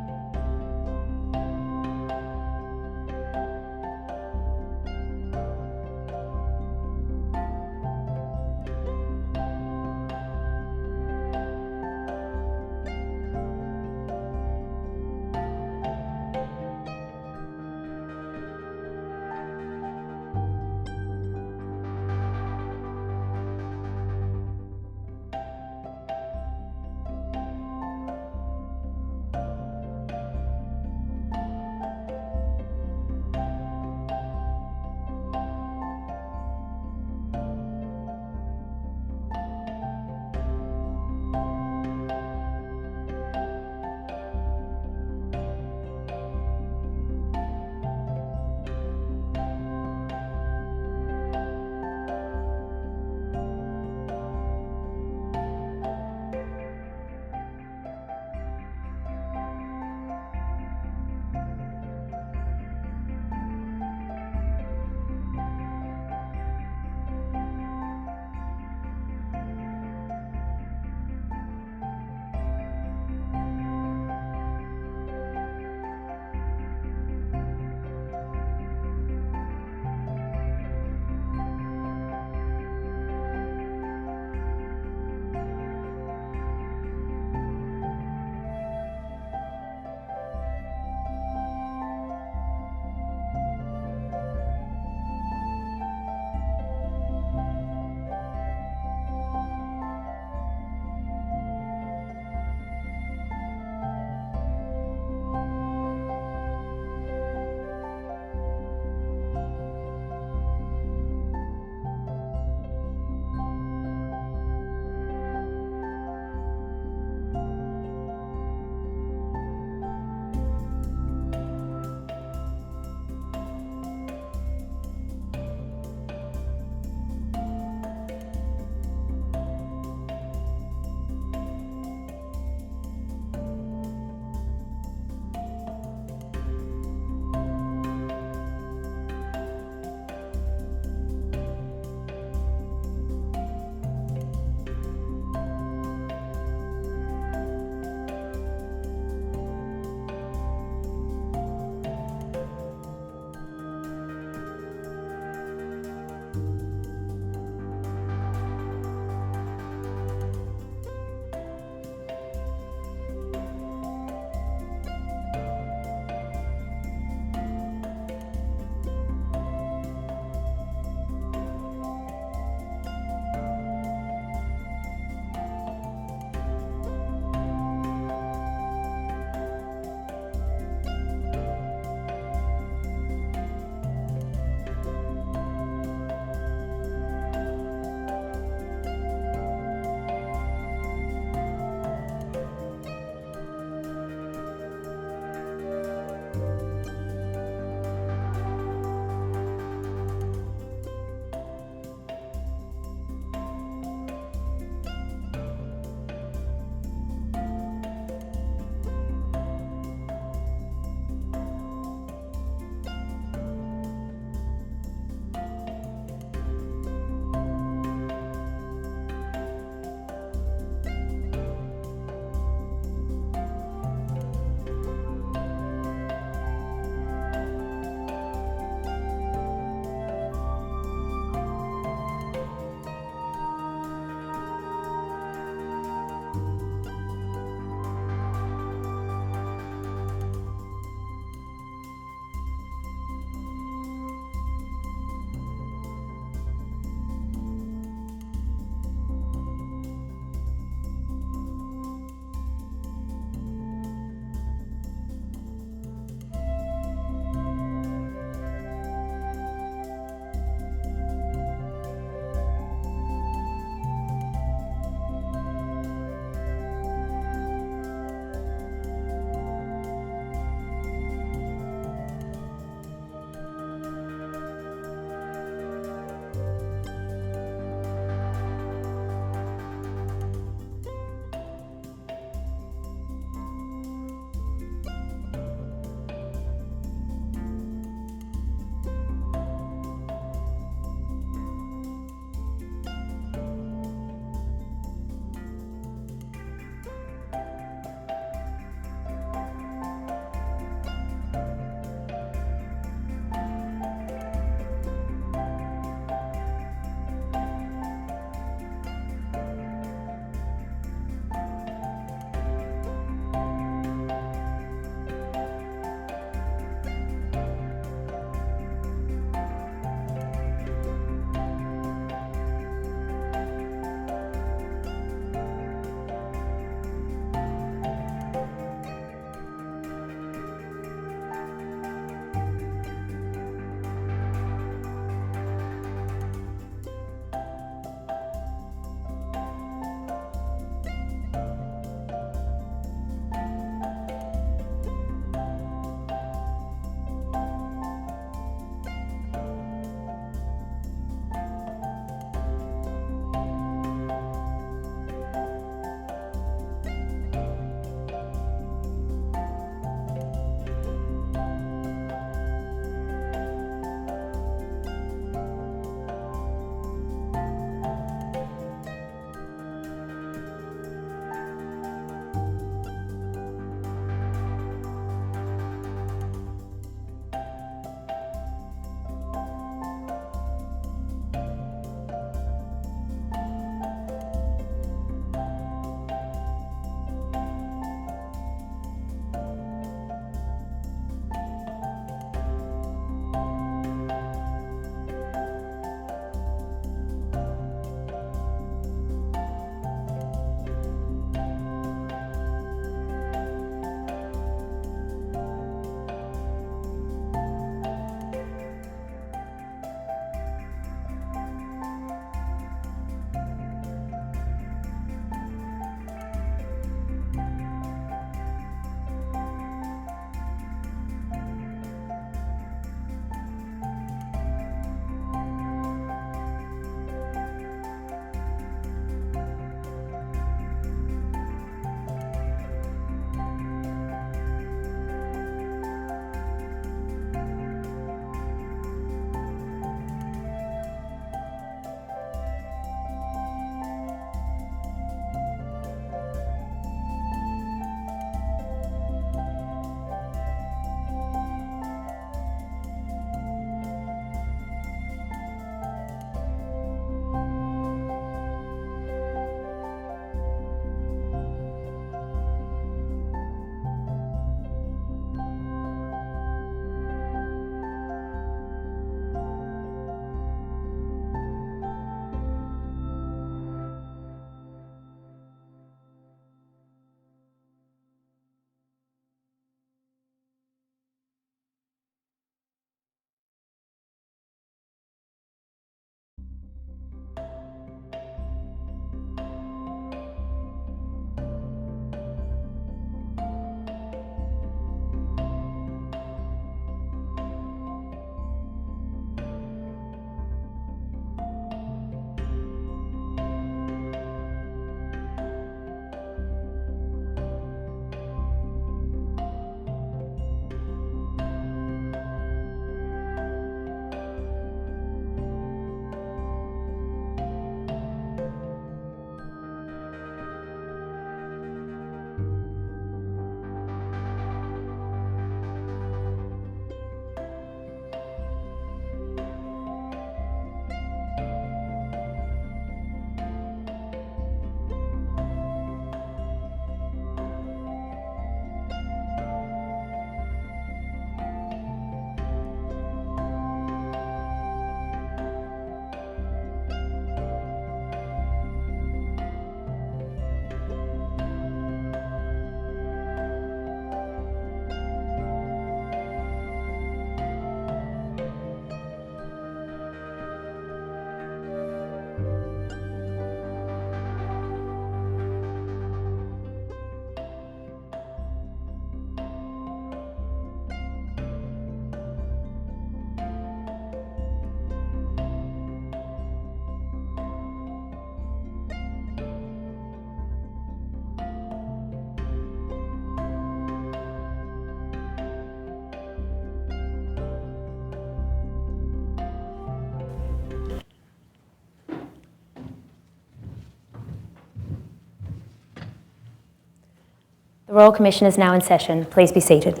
A: The Royal Commission is now in session. Please be seated.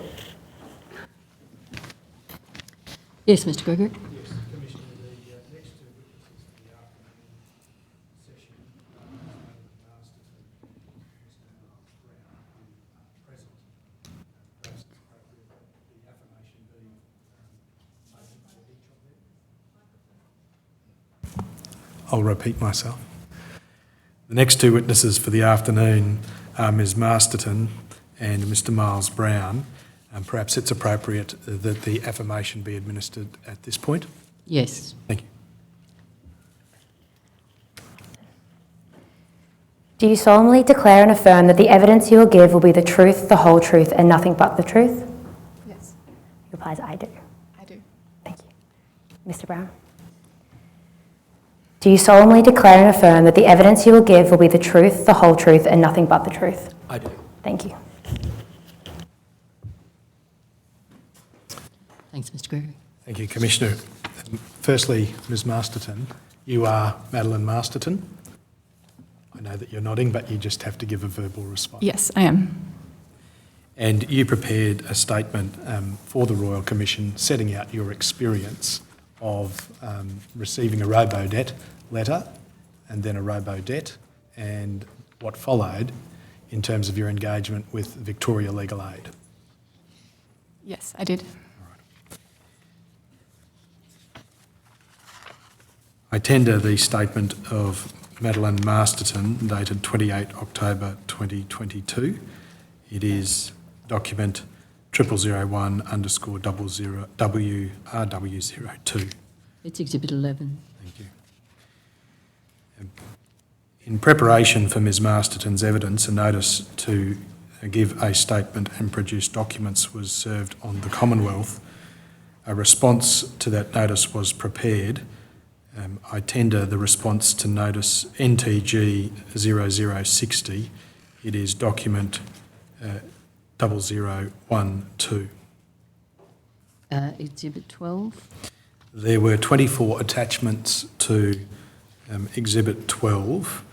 B: Yes, Mr Gregory.
D: Yes, Commissioner, the next two witnesses for the afternoon session are Masterton and Mr Browne, who are present. Perhaps it's appropriate that the affirmation be made for each of them. I'll repeat myself. The next two witnesses for the afternoon are Ms Masterton and Mr Miles Browne. Perhaps it's appropriate that the affirmation be administered at this point.
B: Yes.
D: Thank you.
A: Do you solemnly declare and affirm that the evidence you will give will be the truth, the whole truth, and nothing but the truth?
G: Yes,
A: He replies, I do.
G: I do.
A: Thank you. Mr Browne? Do you solemnly declare and affirm that the evidence you will give will be the truth, the whole truth, and nothing but the truth?
H: I do.
A: Thank you.
B: Thanks, Mr Gregory.
D: Thank you, Commissioner. Firstly, Ms Masterton, you are Madeleine Masterton. I know that you're nodding, but you just have to give a verbal response.
G: Yes, I am.
D: And you prepared a statement for the Royal Commission setting out your experience of receiving a Robodebt letter and then a Robodebt and what followed in terms of your engagement with Victoria Legal Aid.
G: Yes, I did.
D: I tender the statement of Madeleine Masterton dated 28 October 2022. It is document 0001_00WRW02.
B: It's Exhibit 11.
D: Thank you. In preparation for Ms Masterton's evidence, a notice to give a statement and produce documents was served on the Commonwealth. A response to that notice was prepared. I tender the response to notice NTG 0060. It is document 0012.
B: Exhibit 12.
D: There were 24 attachments to Exhibit 12,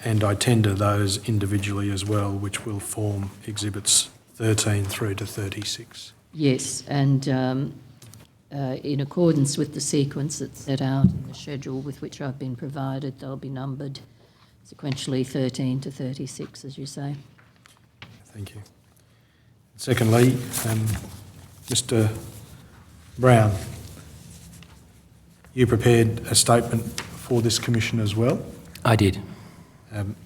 D: and I tender those individually as well, which will form Exhibits 13 through to 36.
B: Yes, and in accordance with the sequence that's set out in the schedule with which I've been provided, they'll be numbered sequentially 13 to 36, as you say.
D: Thank you. Secondly, Mr Browne, you prepared a statement for this commission as well,
H: I did.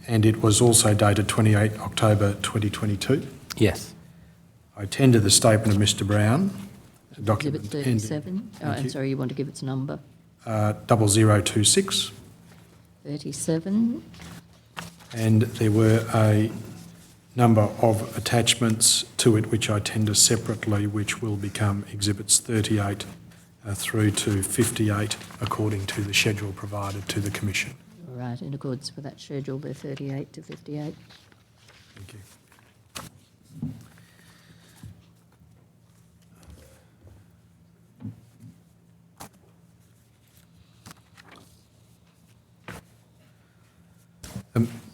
D: and it was also dated 28 October 2022.
H: Yes.
D: I tender the statement of Mr Browne.
B: Exhibit
D: Document
B: 37. Oh,
D: Thank
B: I'm
D: you.
B: sorry, you want to give its number.
D: 0026,
B: 37.
D: and there were a number of attachments to it which I tender separately, which will become Exhibits 38 through to 58 according to the schedule provided to the Commission.
B: All right, in accordance with that schedule, they're 38 to 58.
D: Thank you.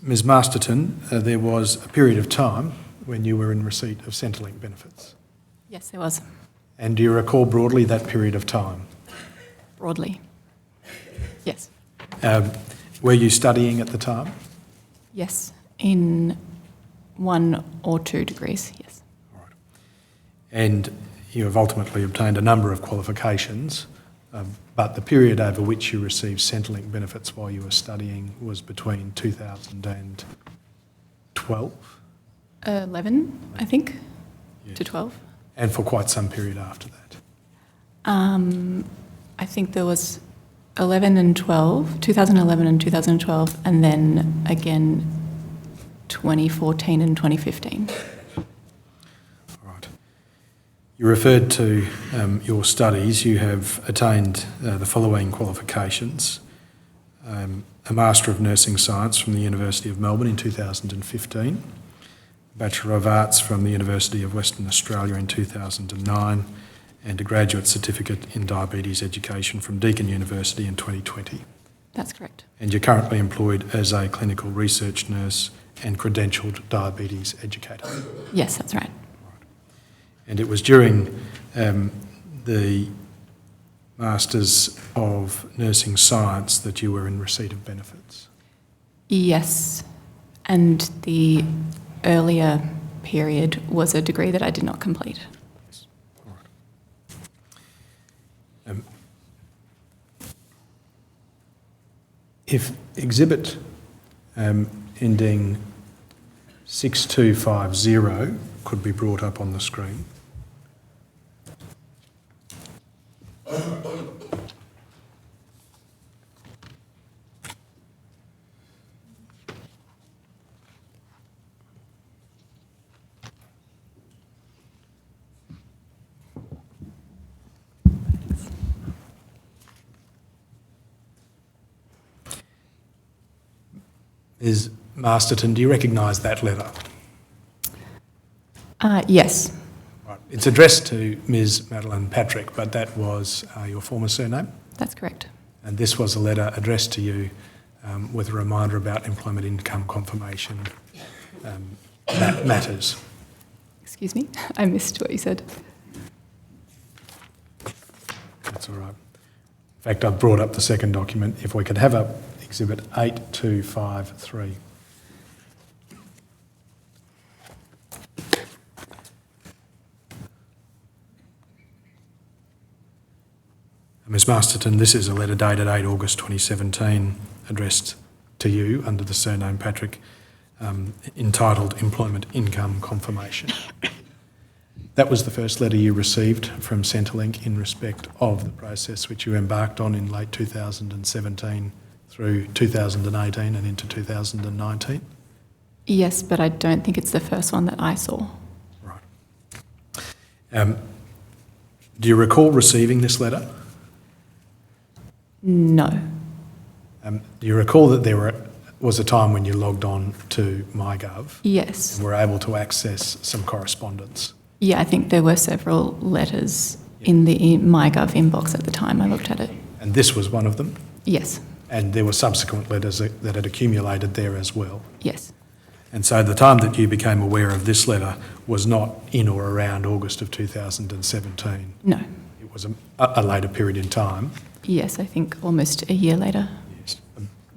D: Ms Masterton, there was a period of time when you were in receipt of Centrelink benefits.
G: Yes, there was.
D: And do you recall broadly that period of time?
G: Broadly. Yes.
D: Were you studying at the time?
G: Yes. In 1 or 2 degrees, yes.
D: All right. And you have ultimately obtained a number of qualifications, but the period over which you received Centrelink benefits while you were studying was between 2012
G: 11, I think,
D: Yes.
G: to 12.
D: and for quite some period after that.
G: I think there was 11 and 12, 2011 and 2012, and then again 2014 and 2015.
D: All right. You referred to your studies. You have attained the following qualifications. A Master of Nursing Science from the University of Melbourne in 2015, Bachelor of Arts from the University of Western Australia in 2009, and a Graduate Certificate in Diabetes Education from Deakin University in 2020.
G: That's correct.
D: And you're currently employed as a clinical research nurse and credentialed diabetes educator.
G: Yes, that's right.
D: And it was during the Masters of Nursing Science that you were in receipt of benefits.
G: Yes, and the earlier period was a degree that I did not complete.
D: All right. If exhibit ending 6250 could be brought up on the screen. Ms. Masterton, do you recognise that letter?
G: Yes,
D: Right. It's addressed to Ms. Madeleine Patrick, but that was your former surname?
G: that's correct.
D: And this was a letter addressed to you with a reminder about employment income confirmation matters.
G: Excuse me, I missed what you said.
D: That's all right. In fact, I've brought up the second document. If we could have up exhibit 8253. Ms. Masterton, this is a letter dated 8 August 2017 addressed to you under the surname Patrick, entitled Employment Income Confirmation. That was the first letter you received from Centrelink in respect of the process which you embarked on in late 2017 through 2018 and into 2019?
G: Yes, but I don't think it's the first one that I saw.
D: Right. Do you recall receiving this letter?
G: No.
D: Do you recall that there was a time when you logged on to MyGov
G: Yes.
D: and were able to access some correspondence?
G: Yeah, I think there were several letters in the MyGov inbox at the time I looked at it.
D: And this was one of them?
G: Yes.
D: And there were subsequent letters that had accumulated there as well?
G: Yes.
D: And so the time that you became aware of this letter was not in or around August of 2017?
G: No.
D: It was a later period in time?
G: Yes, I think almost a year later.
D: Yes,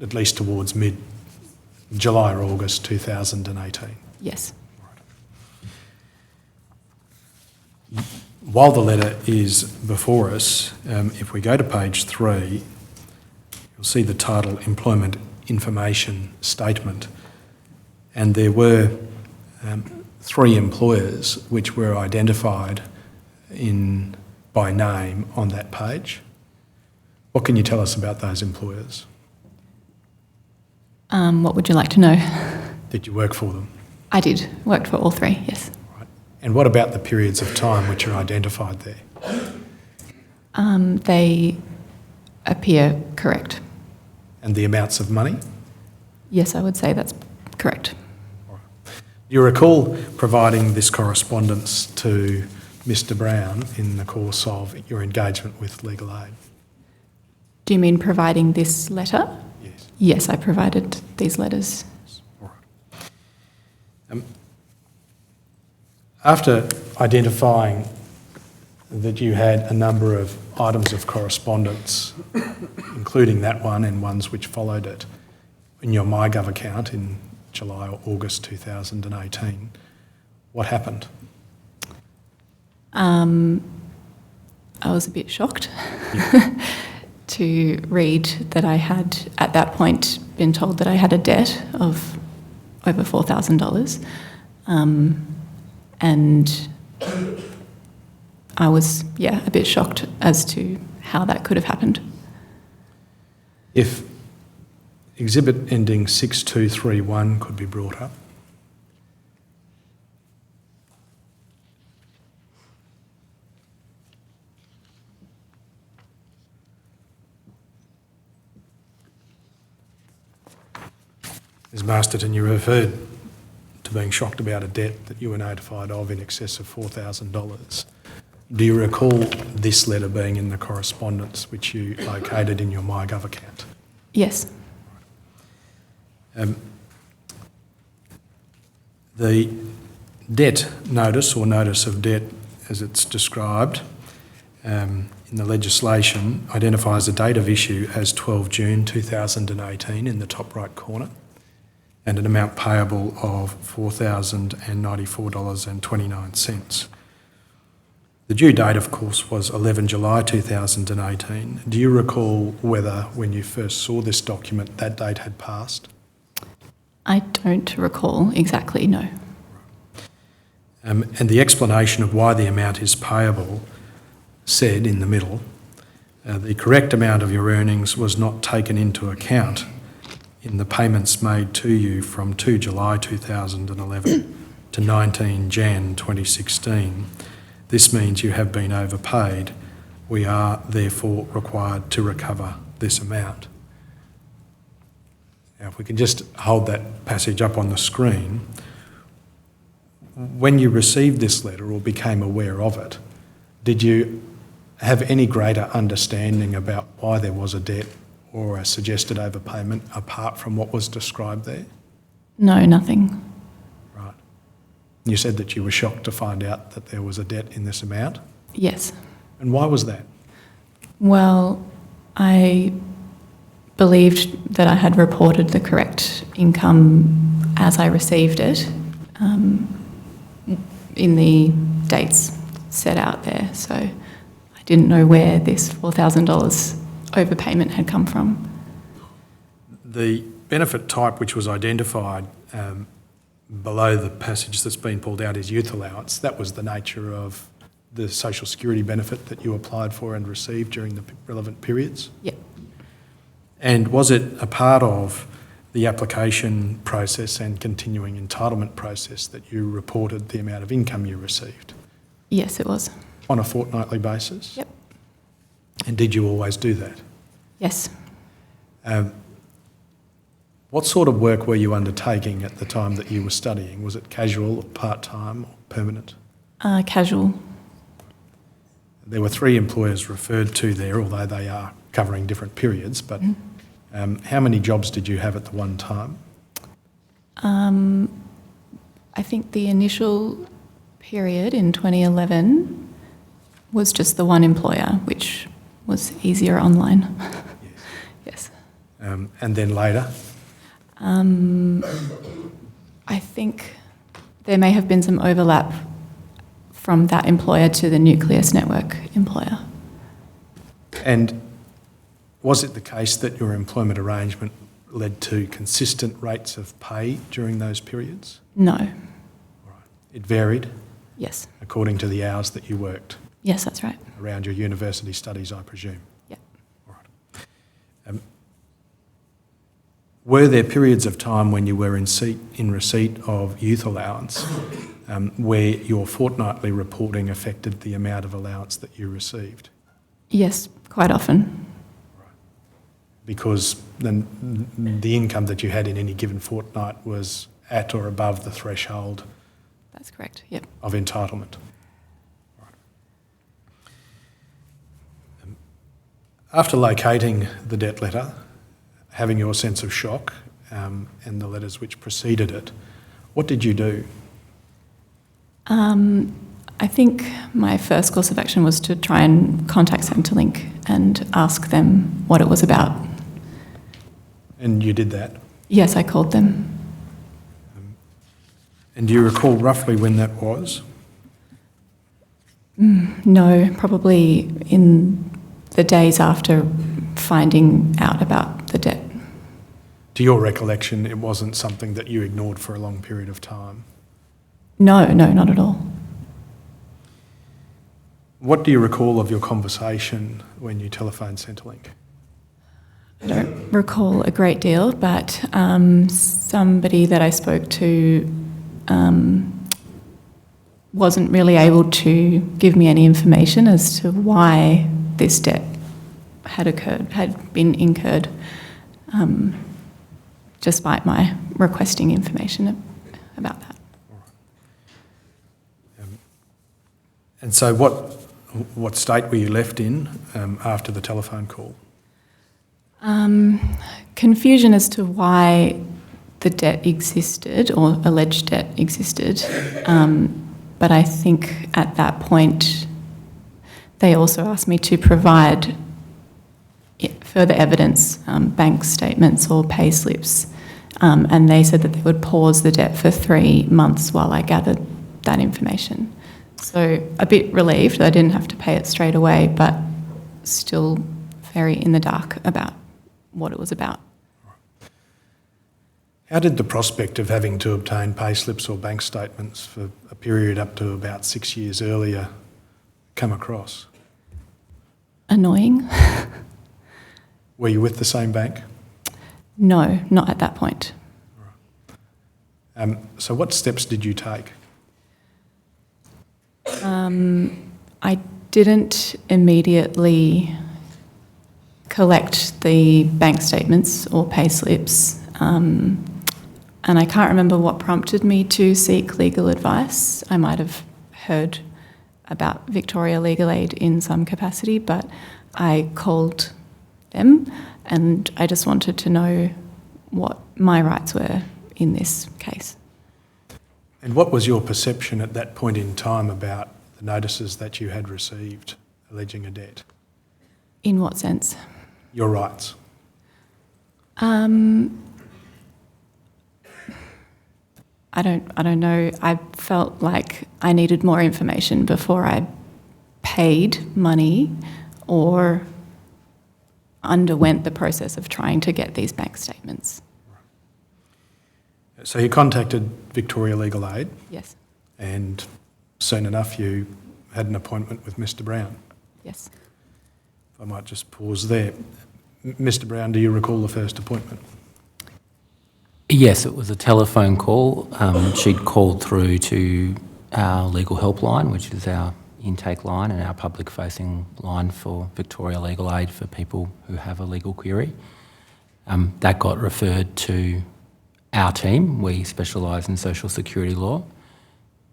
D: at least towards mid-July or August 2018?
G: Yes.
D: While the letter is before us, if we go to page 3, you'll see the title Employment Information Statement, and there were 3 employers which were identified by name on that page. What can you tell us about those employers?
G: What would you like to know?
D: Did you work for them?
G: I did. Worked for all 3, yes.
D: Right. And what about the periods of time which are identified there?
G: They appear correct.
D: And the amounts of money?
G: Yes, I would say that's correct.
D: You recall providing this correspondence to Mr. Browne in the course of your engagement with legal aid?
G: Do you mean providing this letter?
D: Yes.
G: Yes, I provided these letters.
D: All right. After identifying that you had a number of items of correspondence, including that one and ones which followed it, in your MyGov account in July or August 2018, what happened?
G: I was a bit shocked to read that I had, at that point, been told that I had a debt of over $4,000. And I was, a bit shocked as to how that could have happened.
D: If exhibit ending 6231 could be brought up. Ms. Masterton, you referred to being shocked about a debt that you were notified of in excess of $4,000. Do you recall this letter being in the correspondence which you located in your MyGov account?
G: Yes.
D: The debt notice, or notice of debt as it's described in the legislation, identifies the date of issue as 12 June 2018 in the top right corner, and an amount payable of $4,094.29. The due date, of course, was 11 July 2018. Do you recall whether, when you first saw this document, that date had passed?
G: I don't recall exactly, no.
D: And the explanation of why the amount is payable said in the middle, the correct amount of your earnings was not taken into account in the payments made to you from 2 July 2011 to 19 Jan 2016. This means you have been overpaid. We are therefore required to recover this amount. Now, if we can just hold that passage up on the screen, when you received this letter or became aware of it, did you have any greater understanding about why there was a debt or a suggested overpayment apart from what was described there?
G: No, nothing.
D: Right. You said that you were shocked to find out that there was a debt in this amount.
G: Yes.
D: And why was that?
G: Well, I believed that I had reported the correct income as I received it in the dates set out there. So I didn't know where this $4,000 overpayment had come from.
D: The benefit type which was identified below the passage that's been pulled out is youth allowance. That was the nature of the social security benefit that you applied for and received during the relevant periods?
G: Yep.
D: And was it a part of the application process and continuing entitlement process that you reported the amount of income you received?
G: Yes, it was.
D: On a fortnightly basis?
G: Yep.
D: And did you always do that?
G: Yes.
D: What sort of work were you undertaking at the time that you were studying? Was it casual, part-time, or permanent?
G: Casual.
D: There were 3 employers referred to there, although they are covering different periods, but how many jobs did you have at the one time?
G: I think the initial period in 2011 was just the one employer, which was easier online. Yes.
D: And then later?
G: I think there may have been some overlap from that employer to the Nucleus Network employer.
D: And was it the case that your employment arrangement led to consistent rates of pay during those periods?
G: No.
D: Right. It varied
G: Yes.
D: according to the hours that you worked
G: Yes, that's right.
D: around your university studies, I presume?
G: Yep.
D: All right. Were there periods of time when you were in receipt of youth allowance where your fortnightly reporting affected the amount of allowance that you received?
G: Yes, quite often.
D: Because then the income that you had in any given fortnight was at or above the threshold
G: That's correct, yep.
D: of entitlement. Right. After locating the debt letter, having your sense of shock and the letters which preceded it, what did you do?
G: I think my first course of action was to try and contact Centrelink and ask them what it was about.
D: And you did that?
G: Yes, I called them.
D: And do you recall roughly when that was?
G: No, probably in the days after finding out about the debt.
D: To your recollection, it wasn't something that you ignored for a long period of time?
G: No, not at all.
D: What do you recall of your conversation when you telephoned Centrelink?
G: I don't recall a great deal, but somebody that I spoke to wasn't really able to give me any information as to why this debt had been incurred, despite my requesting information about that.
D: And so what state were you left in after the telephone call?
G: Confusion as to why the debt existed or alleged debt existed. But I think at that point, they also asked me to provide further evidence, bank statements or pay slips. And they said that they would pause the debt for 3 months while I gathered that information. So a bit relieved that I didn't have to pay it straight away, but still very in the dark about what it was about.
D: How did the prospect of having to obtain pay slips or bank statements for a period up to about 6 years earlier come across?
G: Annoying.
D: Were you with the same bank?
G: No, not at that point.
D: So what steps did you take?
G: I didn't immediately collect the bank statements or pay slips, and I can't remember what prompted me to seek legal advice. I might have heard about Victoria Legal Aid in some capacity, but I called them and I just wanted to know what my rights were in this case.
D: And what was your perception at that point in time about the notices that you had received alleging a debt?
G: In what sense?
D: Your rights.
G: I don't know. I felt like I needed more information before I paid money or underwent the process of trying to get these bank statements.
D: So you contacted Victoria Legal Aid?
G: Yes.
D: And soon enough you had an appointment with Mr Browne.
G: Yes.
D: If I might just pause there. Mr Browne, do you recall the first appointment?
H: Yes, it was a telephone call. She'd called through to our legal helpline, which is our intake line and our public-facing line for Victoria Legal Aid for people who have a legal query. That got referred to our team. We specialise in social security law,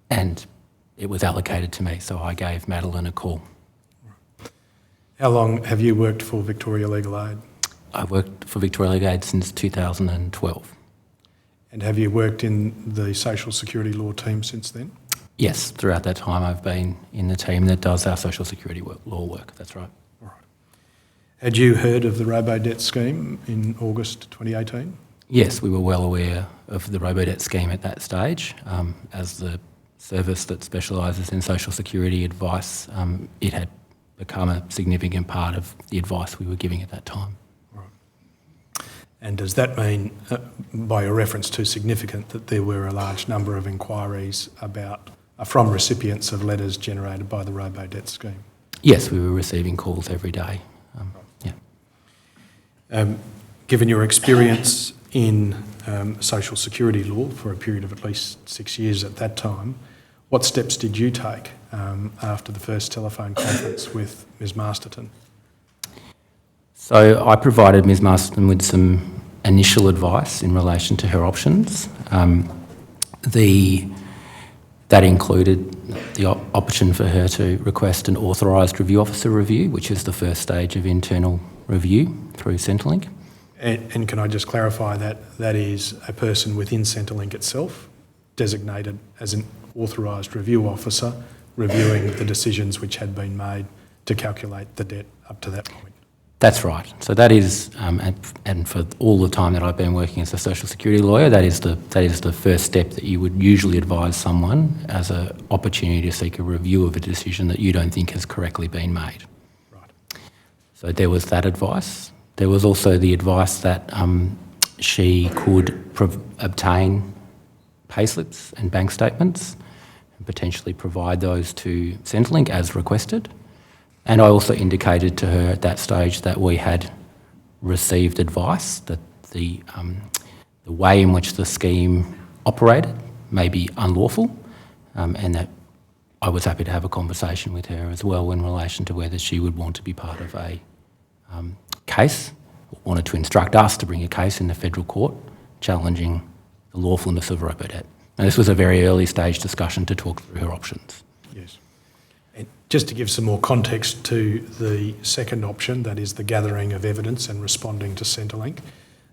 H: and it was allocated to me, so I gave Madeleine a call.
D: How long have you worked for Victoria Legal Aid?
H: I've worked for Victoria Legal Aid since 2012.
D: And have you worked in the social security law team since then?
H: Yes, throughout that time I've been in the team that does our social security law work, that's right.
D: All right. Had you heard of the Robodebt scheme in August 2018?
H: Yes, we were well aware of the Robodebt scheme at that stage. As the service that specialises in social security advice, it had become a significant part of the advice we were giving at that time.
D: Right. And does that mean, by your reference to significant, that there were a large number of inquiries from recipients of letters generated by the Robodebt scheme?
H: Yes, we were receiving calls every day.
D: Given your experience in social security law for a period of at least 6 years at that time, what steps did you take after the first telephone conference with Ms Masterton?
H: So I provided Ms Masterton with some initial advice in relation to her options. That included the option for her to request an authorised review officer review, which is the first stage of internal review through Centrelink.
D: And can I just clarify that that is a person within Centrelink itself, designated as an authorised review officer, reviewing the decisions which had been made to calculate the debt up to that point?
H: That's right. So that is, and for all the time that I've been working as a social security lawyer, that is the first step that you would usually advise someone as an opportunity to seek a review of a decision that you don't think has correctly been made.
D: Right.
H: So there was that advice. There was also the advice that she could obtain payslips and bank statements and potentially provide those to Centrelink as requested. And I also indicated to her at that stage that we had received advice that the way in which the scheme operated may be unlawful, and that I was happy to have a conversation with her as well in relation to whether she would want to be part of a case, or wanted to instruct us to bring a case in the federal court challenging the lawfulness of Robodebt. And this was a very early stage discussion to talk through her options.
D: Yes. And just to give some more context to the second option, that is the gathering of evidence and responding to Centrelink,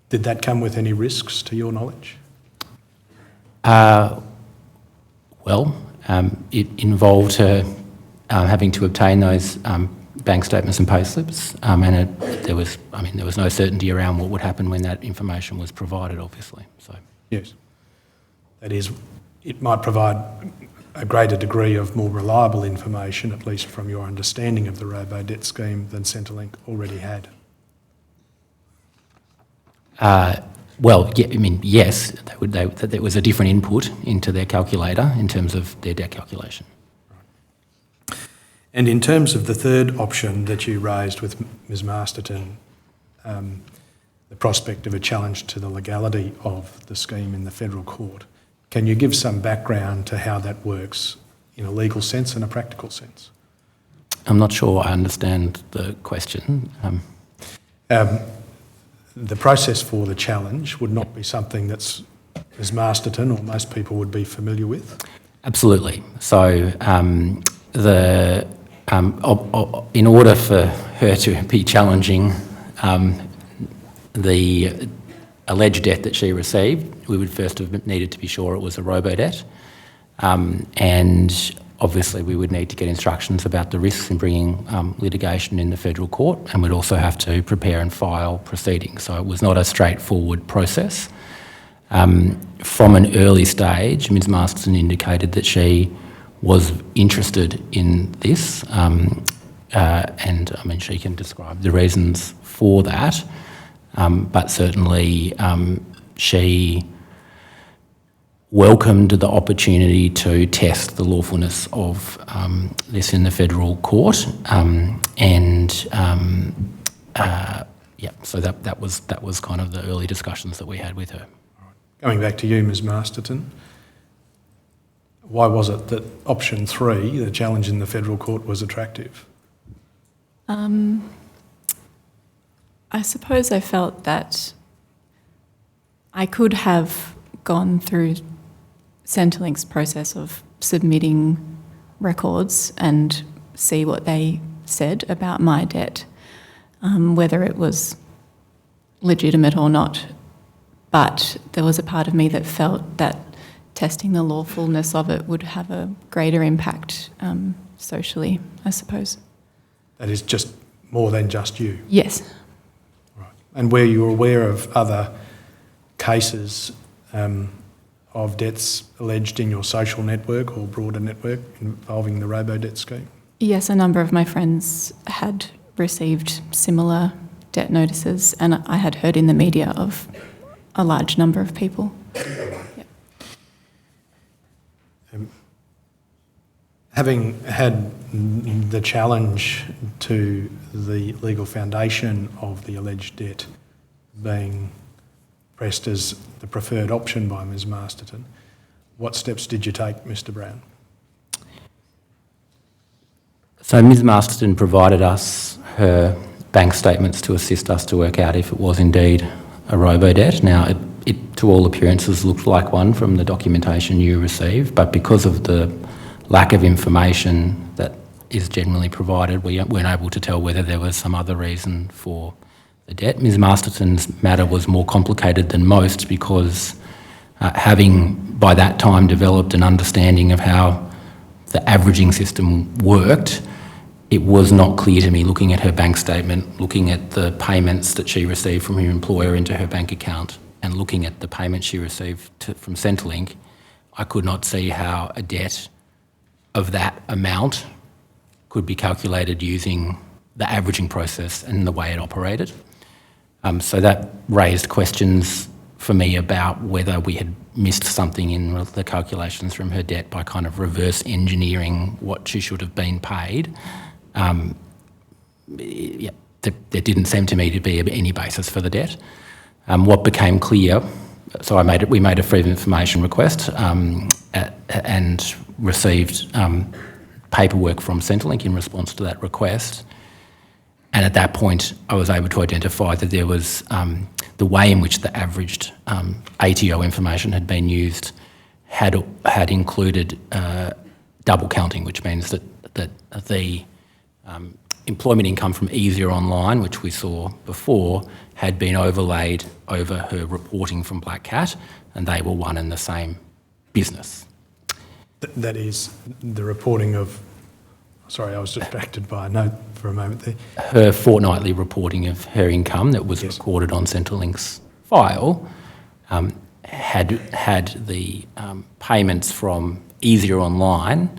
D: did that come with any risks to your knowledge?
H: It involved her having to obtain those bank statements and payslips, and there was no certainty around what would happen when that information was provided, obviously. So
D: Yes. That is, it might provide a greater degree of more reliable information, at least from your understanding of the Robodebt scheme, than Centrelink already had.
H: Yes, there was a different input into their calculator in terms of their debt calculation.
D: And in terms of the third option that you raised with Ms Masterton, the prospect of a challenge to the legality of the scheme in the federal court, can you give some background to how that works in a legal sense and a practical sense?
H: I'm not sure I understand the question.
D: The process for the challenge would not be something that's Ms Masterton or most people would be familiar with?
H: Absolutely. So in order for her to be challenging the alleged debt that she received, we would first have needed to be sure it was a robo-debt, and obviously we would need to get instructions about the risks in bringing litigation in the federal court, and we'd also have to prepare and file proceedings. So it was not a straightforward process. From an early stage, Ms Masterton indicated that she was interested in this, and she can describe the reasons for that, but certainly she welcomed the opportunity to test the lawfulness of this in the federal court, so that was kind of the early discussions that we had with her.
D: Going back to you, Ms Masterton, why was it that option 3, the challenge in the federal court, was attractive?
G: I suppose I felt that I could have gone through Centrelink's process of submitting records and see what they said about my debt, whether it was legitimate or not. But there was a part of me that felt that testing the lawfulness of it would have a greater impact socially, I suppose.
D: That is just more than just you?
G: Yes.
D: Right. And were you aware of other cases of debts alleged in your social network or broader network involving the Robodebt scheme?
G: Yes, a number of my friends had received similar debt notices, and I had heard in the media of a large number of people. Yep.
D: Having had the challenge to the legal foundation of the alleged debt being pressed as the preferred option by Ms Masterton, what steps did you take, Mr Browne?
H: So Ms Masterton provided us her bank statements to assist us to work out if it was indeed a robo-debt. Now, it to all appearances looked like one from the documentation you received, but because of the lack of information that is generally provided, we weren't able to tell whether there was some other reason for the debt. Ms Masterton's matter was more complicated than most because having by that time developed an understanding of how the averaging system worked, it was not clear to me, looking at her bank statement, looking at the payments that she received from her employer into her bank account, and looking at the payments she received from Centrelink, I could not see how a debt of that amount could be calculated using the averaging process and the way it operated. So that raised questions for me about whether we had missed something in the calculations from her debt by kind of reverse engineering what she should have been paid. There didn't seem to me to be any basis for the debt. What became clear, so we made a freedom of information request and received paperwork from Centrelink in response to that request. And at that point, I was able to identify that there was the way in which the averaged ATO information had been used had included double counting, which means that the employment income from Easier Online, which we saw before, had been overlaid over her reporting from Black Cat, and they were one and the same business.
D: That is the reporting of... Sorry, I was distracted by a note for a moment there.
H: Her fortnightly reporting of her income that was
D: Yes.
H: recorded on Centrelink's file had the payments from Easier Online,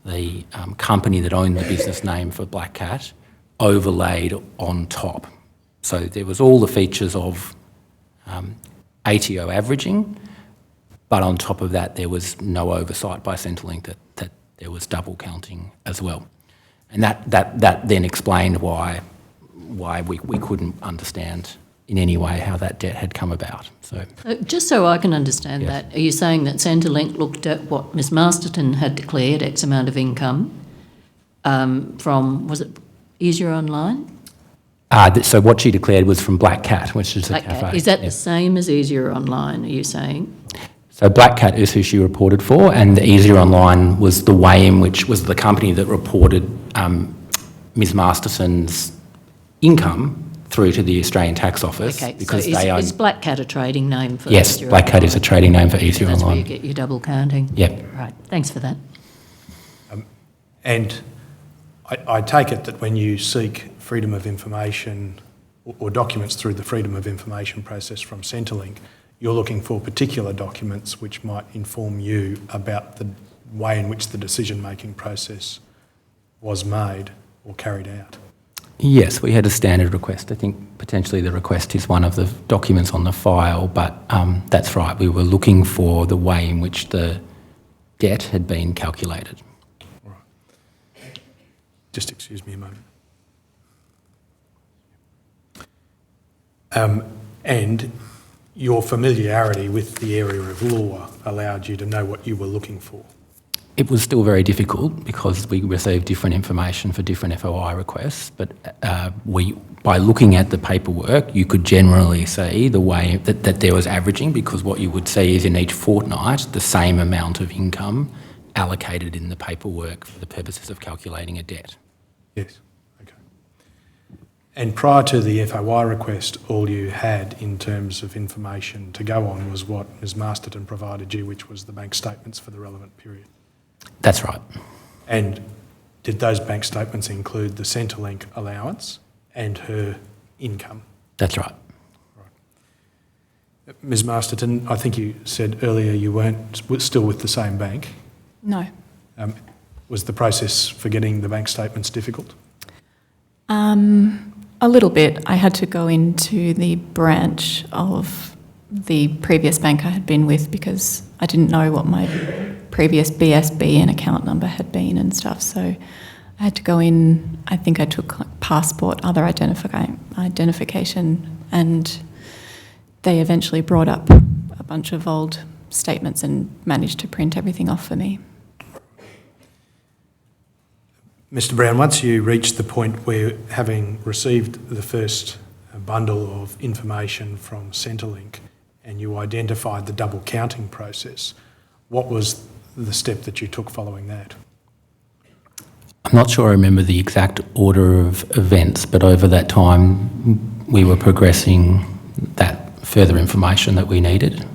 H: the company that owned the business name for Black Cat, overlaid on top. So there was all the features of ATO averaging, but on top of that there was no oversight by Centrelink that there was double counting as well. And that then explained why we couldn't understand in any way how that debt had come about. So
B: Just so I can understand
H: Yes.
B: that, are you saying that Centrelink looked at what Ms Masterton had declared, X amount of income, from, was it Easier Online?
H: so what she declared was from Black Cat, which is a
B: Black
H: cafe.
B: Cat. Is that the
H: Yes.
B: same as Easier Online, are you saying?
H: So Black Cat is who she reported for, and the Easier Online was the way in which was the company that reported Ms Masterson's income through to the Australian Tax Office,
B: Okay,
H: because
B: so
H: they own...
B: is Black Cat a trading name for
H: Yes,
B: Easier
H: Black Cat is a
B: Online?
H: trading name for Easier
B: That's where you
H: Online.
B: get your double counting?
H: Yep.
B: Right, thanks for that.
D: And I take it that when you seek freedom of information or documents through the freedom of information process from Centrelink, you're looking for particular documents which might inform you about the way in which the decision-making process was made or carried out.
H: Yes, we had a standard request. I think potentially the request is one of the documents on the file, but that's right. We were looking for the way in which the debt had been calculated.
D: All right. Just excuse me a moment. And your familiarity with the area of law allowed you to know what you were looking for.
H: It was still very difficult because we received different information for different FOI requests, but by looking at the paperwork, you could generally see the way that there was averaging, because what you would see is in each fortnight the same amount of income allocated in the paperwork for the purposes of calculating a debt.
D: Yes. Okay. And prior to the FOI request, all you had in terms of information to go on was what Ms Masterton provided you, which was the bank statements for the relevant period.
H: That's right.
D: And did those bank statements include the Centrelink allowance and her income?
H: That's right.
D: Ms Masterton, I think you said earlier you weren't still with the same bank.
G: No.
D: Was the process for getting the bank statements difficult?
G: A little bit. I had to go into the branch of the previous bank I had been with because I didn't know what my previous BSB and account number had been and stuff. So I had to go in. I think I took passport, other identification, and they eventually brought up a bunch of old statements and managed to print everything off for me.
D: Mr Browne, once you reached the point where, having received the first bundle of information from Centrelink and you identified the double counting process, what was the step that you took following that?
H: I'm not sure I remember the exact order of events, but over that time we were progressing that further information that we needed.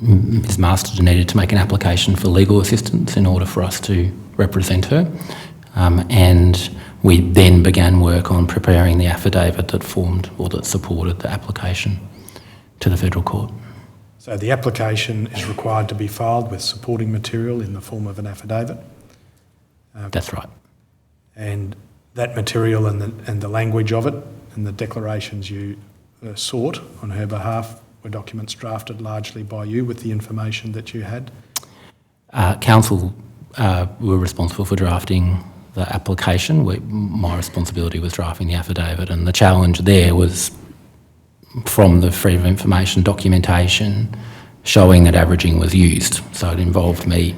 H: Ms Masterton needed to make an application for legal assistance in order for us to represent her, and we then began work on preparing the affidavit that formed or that supported the application to the Federal Court.
D: So the application is required to be filed with supporting material in the form of an affidavit?
H: That's right.
D: And that material and the language of it and the declarations you sought on her behalf were documents drafted largely by you with the information that you had?
H: Council were responsible for drafting the application. My responsibility was drafting the affidavit, and the challenge there was from the freedom of information documentation showing that averaging was used. So it involved me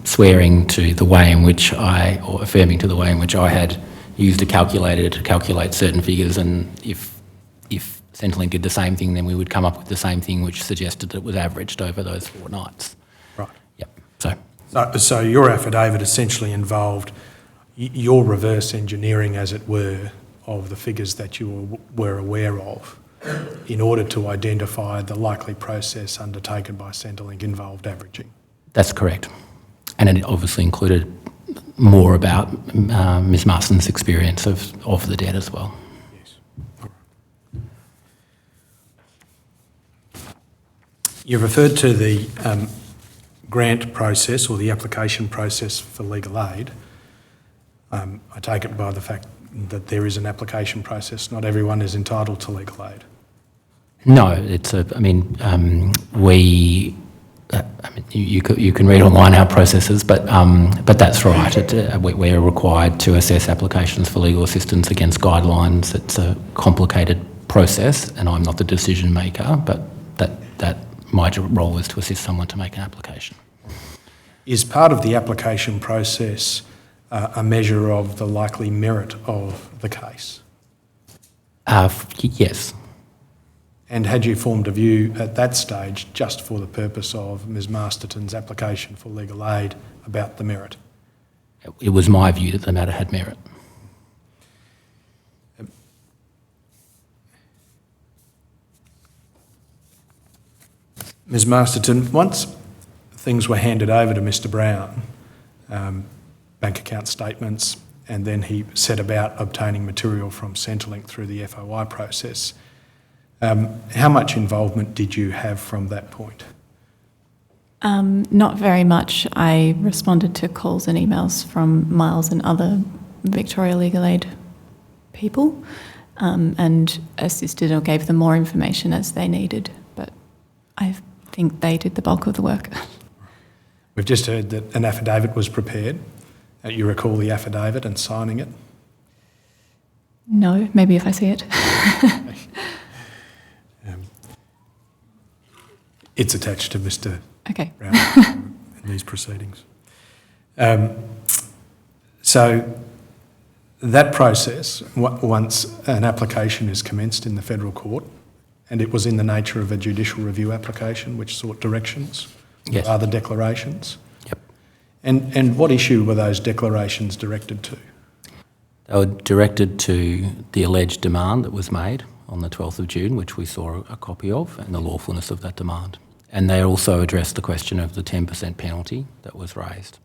H: swearing to the way in which or affirming to the way in which I had used a calculator to calculate certain figures, and if Centrelink did the same thing, then we would come up with the same thing which suggested that it was averaged over those fortnights.
D: Right.
H: Yep.
D: So your affidavit essentially involved your reverse engineering, as it were, of the figures that you were aware of, in order to identify the likely process undertaken by Centrelink involved averaging.
H: That's correct. And it obviously included more about Ms Marston's experience of the debt as well.
D: Yes. All right. You referred to the grant process or the application process for legal aid. I take it by the fact that there is an application process. Not everyone is entitled to legal aid.
H: No, you can read online our processes, but that's right. We're required to assess applications for legal assistance against guidelines. It's a complicated process, and I'm not the decision maker, but that my role is to assist someone to make an application.
D: Is part of the application process a measure of the likely merit of the case?
H: Yes.
D: And had you formed a view at that stage just for the purpose of Ms Masterton's application for legal aid about the merit?
H: It was my view that the matter had merit.
D: Ms Masterton, once things were handed over to Mr Browne, bank account statements, and then he set about obtaining material from Centrelink through the FOI process, how much involvement did you have from that point?
G: Not very much. I responded to calls and emails from Miles and other Victoria Legal Aid people and assisted or gave them more information as they needed, but I think they did the bulk of the work.
D: We've just heard that an affidavit was prepared. You recall the affidavit and signing it?
G: No, maybe if I see it.
D: It's attached to Mr
G: Okay.
D: Browne in these proceedings. So that process, once an application is commenced in the federal court, and it was in the nature of a judicial review application which sought directions,
H: Yes.
D: other declarations.
H: Yep.
D: And what issue were those declarations directed to?
H: They were directed to the alleged demand that was made on the 12th of June, which we saw a copy of, and the lawfulness of that demand. And they also addressed the question of the 10% penalty that was raised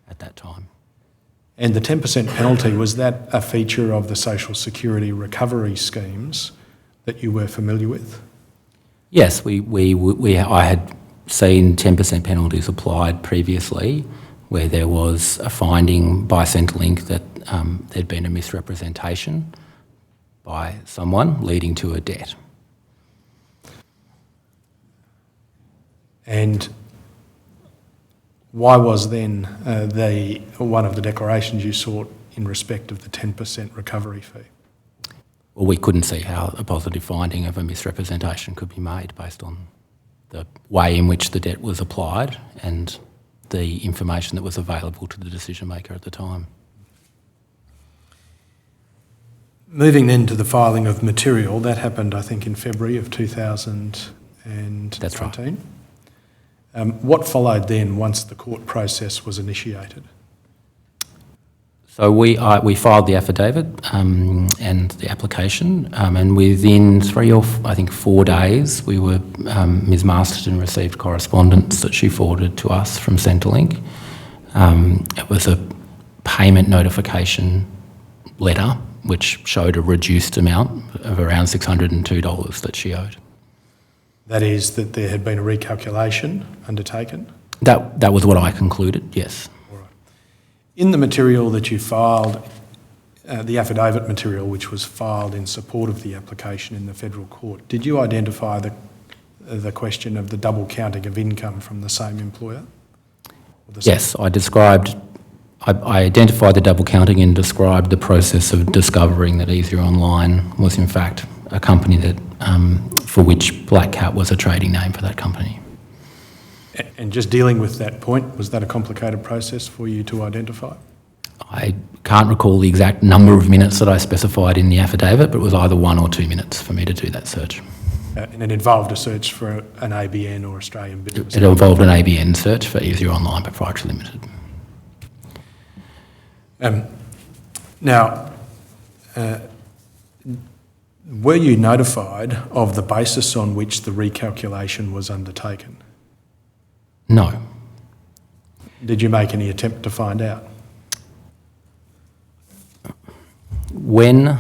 H: at that time.
D: And the 10% penalty, was that a feature of the social security recovery schemes that you were familiar with?
H: Yes, I had seen 10% penalties applied previously where there was a finding by Centrelink that there'd been a misrepresentation by someone leading to a debt. And
D: Why was then one of the declarations you sought in respect of the 10% recovery fee?
H: Well, we couldn't see how a positive finding of a misrepresentation could be made based on the way in which the debt was applied and the information that was available to the decision maker at the time.
D: Moving then to the filing of material, that happened I think in February of 2019.
H: That's right.
D: What followed then once the court process was initiated?
H: So we filed the affidavit and the application, and within 3 or 4 days, Ms Masterton received correspondence that she forwarded to us from Centrelink. It was a payment notification letter which showed a reduced amount of around $602 that she owed.
D: That is, that there had been a recalculation undertaken?
H: That was what I concluded, yes.
D: All right. In the material that you filed, the affidavit material which was filed in support of the application in the federal court, did you identify the question of the double counting of income from the same employer?
H: Yes, I identified the double counting and described the process of discovering that Easier Online was in fact a company that for which Black Cat was a trading name for that company.
D: And just dealing with that point, was that a complicated process for you to identify?
H: I can't recall the exact number of minutes that I specified in the affidavit, but it was either 1 or 2 minutes for me to do that search.
D: And it involved a search for an ABN or Australian business?
H: It involved an ABN search for Easier Online Proprietary Limited.
D: Were you notified of the basis on which the recalculation was undertaken?
H: No.
D: Did you make any attempt to find out?
H: When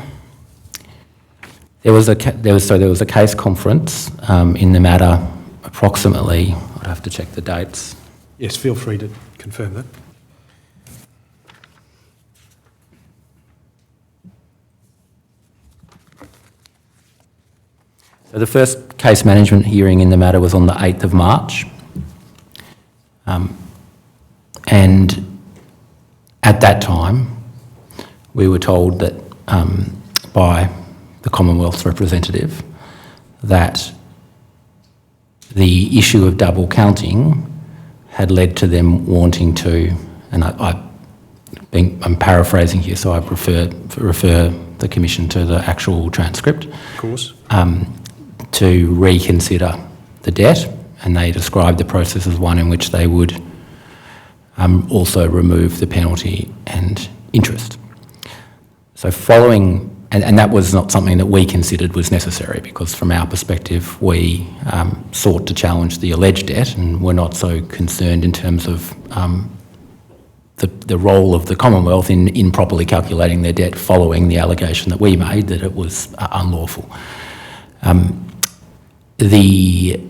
H: there was a case conference in the matter approximately, I'd have to check the dates.
D: Yes, feel free to confirm that.
H: So the first case management hearing in the matter was on the 8th of March. And at that time, we were told that by the Commonwealth's representative that the issue of double counting had led to them wanting to, and I'm paraphrasing here, so I refer the Commission to the actual transcript.
D: Of course.
H: To reconsider the debt, and they described the process as one in which they would also remove the penalty and interest. So following, and that was not something that we considered was necessary, because from our perspective we sought to challenge the alleged debt and were not so concerned in terms of the role of the Commonwealth in properly calculating their debt following the allegation that we made that it was unlawful. The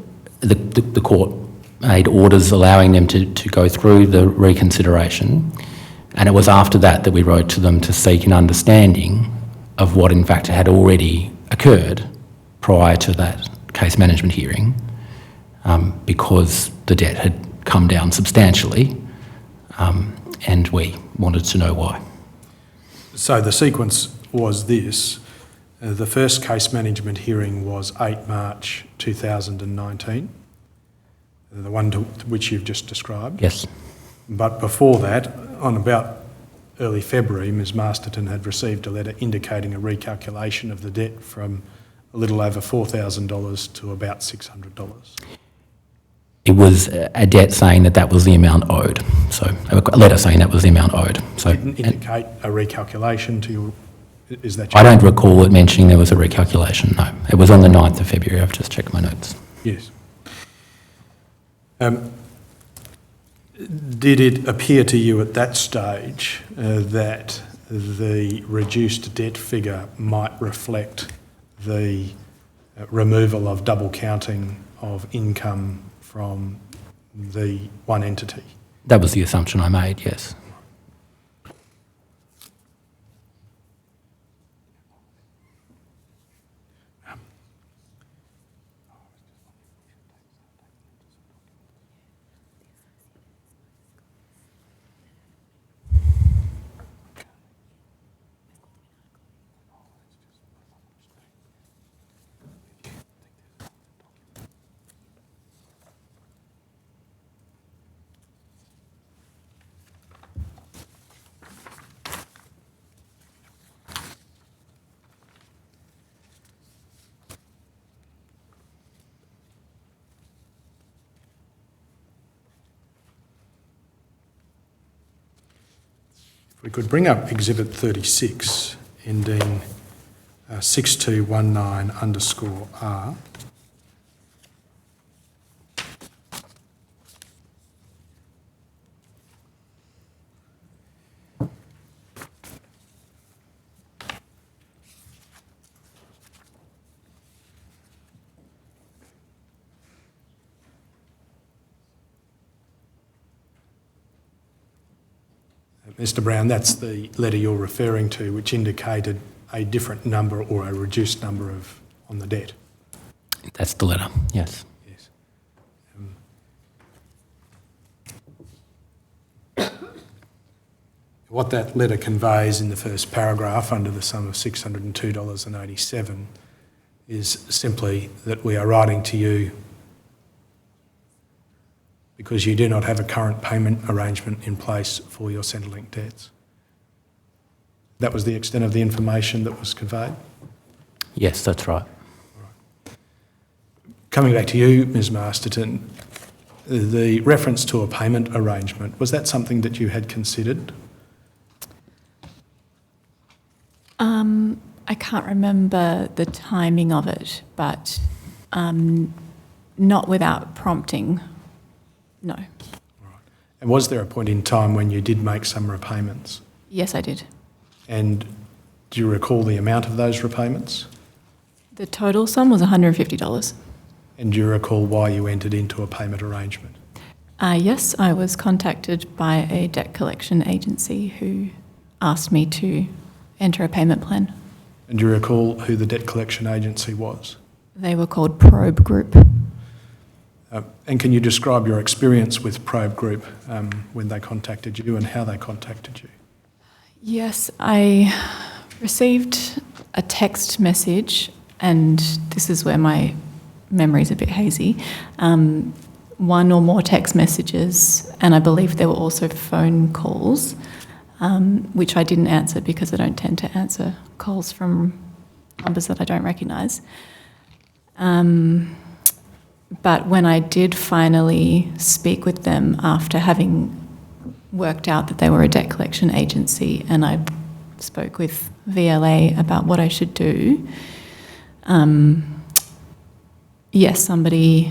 H: court made orders allowing them to go through the reconsideration, and it was after that we wrote to them to seek an understanding of what in fact had already occurred prior to that case management hearing, because the debt had come down substantially, and we wanted to know why.
D: So the sequence was this. The first case management hearing was 8 March 2019, the one to which you've just described.
H: Yes.
D: But before that, on about early February, Ms Masterton had received a letter indicating a recalculation of the debt from a little over $4,000 to about $600.
H: It was a debt saying that was the amount owed. So a letter saying that was the amount owed. So
D: Didn't indicate a recalculation to you. Is that
H: I don't recall it mentioning there was a recalculation, no. It was on the 9th of February, I've just checked my notes.
D: Yes. Did it appear to you at that stage that the reduced debt figure might reflect the removal of double counting of income from the one entity?
H: That was the assumption I made, yes.
D: We could bring up Exhibit 36, ending 6219_R. Mr Browne, that's the letter you're referring to, which indicated a different number or a reduced number on the debt.
H: That's the letter, yes.
D: Yes. What that letter conveys in the first paragraph under the sum of $602.87 is simply that we are writing to you because you do not have a current payment arrangement in place for your Centrelink debts. That was the extent of the information that was conveyed?
H: Yes, that's right.
D: Coming back to you, Ms Masterton, the reference to a payment arrangement, was that something that you had considered?
G: I can't remember the timing of it, but not without prompting, no.
D: And was there a point in time when you did make some repayments?
G: Yes, I did.
D: And do you recall the amount of those repayments?
G: The total sum was $150.
D: And do you recall why you entered into a payment arrangement?
G: Yes, I was contacted by a debt collection agency who asked me to enter a payment plan.
D: And do you recall who the debt collection agency was?
G: They were called Probe Group.
D: And can you describe your experience with Probe Group when they contacted you and how they contacted you?
G: Yes, I received a text message, and this is where my memory's a bit hazy. One or more text messages, and I believe there were also phone calls, which I didn't answer because I don't tend to answer calls from numbers that I don't recognise. But when I did finally speak with them after having worked out that they were a debt collection agency, and I spoke with VLA about what I should do, yes, somebody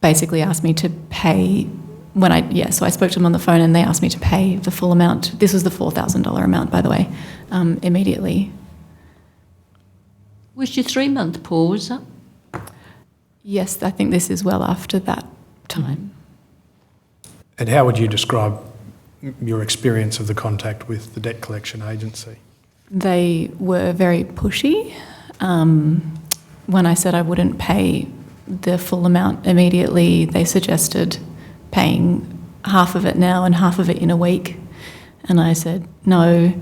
G: basically asked me to pay so I spoke to them on the phone and they asked me to pay the full amount. This was the $4,000 amount, by the way, immediately.
B: Was your 3-month pause up?
G: Yes, I think this is well after that time.
D: And how would you describe your experience of the contact with the debt collection agency?
G: They were very pushy. When I said I wouldn't pay the full amount immediately, they suggested paying half of it now and half of it in a week. And I said no.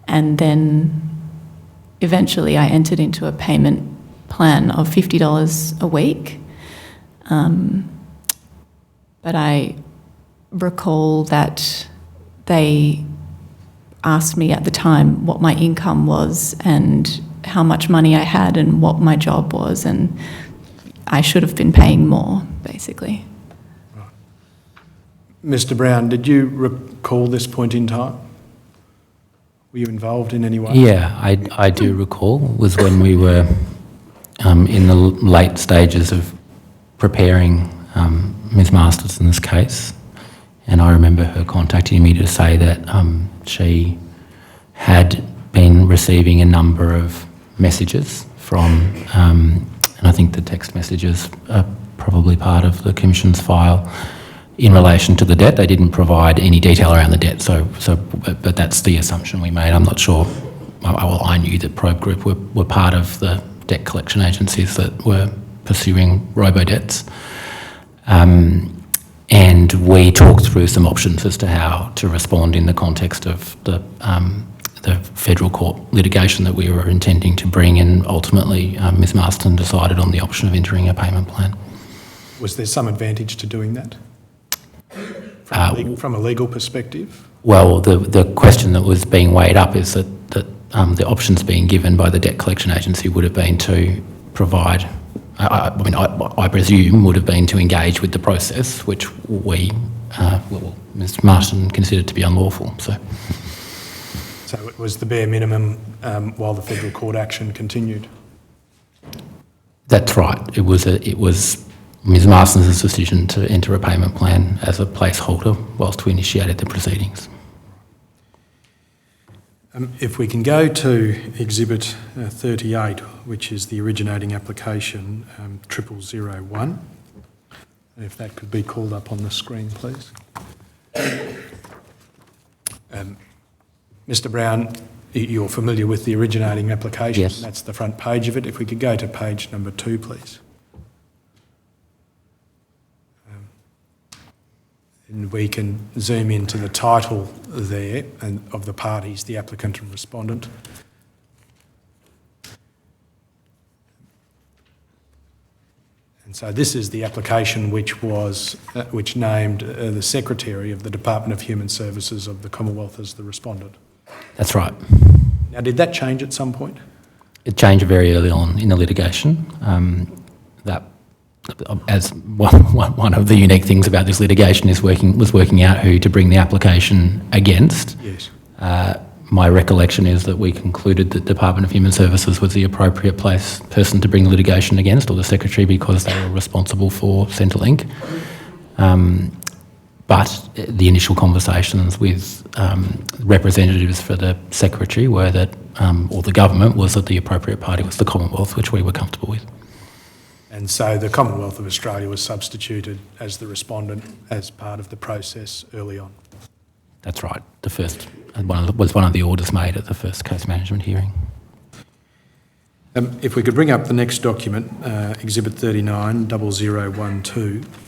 G: And then eventually I entered into a payment plan of $50 a week. But I recall that they asked me at the time what my income was and how much money I had and what my job was, and I should have been paying more, basically.
D: Right. Mr. Browne, did you recall this point in time? Were you involved in any way?
H: Yeah, I do recall. It was when we were in the late stages of preparing Ms. Masterton's case, and I remember her contacting me to say that she had been receiving a number of messages from, and I think the text messages are probably part of the Commission's file, in relation to the debt. They didn't provide any detail around the debt, but that's the assumption we made. I'm not sure. Well, I knew that Probe Group were part of the debt collection agencies that were pursuing Robodebts. And we talked through some options as to how to respond in the context of the federal court litigation that we were intending to bring, and ultimately Ms. Masterton decided on the option of entering a payment plan.
D: Was there some advantage to doing that from a legal perspective?
H: Well, the question that was being weighed up is that the options being given by the debt collection agency would have been to provide, I presume, would have been to engage with the process, which Ms. Masterton considered to be unlawful. So
D: it was the bare minimum while the federal court action continued?
H: That's right. It was Ms. Masterton's decision to enter a payment plan as a placeholder whilst we initiated the proceedings.
D: If we can go to Exhibit 38, which is the originating application 0001, and if that could be called up on the screen, please. Mr. Browne, you're familiar with the originating application?
H: Yes.
D: That's the front page of it. If we could go to page number 2, please. And we can zoom into the title there and of the parties, the applicant and respondent. And so this is the application which named the Secretary of the Department of Human Services of the Commonwealth as the respondent.
H: That's right.
D: Now, did that change at some point?
H: It changed very early on in the litigation. That, as one of the unique things about this litigation, was working out who to bring the application against.
D: Yes.
H: my recollection is that we concluded that Department of Human Services was the appropriate person to bring litigation against, or the Secretary, because they were responsible for Centrelink. But the initial conversations with representatives for the Secretary were that, or the government, was that the appropriate party was the Commonwealth, which we were comfortable with.
D: And so the Commonwealth of Australia was substituted as the respondent as part of the process early on.
H: That's right. The first was one of the orders made at the first case management hearing.
D: If we could bring up the next document, Exhibit 39, 0012.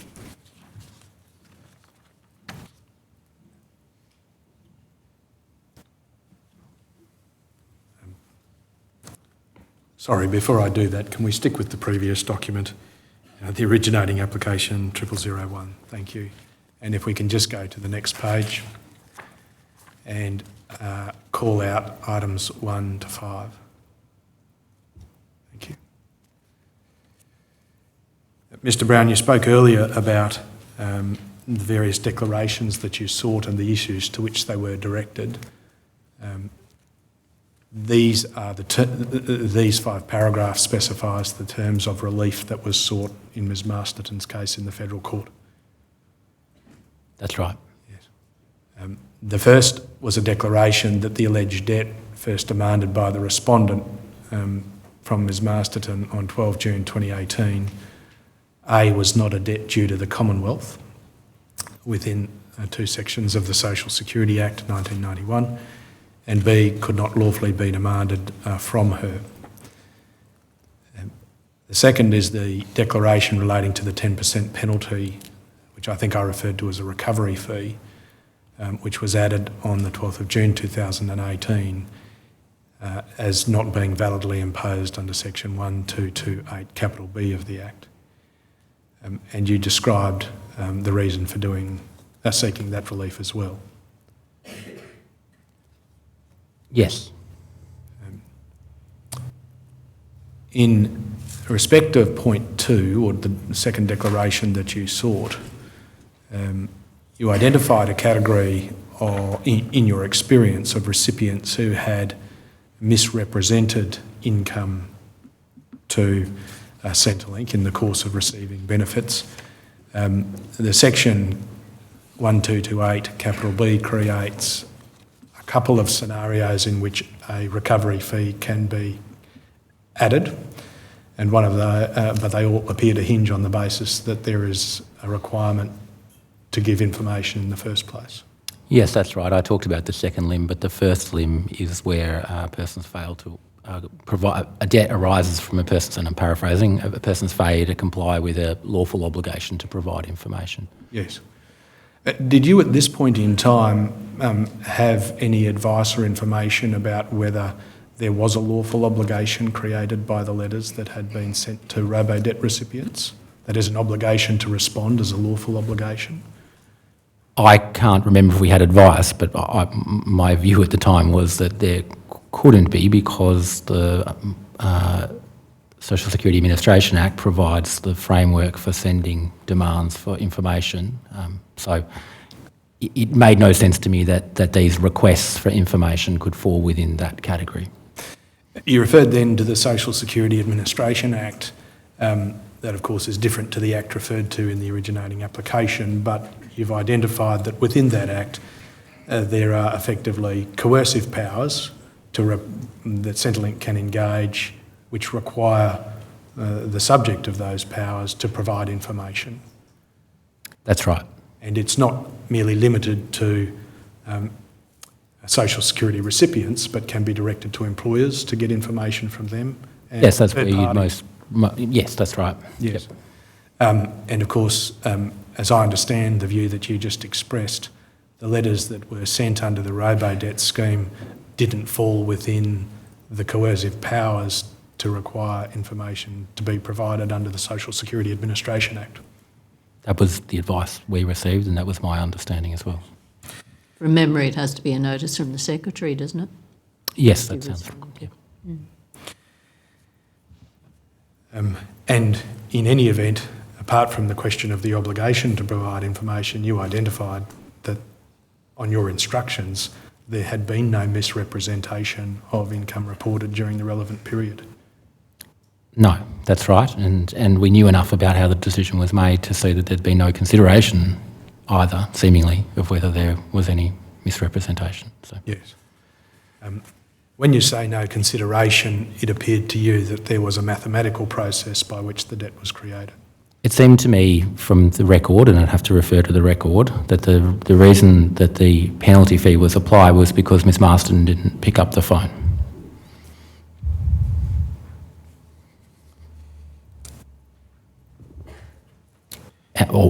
D: Sorry, before I do that, can we stick with the previous document, the originating application 0001? Thank you. And if we can just go to the next page and call out items 1 to 5. Thank you. Mr. Browne, you spoke earlier about the various declarations that you sought and the issues to which they were directed. These 5 paragraphs specifies the terms of relief that was sought in Ms Masterton's case in the Federal Court.
H: That's right.
D: Yes. The first was a declaration that the alleged debt first demanded by the respondent from Ms Masterton on 12 June 2018, A, was not a debt due to the Commonwealth within 2 sections of the Social Security Act 1991, and B, could not lawfully be demanded from her. The second is the declaration relating to the 10% penalty, which I think I referred to as a recovery fee, which was added on the 12th of June 2018 as not being validly imposed under section 1228 capital B of the Act. And you described the reason for seeking that relief as well.
H: Yes.
D: In respect of point 2, or the second declaration that you sought, you identified a category in your experience of recipients who had misrepresented income to Centrelink in the course of receiving benefits. The section 1228 capital B creates a couple of scenarios in which a recovery fee can be added, and one of but they all appear to hinge on the basis that there is a requirement to give information in the first place.
H: Yes, that's right. I talked about the second limb, but the first limb is where persons fail to provide, a debt arises from a person, and I'm paraphrasing, a person's failure to comply with a lawful obligation to provide information.
D: Yes. Did you at this point in time have any advice or information about whether there was a lawful obligation created by the letters that had been sent to Robodebt recipients? That is, an obligation to respond as a lawful obligation?
H: I can't remember if we had advice, but my view at the time was that there couldn't be, because the Social Security Administration Act provides the framework for sending demands for information. So it made no sense to me that these requests for information could fall within that category.
D: You referred then to the Social Security Administration Act. That, of course, is different to the Act referred to in the originating application, but you've identified that within that Act there are effectively coercive powers that Centrelink can engage, which require the subject of those powers to provide information.
H: That's right.
D: And it's not merely limited to Social Security recipients, but can be directed to employers to get information from them. And
H: yes, that's where you'd yes, that's right.
D: Yes. Yep. And of course, as I understand the view that you just expressed, the letters that were sent under the Robodebt scheme didn't fall within the coercive powers to require information to be provided under the Social Security Administration Act.
B: That was the advice we received, and that was my understanding as well.
I: From memory, it has to be a notice from the Secretary, doesn't it?
B: Yes, that sounds right. Yeah.
D: And in any event, apart from the question of the obligation to provide information, you identified that on your instructions, there had been no misrepresentation of income reported during the relevant period?
H: No, that's right, and we knew enough about how the decision was made to see that there'd been no consideration either, seemingly, of whether there was any misrepresentation. So.
D: Yes. When you say no consideration, it appeared to you that there was a mathematical process by which the debt was created.
H: It seemed to me from the record, and I'd have to refer to the record, that the reason that the penalty fee was applied was because Miss Masterton didn't pick up the phone.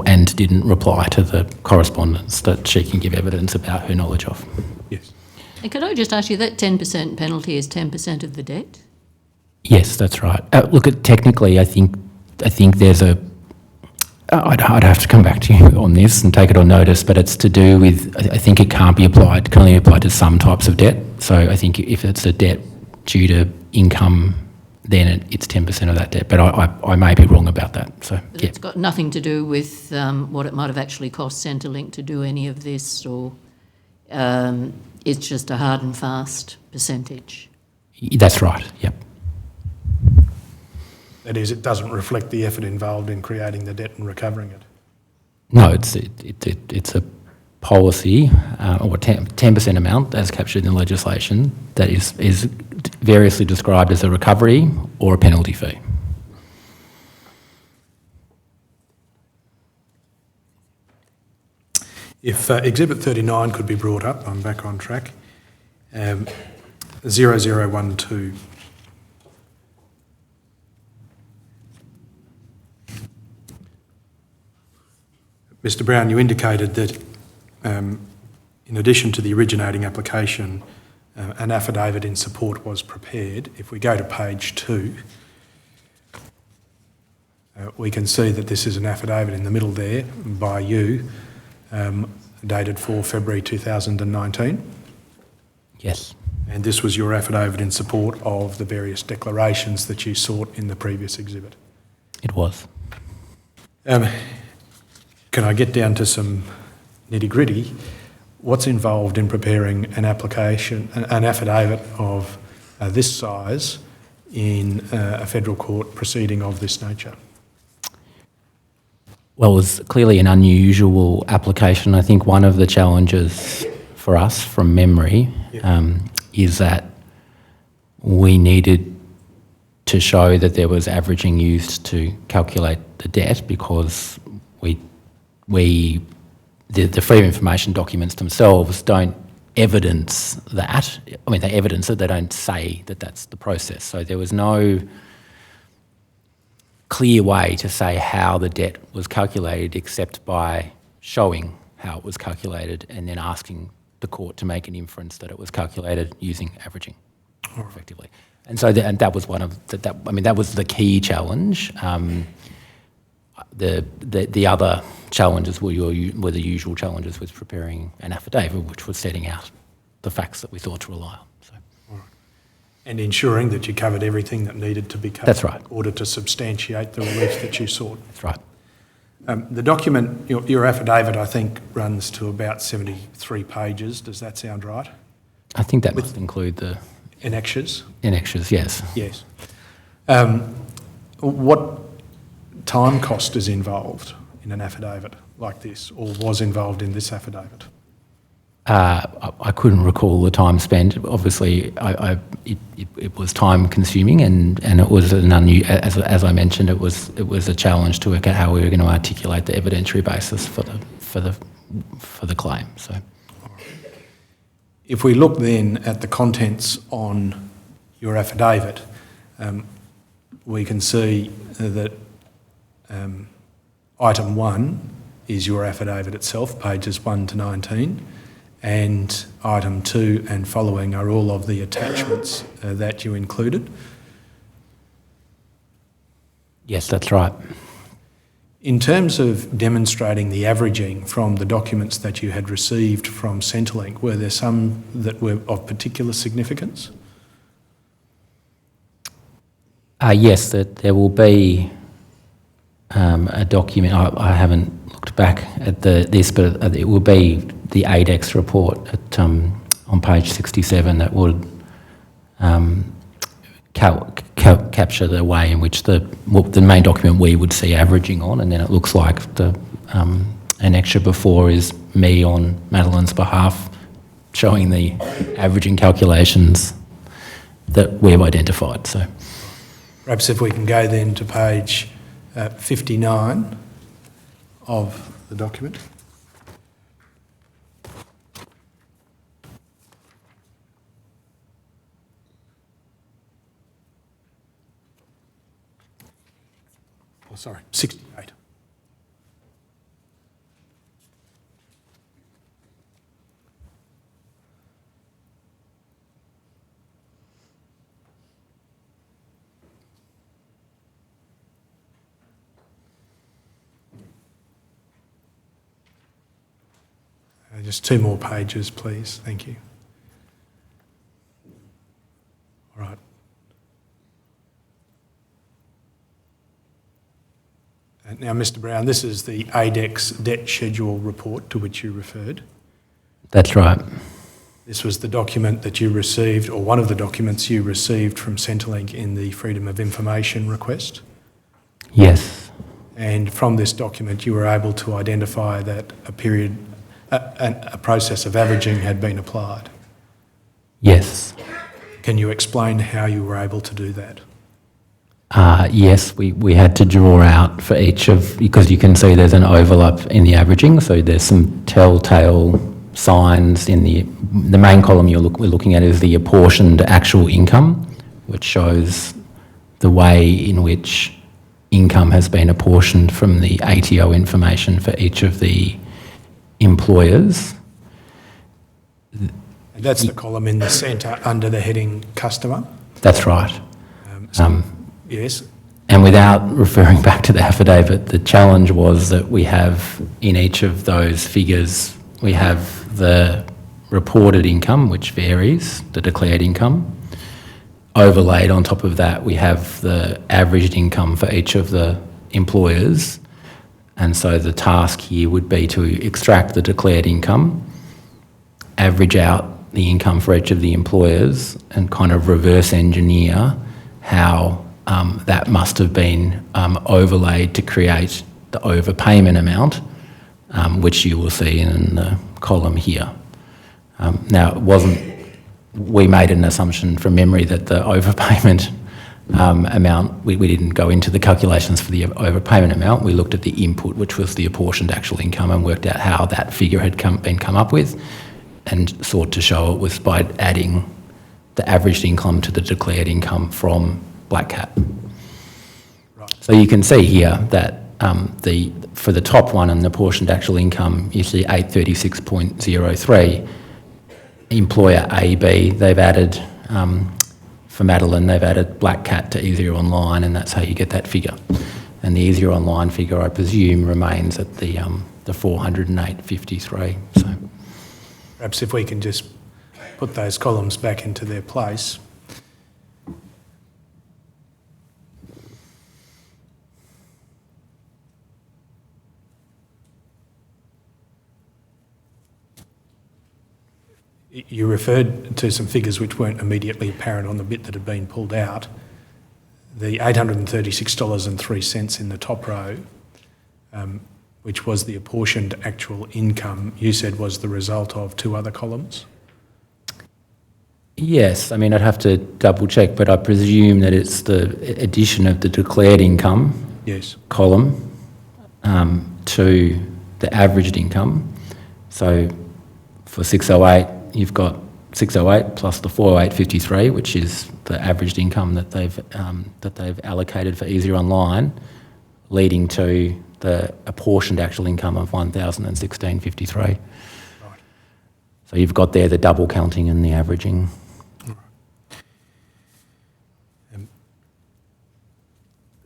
H: And didn't reply to the correspondence that she can give evidence about her knowledge of.
D: Yes.
I: And could I just ask you, that 10% penalty is 10% of the debt?
H: Yes, that's right. Technically, I think there's a... I'd have to come back to you on this and take it on notice, but it's to do with... I think it can only apply to some types of debt. So I think if it's a debt due to income, then it's 10% of that debt. But I may be wrong about that. So
I: But
H: yeah.
I: it's got nothing to do with what it might have actually cost Centrelink to do any of this, or it's just a hard and fast percentage?
H: That's right, yep.
D: That is, it doesn't reflect the effort involved in creating the debt and recovering it.
H: No, it's a policy, or 10% amount as captured in legislation that is variously described as a recovery or a penalty fee.
D: If Exhibit 39 could be brought up, I'm back on track. 0012. Mr. Browne, you indicated that in addition to the originating application, an affidavit in support was prepared. If we go to page 2, we can see that this is an affidavit in the middle there by you, dated 4 February 2019.
H: Yes.
D: And this was your affidavit in support of the various declarations that you sought in the previous exhibit.
H: It was.
D: Can I get down to some nitty-gritty? What's involved in preparing an affidavit of this size in a federal court proceeding of this nature?
H: Well, it was clearly an unusual application. I think one of the challenges for us from memory is that we needed to show that there was averaging used to calculate the debt, because the Freedom of Information documents themselves don't evidence that. I mean, they evidence it, they don't say that that's the process. So there was no clear way to say how the debt was calculated except by showing how it was calculated and then asking the court to make an inference that it was calculated using averaging, effectively. And so that was one of that was the key challenge. The other challenges were the usual challenges with preparing an affidavit, which was setting out the facts that we thought to rely on. So.
D: Right. And ensuring that you covered everything that needed to be covered.
H: That's right.
D: In order to substantiate the relief that you sought.
H: That's right.
D: The document, your affidavit, I think, runs to about 73 pages. Does that sound right?
H: I think that must include the...
D: Annexures?
H: Annexures, yes.
D: Yes. What time cost is involved in an affidavit like this, or was involved in this affidavit?
H: I couldn't recall the time spent. Obviously, it was time consuming, and it was as I mentioned, it was a challenge to work out how we were going to articulate the evidentiary basis for the claim. So,
D: if we look then at the contents on your affidavit, we can see that item 1 is your affidavit itself, pages 1 to 19. And item 2 and following are all of the attachments that you included.
H: Yes, that's right.
D: In terms of demonstrating the averaging from the documents that you had received from Centrelink, were there some that were of particular significance?
H: Yes, that there will be a document. I haven't looked back at this, but it will be the ADEX report at on page 67 that would capture the way in which the main document we would see averaging on, and then it looks like the annexure before is me on Madeleine's behalf showing the averaging calculations that we've identified. So
D: Perhaps if we can go then to page 59 of the document. Oh, sorry, 68. Just 2 more pages, please. Thank you. All right. Now, Mr. Browne, this is the ADEX debt schedule report to which you referred.
H: that's right.
D: This was the document that you received, or one of the documents you received from Centrelink in the Freedom of Information request.
H: Yes,
D: And from this document, you were able to identify that a process of averaging had been applied.
H: yes.
D: Can you explain how you were able to do that?
H: Yes, we had to draw out for each of, because you can see there's an overlap in the averaging, so there's some telltale signs in the main column we're looking at is the apportioned actual income, which shows the way in which income has been apportioned from the ATO information for each of the employers.
D: And that's the column in the centre under the heading customer.
H: That's right.
D: Yes.
H: And without referring back to the affidavit, the challenge was that we have in each of those figures, we have the reported income, which varies, the declared income. Overlaid on top of that, we have the averaged income for each of the employers. And so the task here would be to extract the declared income, average out the income for each of the employers, and kind of reverse engineer how that must have been overlaid to create the overpayment amount, which you will see in the column here. Now, it wasn't, we made an assumption from memory that the overpayment amount, we didn't go into the calculations for the overpayment amount. We looked at the input, which was the apportioned actual income, and worked out how that figure had been come up with, and sought to show it was by adding the averaged income to the declared income from Black Cat.
D: Right.
H: So you can see here that for the top one and the apportioned actual income, you see 836.03. Employer AB, they've added, for Madeleine, they've added Black Cat to Easier Online, and that's how you get that figure. And the Easier Online figure, I presume, remains at the 408.53. So
D: Perhaps if we can just put those columns back into their place. You referred to some figures which weren't immediately apparent on the bit that had been pulled out. The $836.03 in the top row, which was the apportioned actual income, you said was the result of 2 other columns?
H: yes, I mean, I'd have to double check, but I presume that it's the addition of the declared income
D: Yes.
H: column to the averaged income. So for 608, you've got 608 plus the 408.53, which is the averaged income that they've allocated for Easier Online, leading to the apportioned actual income of 1,016.53.
D: Right.
H: So you've got there the double counting and the averaging.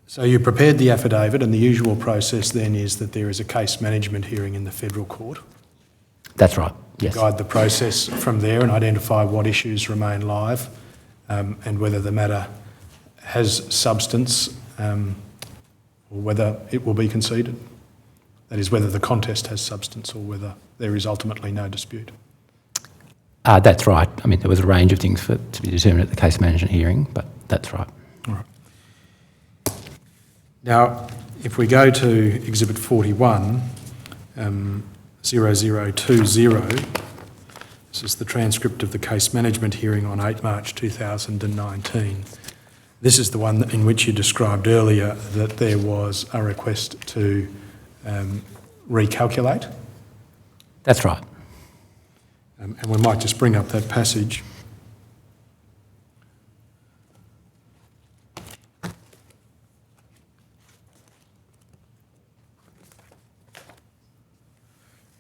D: So you prepared the affidavit, and the usual process then is that there is a case management hearing in the federal court.
H: That's right, yes.
D: Guide the process from there and identify what issues remain live, and whether the matter has substance, or whether it will be conceded. That is, whether the contest has substance or whether there is ultimately no dispute.
H: That's right. I mean, there was a range of things to be determined at the case management hearing, but that's right.
D: All right. Now, if we go to Exhibit 41, 0020, this is the transcript of the case management hearing on 8 March 2019. This is the one in which you described earlier that there was a request to recalculate.
H: That's right.
D: And we might just bring up that passage.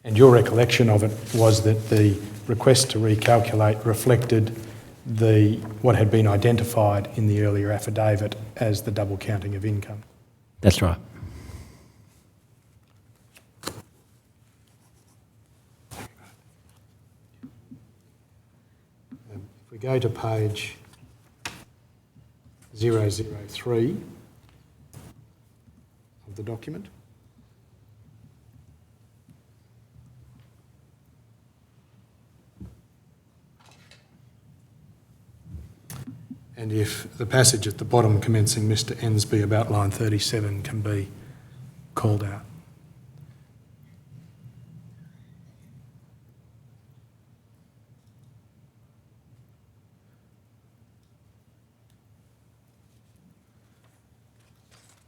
D: And your recollection of it was that the request to recalculate reflected what had been identified in the earlier affidavit as the double counting of income.
H: That's right.
D: If we go to page 003 of the document. And if the passage at the bottom commencing Mr. Ensby about line 37 can be called out.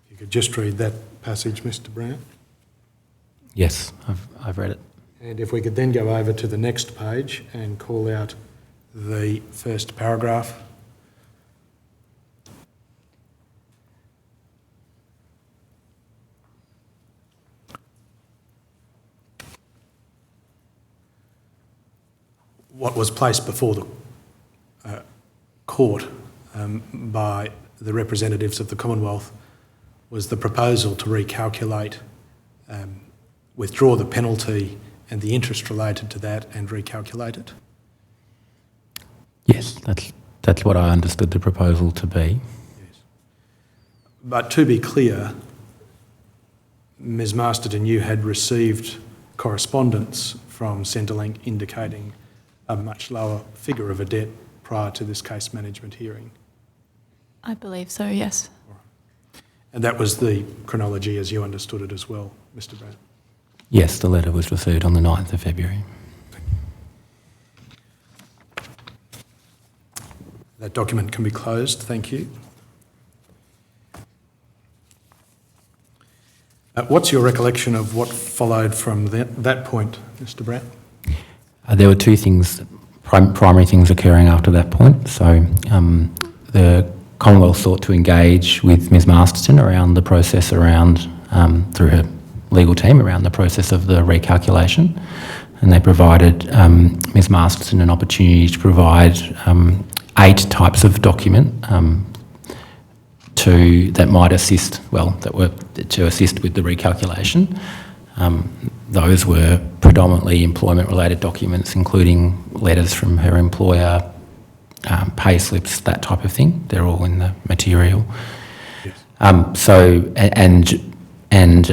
D: If you could just read that passage, Mr. Browne.
H: Yes, I've read it.
D: And if we could then go over to the next page and call out the first paragraph. What was placed before the court by the representatives of the Commonwealth was the proposal to recalculate, withdraw the penalty and the interest related to that and recalculate it?
H: Yes, that's what I understood the proposal to be.
D: Yes. But to be clear, Ms. Masterton, you had received correspondence from Centrelink indicating a much lower figure of a debt prior to this case management hearing.
G: I believe so, yes.
D: And that was the chronology as you understood it as well, Mr. Browne?
H: Yes, the letter was received on the 9th of February.
D: That document can be closed, thank you. What's your recollection of what followed from that point, Mr. Browne?
H: There were two things, primary things occurring after that point. So the Commonwealth sought to engage with Ms Masterton around the process around, through her legal team, around the process of the recalculation. And they provided Ms Masterton an opportunity to provide 8 types of document that might assist, that were to assist with the recalculation. Those were predominantly employment-related documents, including letters from her employer, pay slips, that type of thing. They're all in the material. Yes. And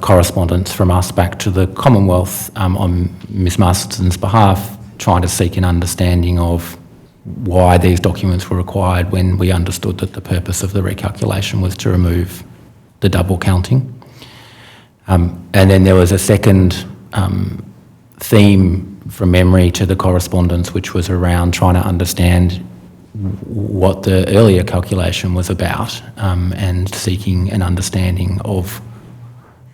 H: correspondence from us back to the Commonwealth on Ms Masterton's behalf, trying to seek an understanding of why these documents were required when we understood that the purpose of the recalculation was to remove the double counting. And then there was a second theme from memory to the correspondence, which was around trying to understand what the earlier calculation was about and seeking an understanding of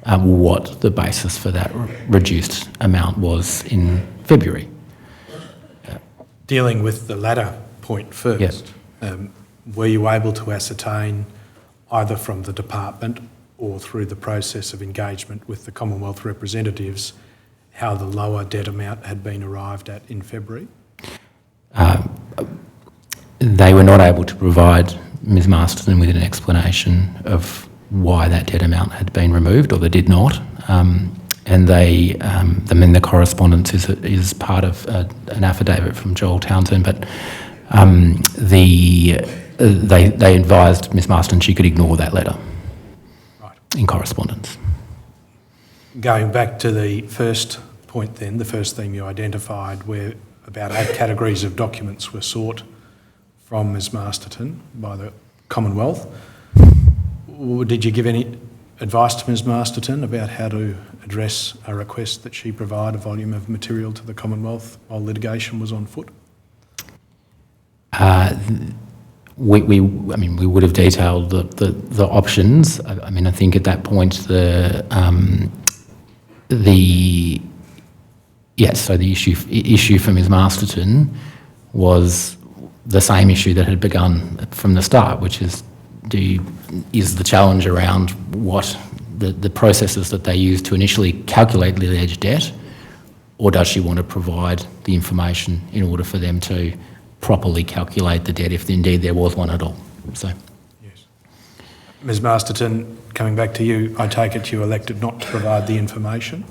H: what the basis for that reduced amount was in February.
D: Dealing with the latter point first,
H: yes.
D: Were you able to ascertain either from the department or through the process of engagement with the Commonwealth representatives how the lower debt amount had been arrived at in February?
H: They were not able to provide Ms Masterton with an explanation of why that debt amount had been removed, or they did not. And the correspondence is part of an affidavit from Joel Townsend, but they advised Ms Masterton she could ignore that letter. Right. In correspondence.
D: Going back to the first point then, the first theme you identified, where about 8 categories of documents were sought from Ms Masterton by the Commonwealth. Did you give any advice to Ms Masterton about how to address a request that she provide a volume of material to the Commonwealth while litigation was on foot?
H: We would have detailed the options. I think at that point the issue for Ms Masterton was the same issue that had begun from the start, which is the challenge around what the processes that they use to initially calculate the alleged debt, or does she want to provide the information in order for them to properly calculate the debt, if indeed there was one at all? So,
D: yes. Ms Masterton, coming back to you, I take it you elected not to provide the information?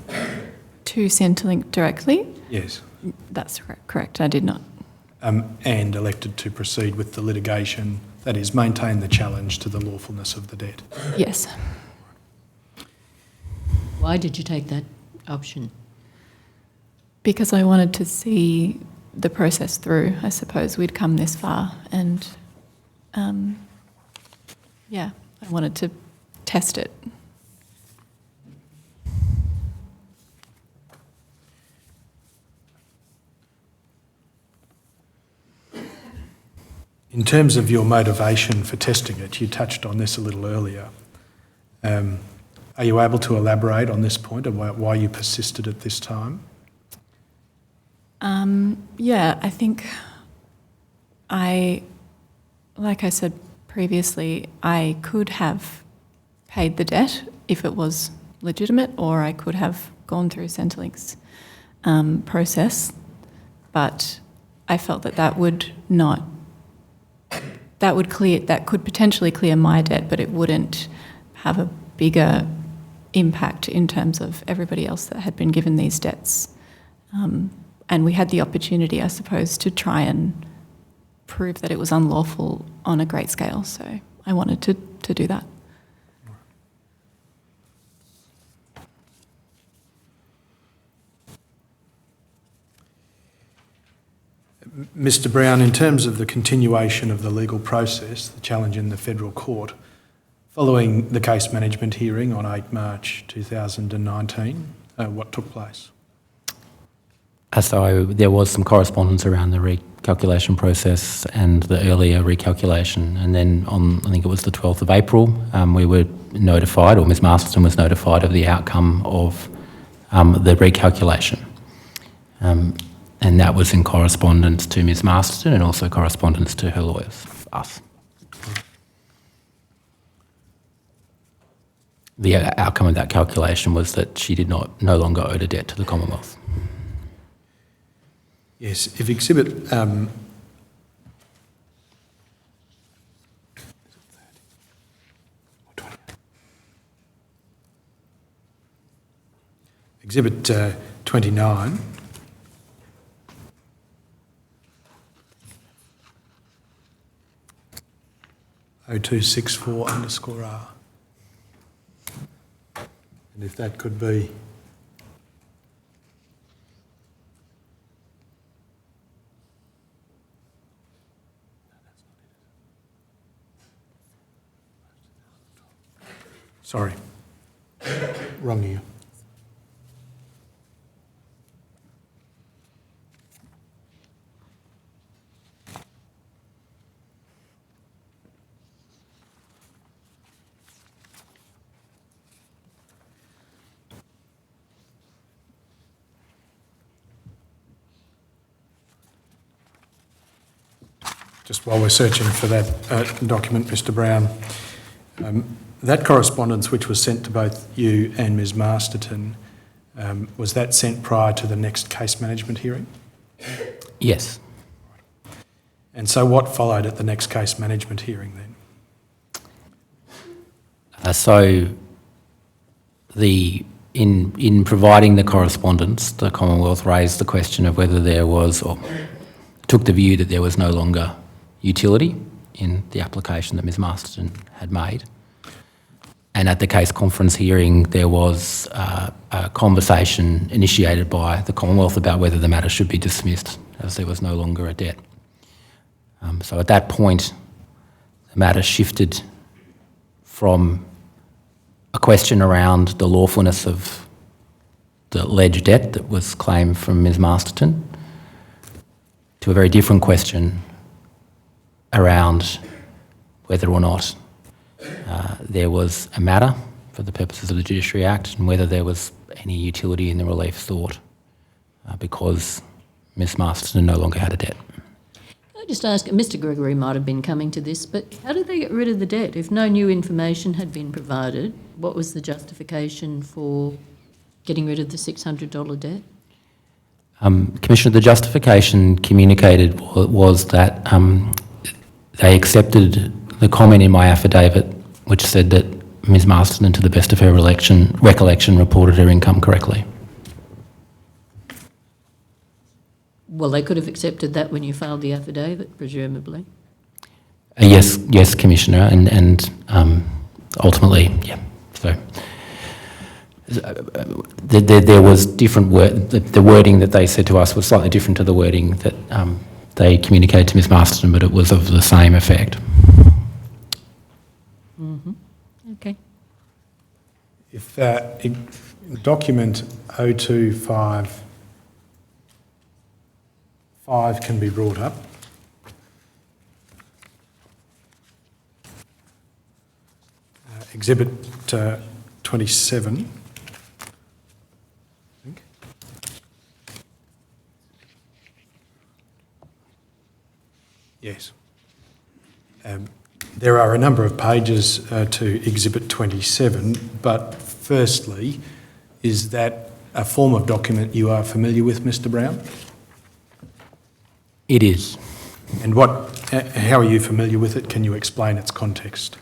G: To Centrelink directly?
D: Yes.
G: That's correct, I did not.
D: And elected to proceed with the litigation, that is, maintain the challenge to the lawfulness of the debt?
G: Yes.
B: Why did you take that option?
G: Because I wanted to see the process through. I suppose we'd come this far, and I wanted to test it.
D: In terms of your motivation for testing it, you touched on this a little earlier. Are you able to elaborate on this point about why you persisted at this time?
G: I think like I said previously, I could have paid the debt if it was legitimate, or I could have gone through Centrelink's process, but I felt that could potentially clear my debt, but it wouldn't have a bigger impact in terms of everybody else that had been given these debts. And we had the opportunity, I suppose, to try and prove that it was unlawful on a great scale. So I wanted to do that.
D: Mr Browne, in terms of the continuation of the legal process, the challenge in the federal court, following the case management hearing on 8 March 2019, what took place?
H: So there was some correspondence around the recalculation process and the earlier recalculation, and then on, I think it was the 12th of April, we were notified, or Ms Masterton was notified of the outcome of the recalculation. And that was in correspondence to Ms Masterton and also correspondence to her lawyers, us. The outcome of that calculation was that she did no longer owe a debt to the Commonwealth.
D: Yes, if Exhibit Exhibit 29 0264_R, and if that could be sorry, wrong year. Just while we're searching for that document, Mr Browne, that correspondence which was sent to both you and Ms Masterton, was that sent prior to the next case management hearing?
H: Yes.
D: And so what followed at the next case management hearing then? In providing the correspondence, the Commonwealth raised the question of whether there was, or took the view that there was no longer utility in the application that Ms Masterton had made. And at the case conference hearing, there was a conversation initiated by the Commonwealth about whether the matter should be dismissed
H: as there was no longer a debt. So at that point, the matter shifted from a question around the lawfulness of the alleged debt that was claimed from Ms Masterton to a very different question around whether or not there was a matter for the purposes of the Judiciary Act and whether there was any utility in the relief sought because Ms Masterton no longer had a debt.
B: Can I just ask, Mr Gregory might have been coming to this, but how did they get rid of the debt? If no new information had been provided, what was the justification for getting rid of the $600 debt?
H: Commissioner, the justification communicated was that they accepted the comment in my affidavit which said that Ms Masterton, to the best of her recollection, reported her income correctly.
B: Well, they could have accepted that when you filed the affidavit, presumably.
H: Yes, Commissioner, and ultimately, yeah. So there was different the wording that they said to us was slightly different to the wording that they communicated to Ms Masterton, but it was of the same effect.
B: Okay.
D: If document 0255 can be brought up. Exhibit 27. I think. Yes. There are a number of pages to Exhibit 27, but firstly, is that a form of document you are familiar with, Mr Browne?
H: It is.
D: And how are you familiar with it? Can you explain its context?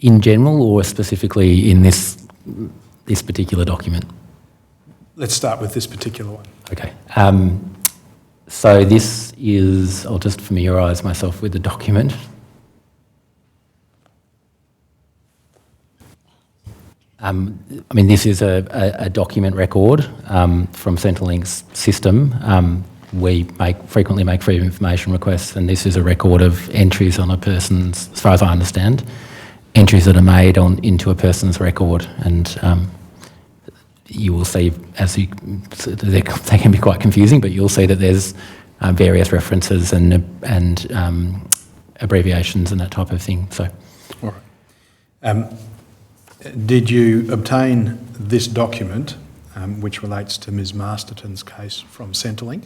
H: In general or specifically in this particular document?
D: Let's start with this particular one.
H: Okay. So this is, I'll just familiarise myself with the document. This is a document record from Centrelink's system. We frequently make freedom of information requests, and this is a record of entries on a person's, as far as I understand, entries that are made into a person's record, and you will see, they can be quite confusing, but you'll see that there's various references and abbreviations and that type of thing. So,
D: all right. Did you obtain this document, which relates to Ms Masterton's case, from Centrelink?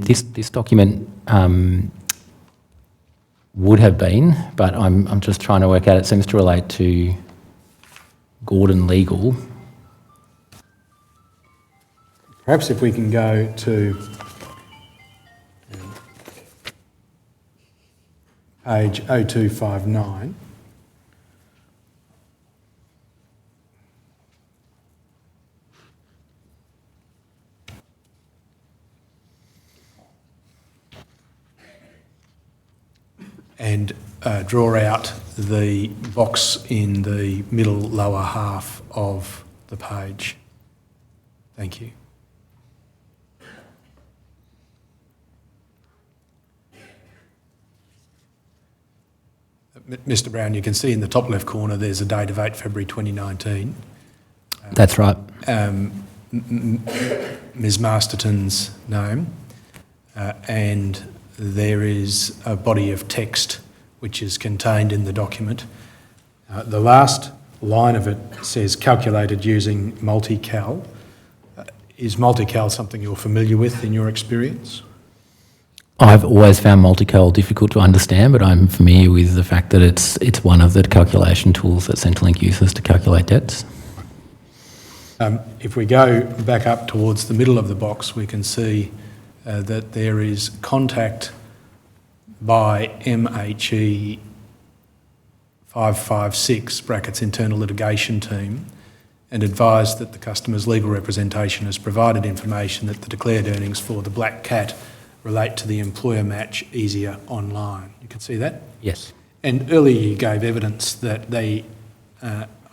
H: This document would have been, but I'm just trying to work out. It seems to relate to Gordon Legal.
D: Perhaps if we can go to page 0259. And draw out the box in the middle lower half of the page. Thank you. Mr Browne, you can see in the top left corner there's a date of 8 February 2019.
H: That's right.
D: Ms Masterton's name, and there is a body of text which is contained in the document. The last line of it says calculated using multi-cal. Is multi-cal something you're familiar with in your experience?
H: I've always found multi-cal difficult to understand, but I'm familiar with the fact that it's one of the calculation tools that Centrelink uses to calculate debts.
D: If we go back up towards the middle of the box, we can see that there is contact by MHE 556 brackets internal litigation team, and advised that the customer's legal representation has provided information that the declared earnings for the Black Cat relate to the employer match Easier Online. You can see that?
H: Yes.
D: And earlier you gave evidence that the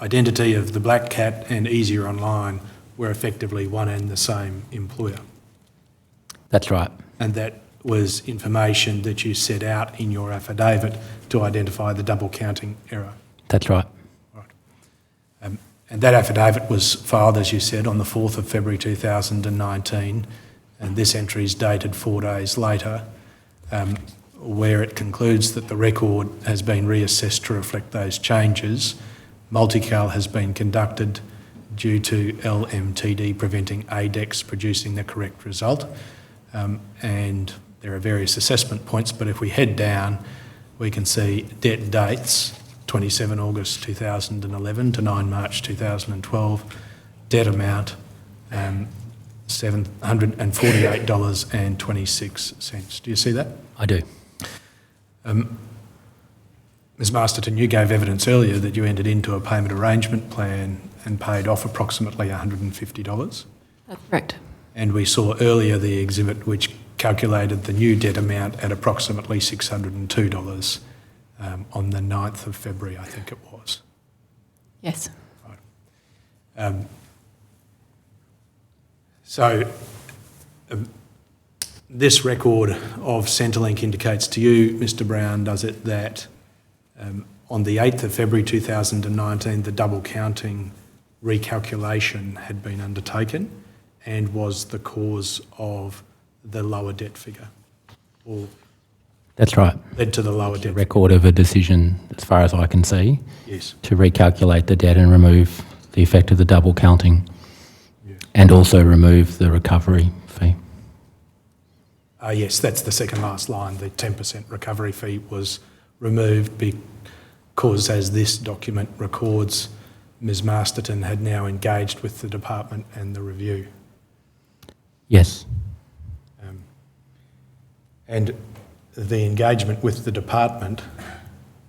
D: identity of the Black Cat and Easier Online were effectively one and the same employer.
H: That's right.
D: And that was information that you set out in your affidavit to identify the double counting error.
H: That's right.
D: Right. And that affidavit was filed, as you said, on the 4th of February 2019, and this entry is dated 4 days later, where it concludes that the record has been reassessed to reflect those changes. Multical has been conducted due to LMTD preventing ADEX producing the correct result. And there are various assessment points, but if we head down, we can see debt dates, 27 August 2011 to 9 March 2012, debt amount $748.26. Do you see that?
H: I do.
D: Ms Masterton, you gave evidence earlier that you entered into a payment arrangement plan and paid off approximately $150.
G: That's correct.
D: And we saw earlier the exhibit which calculated the new debt amount at approximately $602 on the 9th of February, I think it was.
G: Yes.
D: Right. So this record of Centrelink indicates to you, Mr Browne, does it, that on the 8th of February 2019 the double counting recalculation had been undertaken and was the cause of the lower debt figure, or
H: That's right.
D: led to the lower
H: A
D: debt
H: record of a decision, as far as I can see,
D: Yes.
H: to recalculate the debt and remove the effect of the double counting,
D: Yeah.
H: and also remove the recovery fee.
D: Yes, that's the second last line. The 10% recovery fee was removed because, as this document records, Ms Masterton had now engaged with the department and the review.
H: Yes.
D: And the engagement with the department,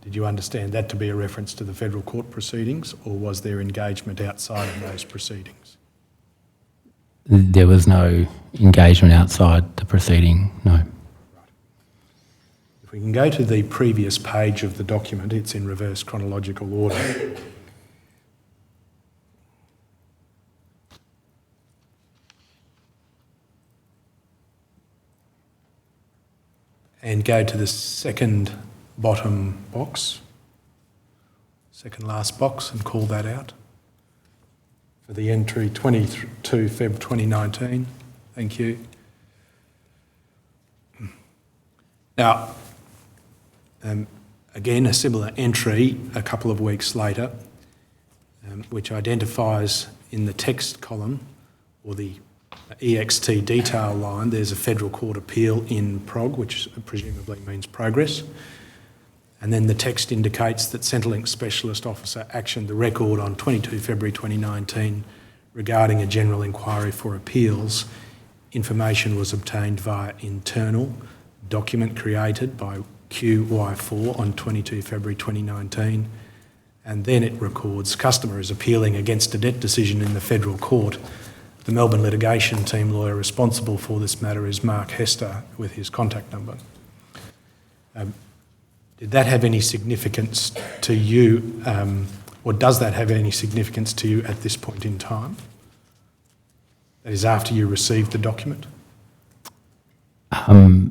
D: did you understand that to be a reference to the federal court proceedings, or was there engagement outside of those proceedings?
H: There was no engagement outside the proceeding, no.
D: If we can go to the previous page of the document, it's in reverse chronological order. And go to the second bottom box, second last box, and call that out for the entry 22 Feb 2019. Thank you. Now, again, a similar entry a couple of weeks later, which identifies in the text column, or the EXT detail line, there's a federal court appeal in prog, which presumably means progress. And then the text indicates that Centrelink Specialist Officer actioned the record on 22 February 2019 regarding a general inquiry for appeals. Information was obtained via internal document created by QY4 on 22 February 2019. And then it records customer is appealing against a debt decision in the federal court. The Melbourne litigation team lawyer responsible for this matter is Mark Hester with his contact number. Did that have any significance to you, or does that have any significance to you at this point in time? That is after you received the document?
H: The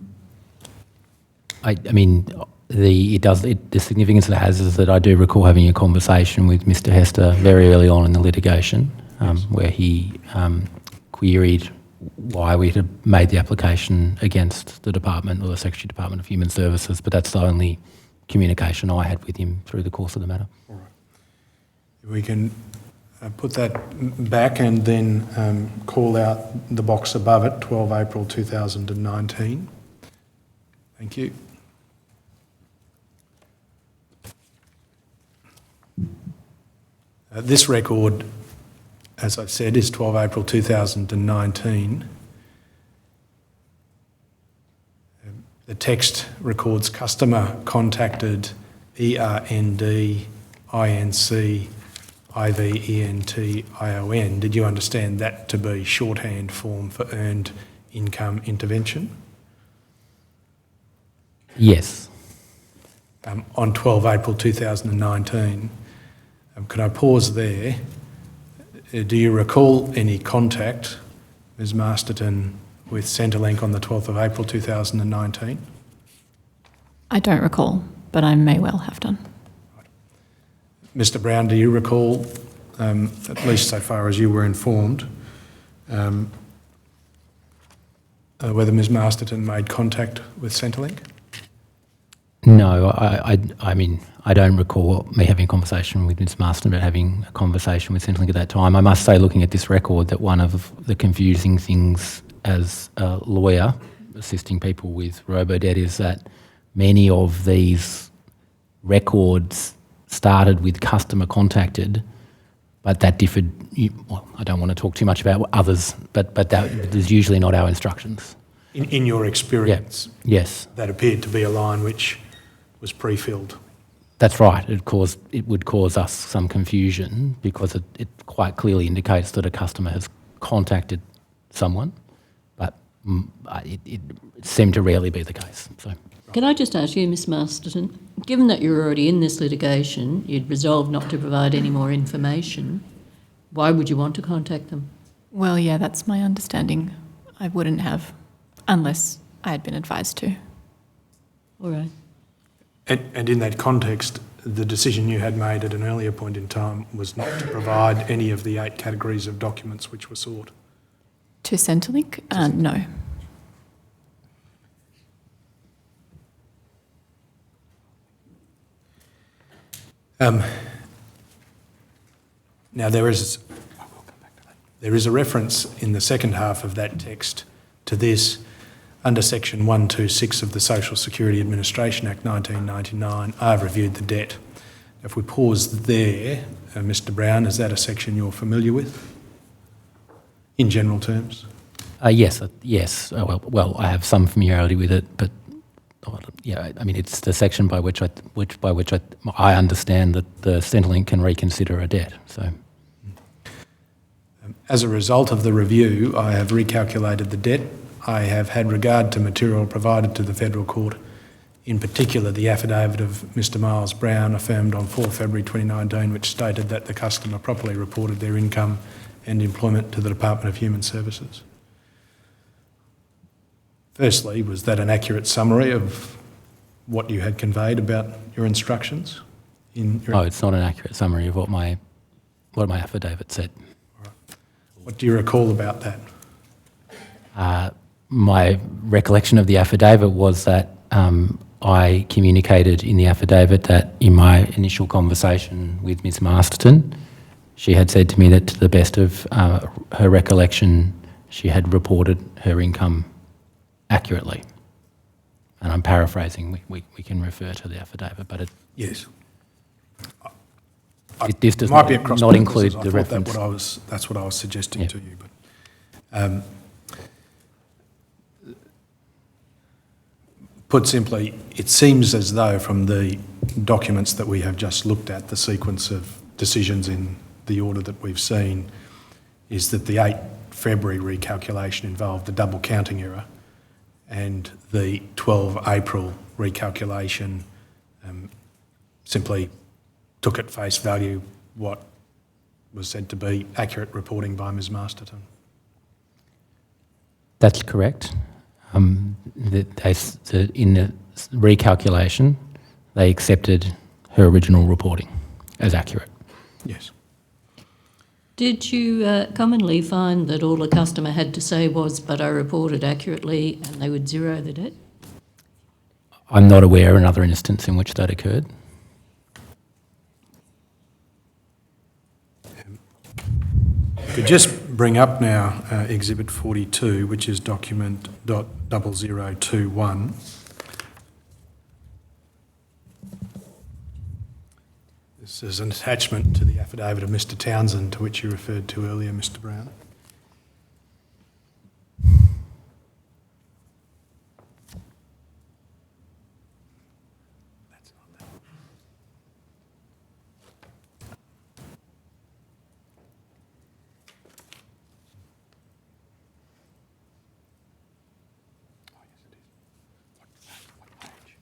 H: significance it has is that I do recall having a conversation with Mr Hester very early on in the litigation, where he queried why we had made the application against the department, or the Secretary Department of Human Services, but that's the only communication I had with him through the course of the matter.
D: All right. We can put that back and then call out the box above it, 12 April 2019. Thank you. This record, as I've said, is 12 April 2019. The text records customer contacted ERND INC IVENT ION. Did you understand that to be shorthand form for earned income intervention?
H: Yes.
D: On 12 April 2019. Could I pause there? Do you recall any contact, Ms Masterton, with Centrelink on the 12th of April 2019?
G: I don't recall, but I may well have done.
D: Mr Browne, do you recall, at least so far as you were informed, whether Ms Masterton made contact with Centrelink?
H: No, I mean, I don't recall me having a conversation with Ms Masterton, but having a conversation with Centrelink at that time. I must say, looking at this record, that one of the confusing things as a lawyer assisting people with Robodebt is that many of these records started with customer contacted, but that differed. Well, I don't want to talk too much about others, but that is usually not our instructions.
D: In your experience,
H: Yes,
D: that appeared to be a line which was pre-filled.
H: that's right. It would cause us some confusion because it quite clearly indicates that a customer has contacted someone, but it seemed to rarely be the case. So.
B: Can I just ask you, Miss Masterton, given that you're already in this litigation, you'd resolved not to provide any more information, why would you want to contact them?
G: Well, yeah, that's my understanding. I wouldn't have, unless I had been advised to.
B: All right.
D: And in that context, the decision you had made at an earlier point in time was not to provide any of the 8 categories of documents which were sought.
G: To Centrelink? No.
D: Now there is a reference in the second half of that text to this under section 126 of the Social Security Administration Act 1999. I've reviewed the debt. If we pause there, Mr Browne, is that a section you're familiar with in general terms?
H: Yes. Well, I have some familiarity with it, but yeah, I mean, it's the section by which I understand that the Centrelink can reconsider a debt. So,
D: as a result of the review, I have recalculated the debt. I have had regard to material provided to the Federal Court, in particular the affidavit of Mr Miles Browne affirmed on 4 February 2019, which stated that the customer properly reported their income and employment to the Department of Human Services. Firstly, was that an accurate summary of what you had conveyed about your instructions?
H: no, it's not an accurate summary of what my affidavit said.
D: What do you recall about that?
H: My recollection of the affidavit was that I communicated in the affidavit that in my initial conversation with Ms Masterton, she had said to me that to the best of her recollection, she had reported her income accurately. And I'm paraphrasing, we can refer to the affidavit, but
D: Yes.
H: this does
D: Might be across
H: not include
D: purposes.
H: the
D: I thought
H: reference.
D: that's what I was suggesting
H: Yeah.
D: to you. But put simply, it seems as though from the documents that we have just looked at, the sequence of decisions in the order that we've seen, is that the 8 February recalculation involved a double counting error, and the 12 April recalculation simply took at face value what was said to be accurate reporting by Ms Masterton.
H: That's correct. In the recalculation, they accepted her original reporting as accurate.
D: Yes.
B: Did you commonly find that all a customer had to say was, but I reported accurately, and they would zero the debt?
H: I'm not aware of another instance in which that occurred.
D: Could just bring up now Exhibit 42, which is document .0021. This is an attachment to the affidavit of Mr Townsend, to which you referred to earlier, Mr Browne. That's not that. Oh, yes, it is. What page?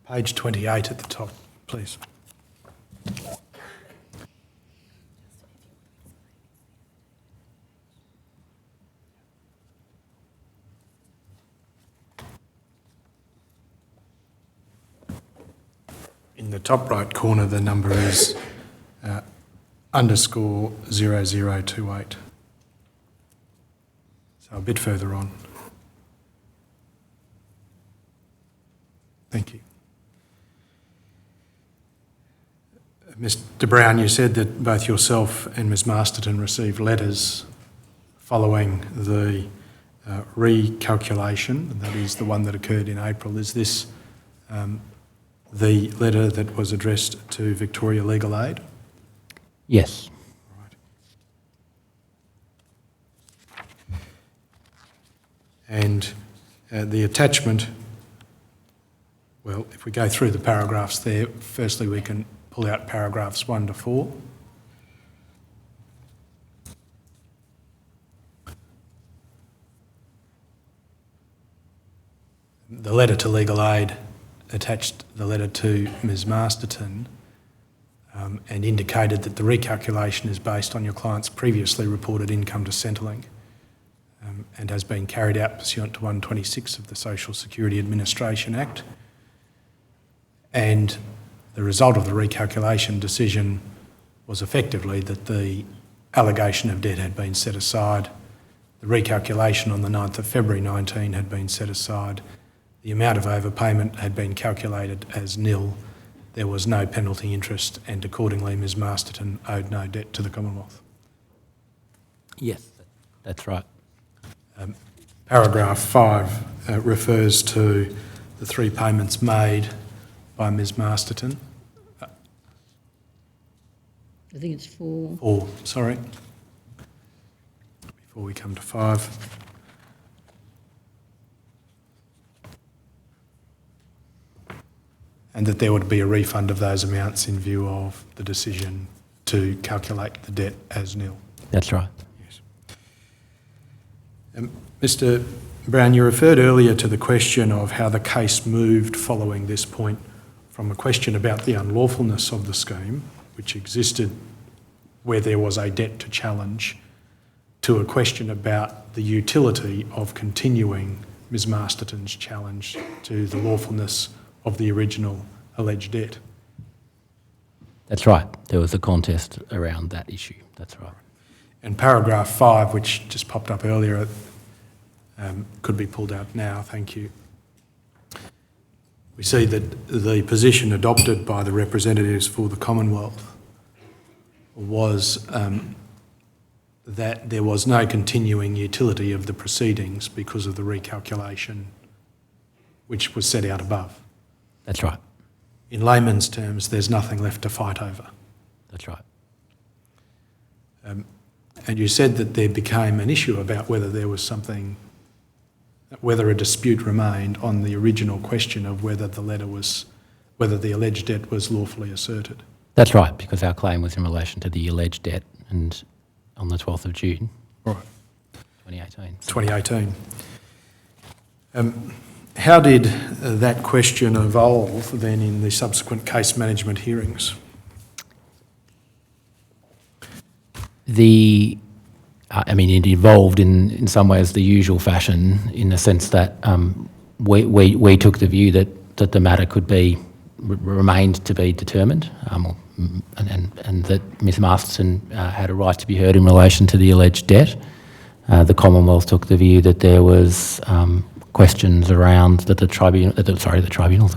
D: Page 28 at the top, please. In the top right corner, the number is underscore 0028. So a bit further on. Thank you. Mr. Browne, you said that both yourself and Ms Masterton received letters following the recalculation, and that is the one that occurred in April. Is this the letter that was addressed to Victoria Legal Aid?
H: Yes.
D: Right. And the attachment, well, if we go through the paragraphs there, firstly we can pull out paragraphs 1 to 4. The letter to Legal Aid attached the letter to Ms Masterton and indicated that the recalculation is based on your client's previously reported income to Centrelink and has been carried out pursuant to 126 of the Social Security Administration Act. And the result of the recalculation decision was effectively that the allegation of debt had been set aside. The recalculation on the 9th of February 19 had been set aside. The amount of overpayment had been calculated as nil. There was no penalty interest, and accordingly Ms Masterton owed no debt to the Commonwealth.
H: Yes, that's right.
D: Paragraph 5 refers to the 3 payments made by Ms Masterton.
B: I think it's 4.
D: 4, sorry. Before we come to 5. And that there would be a refund of those amounts in view of the decision to calculate the debt as nil.
H: That's right.
D: Yes. Mr Browne, you referred earlier to the question of how the case moved following this point from a question about the unlawfulness of the scheme, which existed where there was a debt to challenge, to a question about the utility of continuing Ms Masterton's challenge to the lawfulness of the original alleged debt.
H: That's right. There was a contest around that issue. That's right.
D: And paragraph 5, which just popped up earlier, could be pulled out now, thank you. We see that the position adopted by the representatives for the Commonwealth was that there was no continuing utility of the proceedings because of the recalculation which was set out above.
H: That's right.
D: In layman's terms, there's nothing left to fight over.
H: That's right.
D: And you said that there became an issue about whether there was something, whether a dispute remained on the original question of whether the letter was, whether the alleged debt was lawfully asserted.
H: That's right, because our claim was in relation to the alleged debt, and on the 12th of June,
D: Right.
H: 2018.
D: 2018. How did that question evolve then in the subsequent case management hearings?
H: It evolved in some ways the usual fashion, in the sense that we took the view that the matter could be remained to be determined, and that Ms Masterton had a right to be heard in relation to the alleged debt. The Commonwealth took the view that there was questions around that the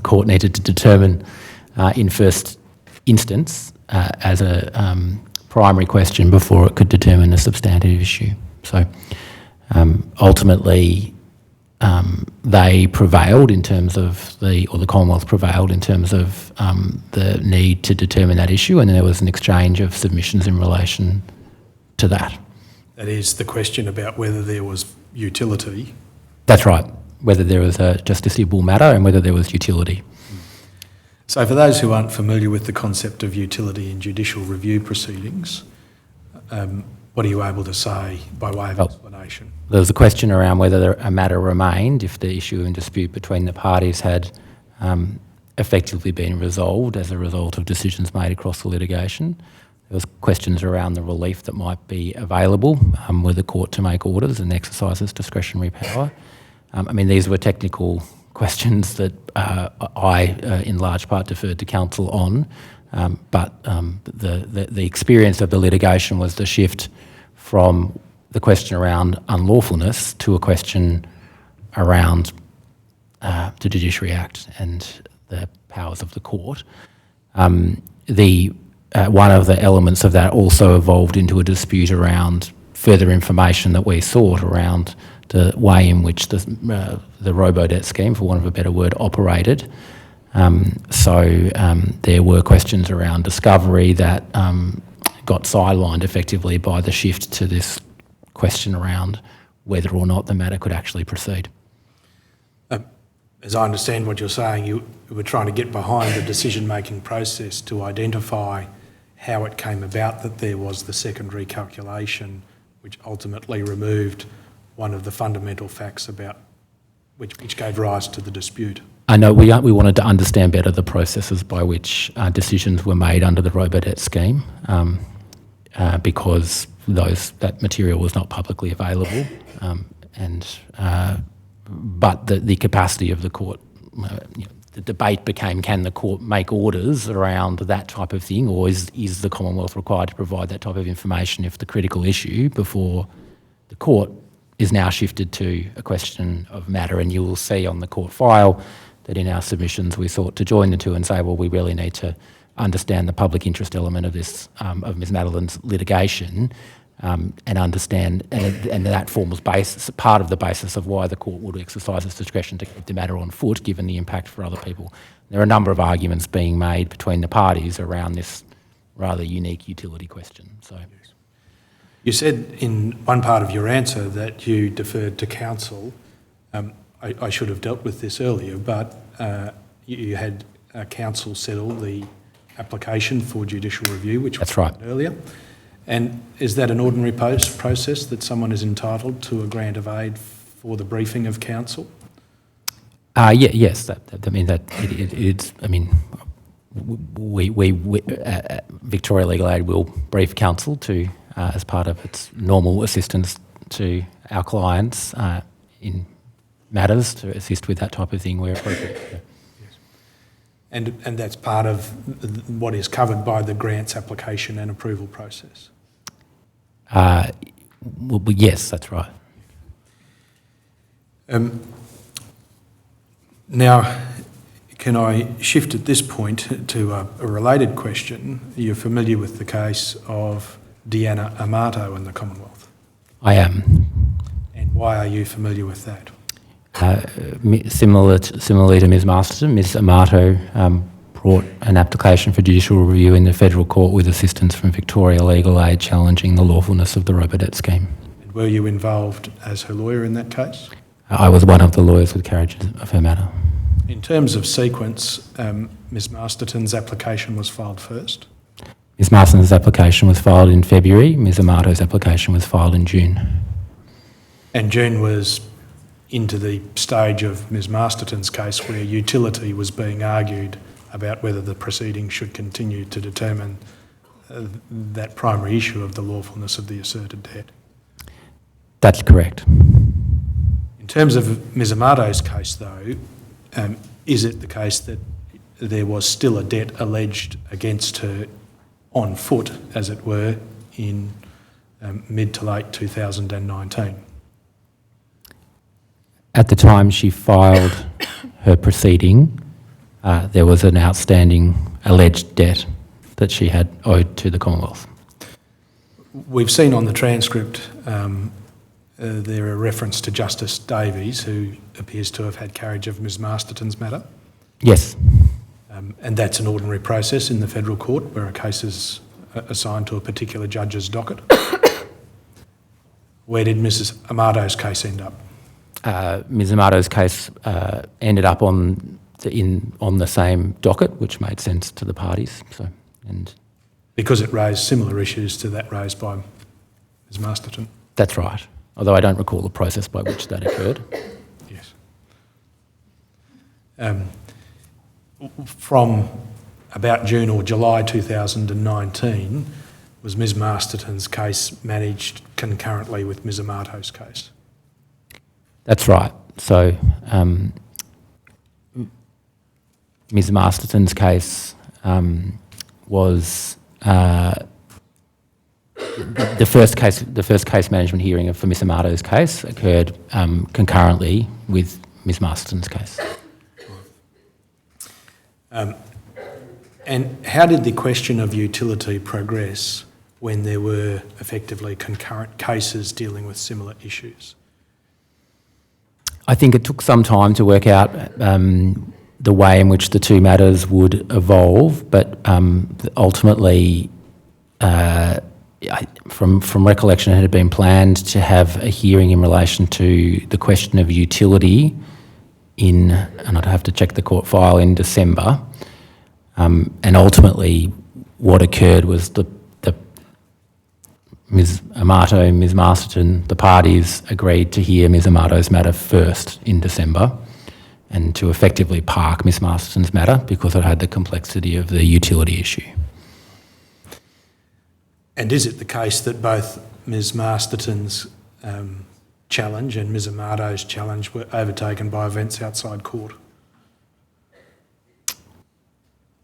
H: court needed to determine in first instance as a primary question before it could determine a substantive issue. So ultimately they prevailed in terms of the Commonwealth prevailed in terms of the need to determine that issue, and then there was an exchange of submissions in relation to that.
D: That is the question about whether there was utility.
H: That's right, whether there was a justiciable matter and whether there was utility.
D: So for those who aren't familiar with the concept of utility in judicial review proceedings, what are you able to say by way of explanation?
H: There was a question around whether a matter remained if the issue in dispute between the parties had effectively been resolved as a result of decisions made across the litigation. There was questions around the relief that might be available were the court to make orders and exercise its discretionary power. These were technical questions that I, in large part, deferred to counsel on. But the experience of the litigation was the shift from the question around unlawfulness to a question around the Judiciary Act and the powers of the court. One of the elements of that also evolved into a dispute around further information that we sought around the way in which the Robodebt scheme, for want of a better word, operated. There were questions around discovery that got sidelined effectively by the shift to this question around whether or not the matter could actually proceed.
D: As I understand what you're saying, you were trying to get behind the decision-making process to identify how it came about that there was the secondary calculation which ultimately removed one of the fundamental facts about which gave rise to the dispute.
H: I know we wanted to understand better the processes by which decisions were made under the Robodebt scheme because that material was not publicly available, but the capacity of the court, the debate became, can the court make orders around that type of thing, or is the Commonwealth required to provide that type of information if the critical issue before the court is now shifted to a question of matter? And you will see on the court file that in our submissions we sought to join the two and say, well, we really need to understand the public interest element of this, of Ms Madeleine's litigation, and understand, and that forms part of the basis of why the court would exercise its discretion to keep the matter on foot, given the impact for other people. There are a number of arguments being made between the parties around this rather unique utility question. So,
D: you said in one part of your answer that you deferred to counsel. I should have dealt with this earlier, but you had counsel settle the application for judicial review, which was
H: right
D: earlier. And is that an ordinary process that someone is entitled to a grant of aid for the briefing of counsel?
H: Yes, Victoria Legal Aid will brief counsel to as part of its normal assistance to our clients in matters to assist with that type of thing where appropriate. Yeah.
D: Yes. And that's part of what is covered by the grants application and approval process?
H: Yes, that's right.
D: Now, can I shift at this point to a related question? You're familiar with the case of Deanna Amato in the Commonwealth?
H: I am.
D: And why are you familiar with that?
H: Similarly to Ms Masterton, Ms Amato brought an application for judicial review in the Federal Court with assistance from Victoria Legal Aid challenging the lawfulness of the Robodebt scheme.
D: And were you involved as her lawyer in that case?
H: I was one of the lawyers with carriage of her matter.
D: In terms of sequence, Ms Masterton's application was filed first?
H: Ms Masterton's application was filed in February. Ms Amato's application was filed in June.
D: And June was into the stage of Ms Masterton's case where utility was being argued about whether the proceedings should continue to determine that primary issue of the lawfulness of the asserted debt.
H: That's correct.
D: In terms of Ms Amato's case, though, is it the case that there was still a debt alleged against her on foot, as it were, in mid to late 2019?
H: At the time she filed her proceeding, there was an outstanding alleged debt that she had owed to the Commonwealth.
D: We've seen on the transcript there are reference to Justice Davies, who appears to have had carriage of Ms Masterton's matter.
H: Yes.
D: And that's an ordinary process in the Federal Court where a case is assigned to a particular judge's docket. Where did Mrs Amato's case end up?
H: Ms Amato's case ended up on the same docket, which made sense to the parties.
D: Because it raised similar issues to that raised by Ms Masterton?
H: That's right, although I don't recall the process by which that occurred.
D: Yes. From about June or July 2019, was Ms Masterton's case managed concurrently with Ms Amato's case?
H: That's right. So Ms Masterton's case was the first case management hearing for Ms Amato's case occurred concurrently with Ms Masterton's case.
D: And how did the question of utility progress when there were effectively concurrent cases dealing with similar issues?
H: I think it took some time to work out the way in which the two matters would evolve, but ultimately, from recollection, it had been planned to have a hearing in relation to the question of utility and I'd have to check the court file, in December. And ultimately, what occurred was the Ms Amato, Ms Masterton, the parties agreed to hear Ms Amato's matter first in December and to effectively park Ms Masterton's matter because it had the complexity of the utility issue.
D: And is it the case that both Ms Masterton's challenge and Ms Amato's challenge were overtaken by events outside court?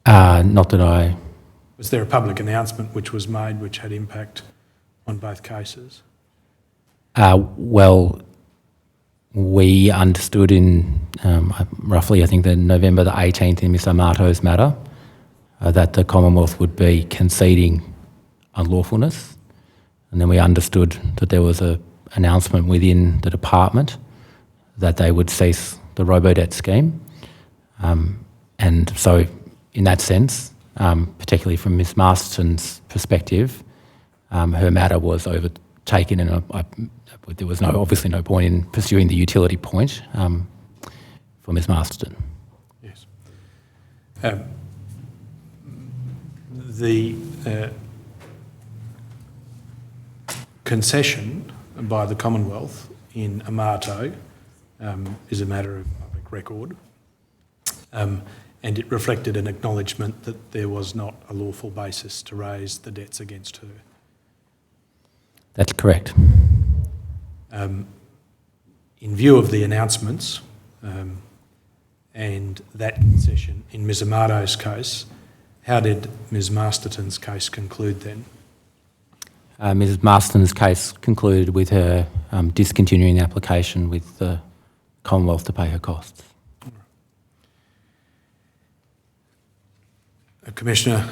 H: Not that I...
D: Was there a public announcement which was made which had impact on both cases?
H: Well, we understood in roughly, I think, November the 18th in Ms Amato's matter that the Commonwealth would be conceding unlawfulness, and then we understood that there was an announcement within the department that they would cease the Robodebt scheme. And so in that sense, particularly from Ms Masterton's perspective, her matter was overtaken, and there was obviously no point in pursuing the utility point for Ms Masterton.
D: Yes. The concession by the Commonwealth in Amato is a matter of public record, and it reflected an acknowledgement that there was not a lawful basis to raise the debts against her.
H: That's correct.
D: In view of the announcements and that concession in Ms Amato's case, how did Ms Masterton's case conclude then?
H: Ms Masterton's case concluded with her discontinuing the application with the Commonwealth to pay her costs.
D: Commissioner,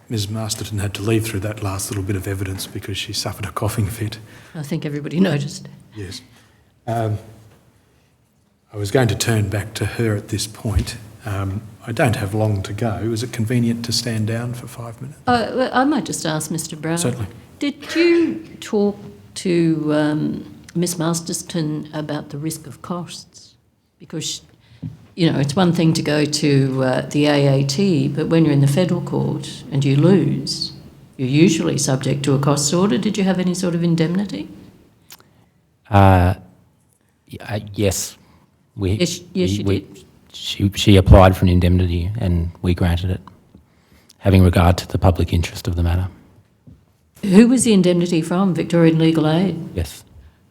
D: Ms Masterton had to leave through that last little bit of evidence because she suffered a coughing fit.
B: I think everybody noticed.
D: Yes. I was going to turn back to her at this point. I don't have long to go. Is it convenient to stand down for 5 minutes?
B: I might just ask Mr Browne.
D: Certainly.
B: Did you talk to Ms Masterton about the risk of costs? Because, you know, it's one thing to go to the AAT, but when you're in the federal court and you lose, you're usually subject to a costs order. Did you have any sort of indemnity?
H: Yes.
B: Yes, you did.
H: She applied for an indemnity and we granted it, having regard to the public interest of the matter.
B: Who was the indemnity from? Victorian Legal Aid?
H: Yes.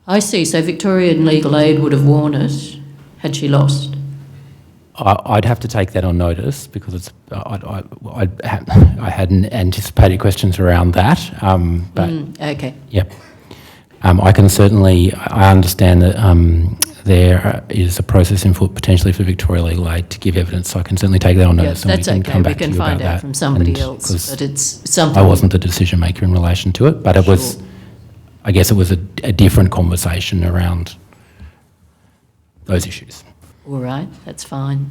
B: I see. So Victorian Legal Aid would have worn it had she lost.
H: I'd have to take that on notice because it's. I hadn't anticipated questions around that. But
B: okay.
H: Yep. I can certainly. I understand that there is a process in foot potentially for Victoria Legal Aid to give evidence. So I can certainly take that on notice.
B: That's
H: and we can come
B: okay.
H: back
B: We can
H: to you
B: find
H: about
B: out
H: that.
B: from somebody
H: And
B: else. But it's something.
H: I wasn't the decision maker in relation to it, but it was. I guess it was a different conversation around those issues.
B: All right, that's fine.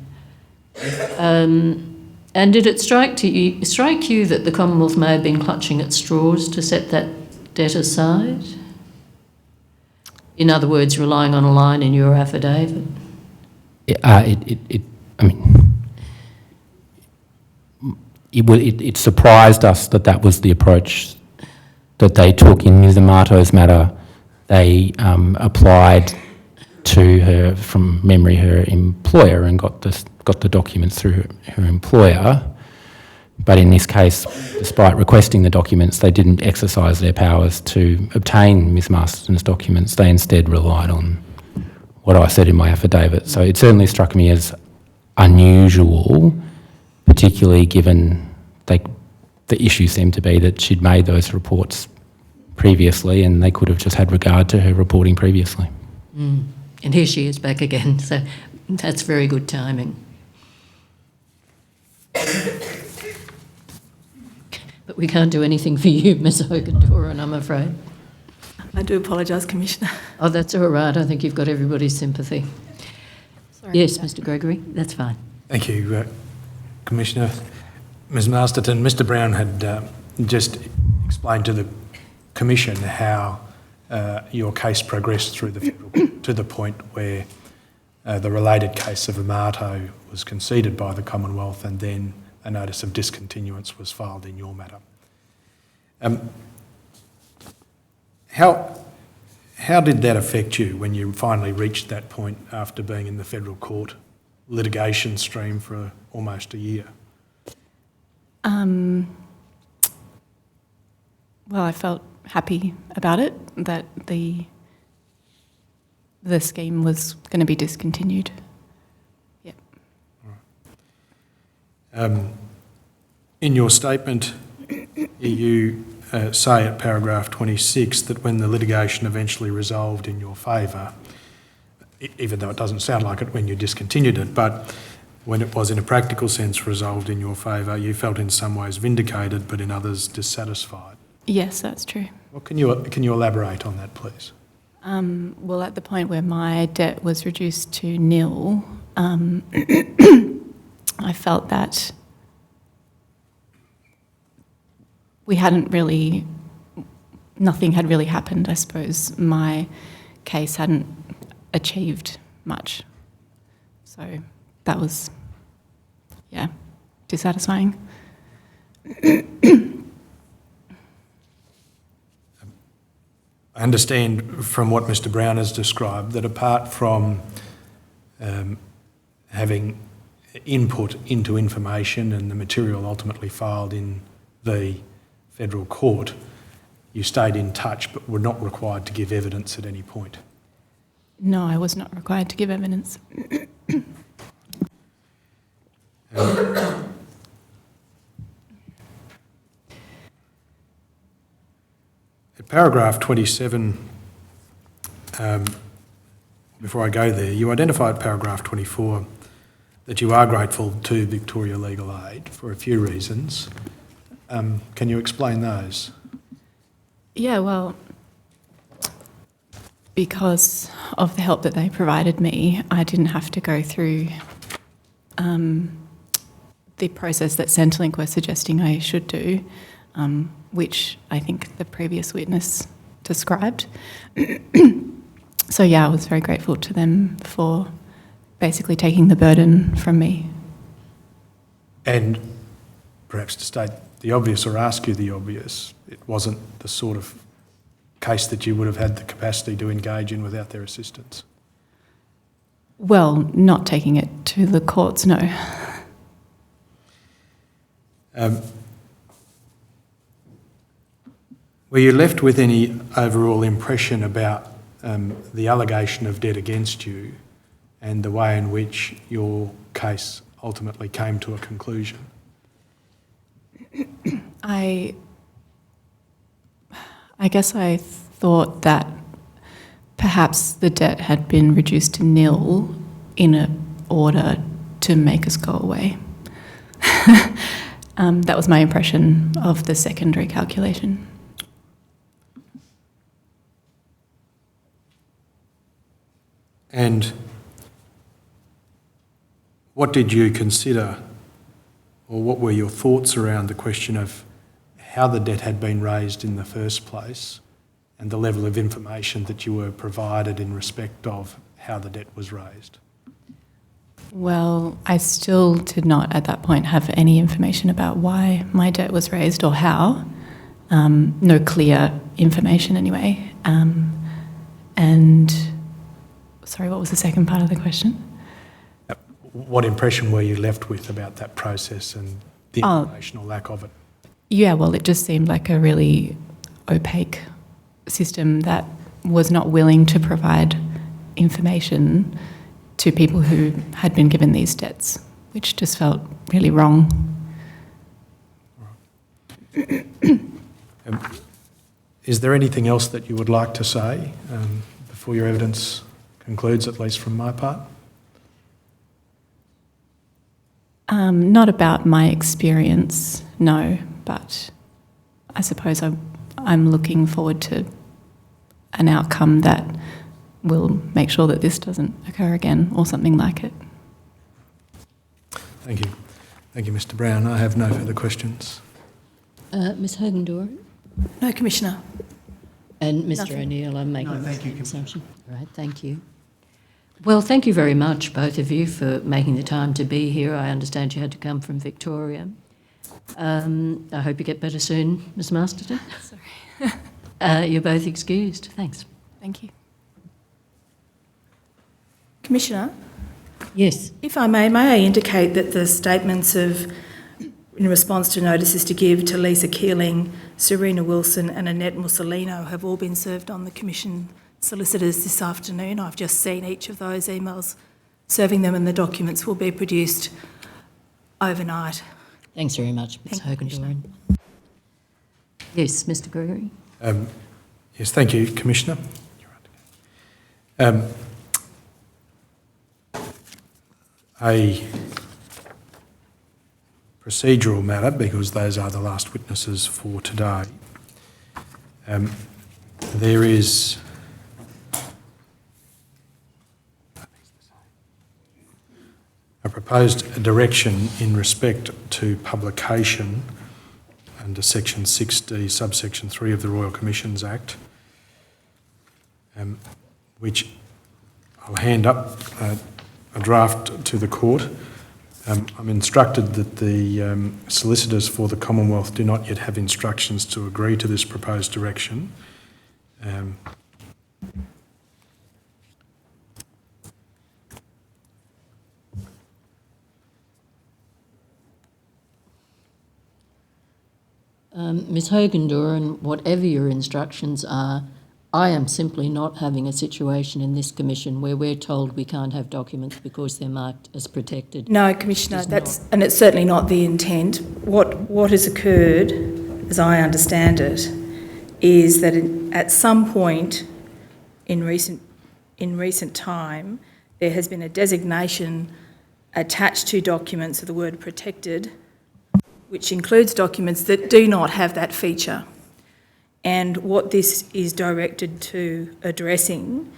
B: And did it strike you that the Commonwealth may have been clutching at straws to set that debt aside? In other words, relying on a line in your affidavit?
H: It surprised us that was the approach that they took in Ms Amato's matter. They applied to her, from memory, her employer and got the documents through her employer. But in this case, despite requesting the documents, they didn't exercise their powers to obtain Ms Masterton's documents. They instead relied on what I said in my affidavit. So it certainly struck me as unusual particularly given the issue seemed to be that she'd made those reports previously and they could have just had regard to her reporting previously.
B: And here she is back again, so that's very good timing. But we can't do anything for you, Ms Hogan-Doran, I'm afraid.
C: I do apologise, Commissioner.
B: Oh, that's all right. I think you've got everybody's sympathy.
C: Sorry.
B: Yes, Mr Gregory, that's fine.
D: Thank you, Commissioner. Ms Masterton, Mr Browne had just explained to the Commission how your case progressed through the federal court to the point where the related case of Amato was conceded by the Commonwealth and then a notice of discontinuance was filed in your matter. How did that affect you when you finally reached that point after being in the federal court litigation stream for almost a year?
G: Well, I felt happy about it, that the scheme was going to be discontinued. Yep.
D: In your statement, you say at paragraph 26 that when the litigation eventually resolved in your favour, even though it doesn't sound like it when you discontinued it, but when it was in a practical sense resolved in your favour, you felt in some ways vindicated but in others dissatisfied.
G: Yes, that's true.
D: Well, can you elaborate on that, please?
G: Well, at the point where my debt was reduced to nil, I felt that nothing had really happened, I suppose. My case hadn't achieved much. So that was, dissatisfying.
D: I understand from what Mr Browne has described that apart from having input into information and the material ultimately filed in the federal court, you stayed in touch but were not required to give evidence at any point.
G: No, I was not required to give evidence.
D: At paragraph 27, before I go there, you identify at paragraph 24 that you are grateful to Victoria Legal Aid for a few reasons. Can you explain those?
G: Yeah, well, because of the help that they provided me, I didn't have to go through the process that Centrelink were suggesting I should do, which I think the previous witness described. So yeah, I was very grateful to them for basically taking the burden from me.
D: And perhaps to state the obvious or ask you the obvious, it wasn't the sort of case that you would have had the capacity to engage in without their assistance?
G: Well, not taking it to the courts, no.
D: Were you left with any overall impression about the allegation of debt against you and the way in which your case ultimately came to a conclusion?
G: I guess I thought that perhaps the debt had been reduced to nil in order to make us go away. That was my impression of the secondary calculation.
D: And what did you consider, or what were your thoughts around the question of how the debt had been raised in the first place and the level of information that you were provided in respect of how the debt was raised?
G: Well, I still did not at that point have any information about why my debt was raised or how. No clear information anyway. And, sorry, what was the second part of the question?
D: What impression were you left with about that process and the information or lack of it?
G: Yeah, well, it just seemed like a really opaque system that was not willing to provide information to people who had been given these debts, which just felt really wrong.
D: Is there anything else that you would like to say before your evidence concludes, at least from my part?
G: Not about my experience, no, but I suppose I'm looking forward to an outcome that will make sure that this doesn't occur again or something like it.
D: Thank you. Thank you, Mr. Browne. I have no further questions.
B: Ms Hogan-Doran?
C: No, Commissioner.
B: And Mr
C: Nothing.
B: O'Neill, I'm making
F: No,
B: the
F: thank you,
B: same assumption. Right, thank you. Well, thank you very much, both of you, for making the time to be here. I understand you had to come from Victoria. I hope you get better soon, Ms Masterton. Sorry. You're both excused. Thanks.
G: Thank you.
C: Commissioner,
B: Yes.
C: if I may I indicate that the statements in response to notices to give to Lisa Keeling, Serena Wilson and Annette Mussolino have all been served on the Commission solicitors this afternoon. I've just seen each of those emails serving them, and the documents will be produced overnight.
B: Thanks very much, Ms
C: Thank you,
B: Hogan-Doran. Yes, Mr Gregory?
D: Yes, thank you, Commissioner. A procedural matter, because those are the last witnesses for today. There is a proposed direction in respect to publication under Section 6D, subsection 3 of the Royal Commissions Act, which I'll hand up a draft to the court. I'm instructed that the solicitors for the Commonwealth do not yet have instructions to agree to this proposed direction.
B: Ms Hogan-Doran, whatever your instructions are, I am simply not having a situation in this commission where we're told we can't have documents because they're marked as protected.
C: No, Commissioner, and it's certainly not the intent. What has occurred, as I understand it, is that at some point in recent time, there has been a designation attached to documents of the word protected, which includes documents that do not have that feature. And what this is directed to addressing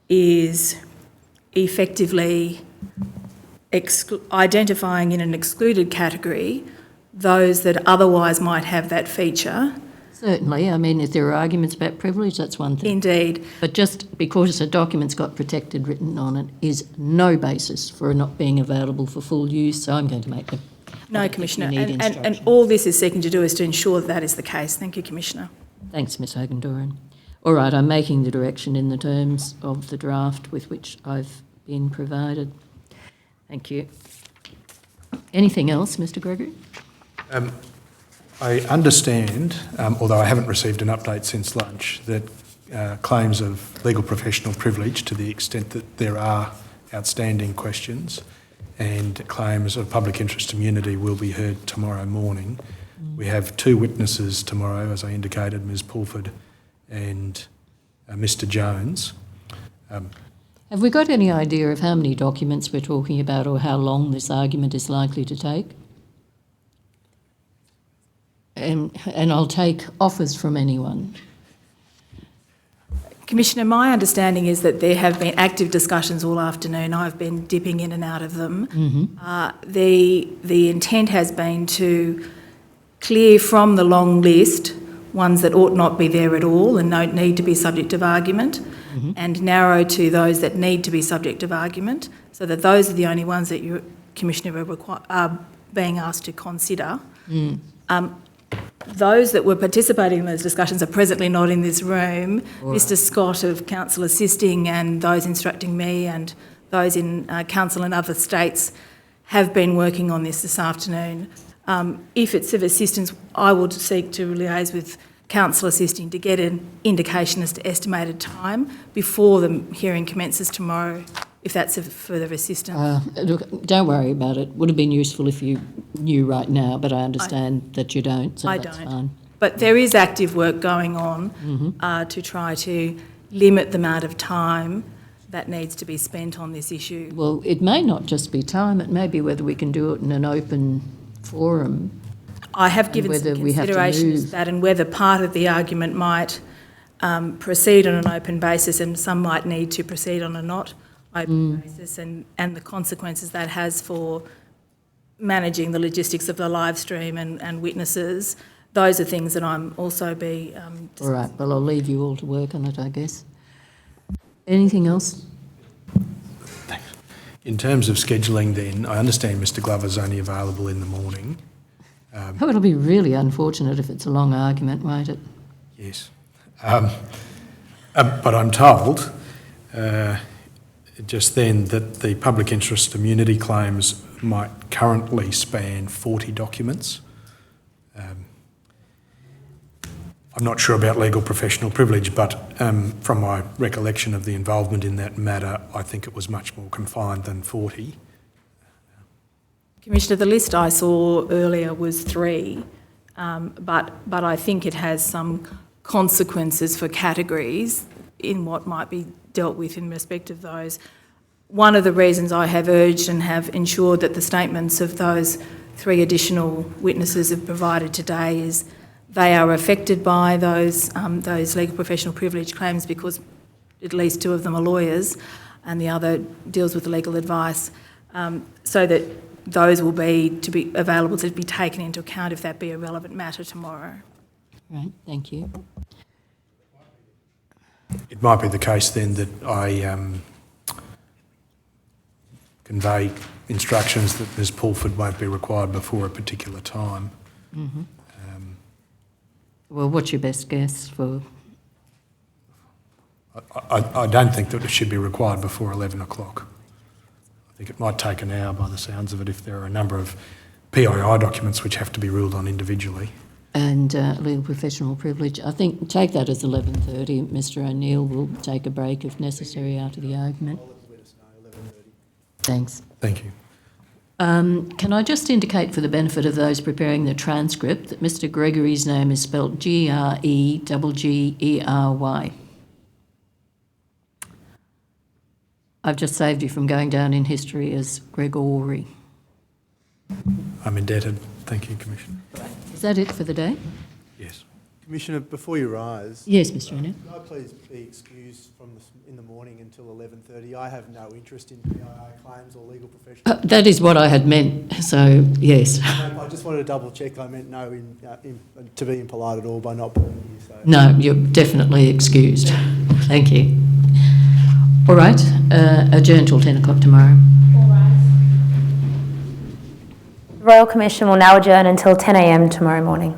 C: is effectively identifying in an excluded category those that otherwise might have that feature.
B: Certainly. I mean, if there are arguments about privilege, that's one thing.
C: Indeed.
B: But just because a document's got protected written on it is no basis for it not being available for full use, so I'm going to make them.
C: No, Commissioner. And all this is seeking to do is to ensure that is the case. Thank you, Commissioner.
B: Thanks, Ms Hogan-Doran. All right, I'm making the direction in the terms of the draft with which I've been provided. Thank you. Anything else, Mr Gregory?
D: I understand, although I haven't received an update since lunch, that claims of legal professional privilege, to the extent that there are outstanding questions, and claims of public interest immunity will be heard tomorrow morning. We have two witnesses tomorrow, as I indicated, Ms Pulford and Mr Jones.
B: Have we got any idea of how many documents we're talking about or how long this argument is likely to take? And I'll take offers from anyone.
C: Commissioner, my understanding is that there have been active discussions all afternoon. I've been dipping in and out of them.
B: Mm-hmm.
C: The intent has been to clear from the long list ones that ought not be there at all and don't need to be subject of argument, and narrow to those that need to be subject of argument, so that those are the only ones that you, Commissioner, are being asked to consider. Those that were participating in those discussions are presently not in this room. Mr Scott of Council Assisting and those instructing me and those in Council in other states have been working on this afternoon. If it's of assistance, I will seek to liaise with Council Assisting to get an indication as to estimated time before the hearing commences tomorrow, if that's of further assistance.
B: Look, don't worry about it. Would have been useful if you knew right now, but I understand that you don't, so
C: I
B: that's
C: don't.
B: fine.
C: But there is active work going on to try to limit the amount of time that needs to be spent on this issue.
B: Well, it may not just be time, it may be whether we can do it in an open forum.
C: I have given some
B: whether we have to
C: consideration to
B: move.
C: that, and whether part of the argument might proceed on an open basis and some might need to proceed on a not open basis, and the consequences that has for managing the logistics of the live stream and witnesses. Those are things that I'm also be
B: All right, well, I'll leave you all to work on it, I guess. Anything else?
D: In terms of scheduling then, I understand Mr Glover's only available in the morning.
B: Oh, it'll be really unfortunate if it's a long argument, won't it?
D: Yes. But I'm told just then that the public interest immunity claims might currently span 40 documents. I'm not sure about legal professional privilege, but from my recollection of the involvement in that matter, I think it was much more confined than 40.
C: Commissioner, the list I saw earlier was 3, but I think it has some consequences for categories in what might be dealt with in respect of those. One of the reasons I have urged and have ensured that the statements of those 3 additional witnesses have provided today is they are affected by those legal professional privilege claims, because at least 2 of them are lawyers and the other deals with the legal advice, so that those will be available to be taken into account if that be a relevant matter tomorrow.
B: Right, thank you.
D: It might be the case then that I convey instructions that Ms Pulford won't be required before a particular time.
B: Well, what's your best guess for...
D: I don't think that it should be required before 11 o'clock. I think it might take an hour by the sounds of it if there are a number of PII documents which have to be ruled on individually.
B: And legal professional privilege. I think take that as 11:30. Mr O'Neill will take a break if necessary after the argument. Thanks.
D: Thank you.
B: Can I just indicate for the benefit of those preparing the transcript that Mr Gregory's name is spelled Gregery. I've just saved you from going down in history as Gregory.
D: I'm indebted. Thank you, Commissioner.
B: Is that it for the day?
D: Yes.
F: Commissioner, before you rise,
B: Yes, Mr O'Neill.
F: can I please be excused from in the morning until 11:30? I have no interest in PII claims or legal professional.
B: That is what I had meant, so yes.
F: I just wanted to double check. I meant no to be impolite at all by not being here. So.
B: No, you're definitely excused. Thank you. All right, adjourn till 10 o'clock tomorrow.
A: The Royal Commission will now adjourn until 10 a.m. tomorrow morning.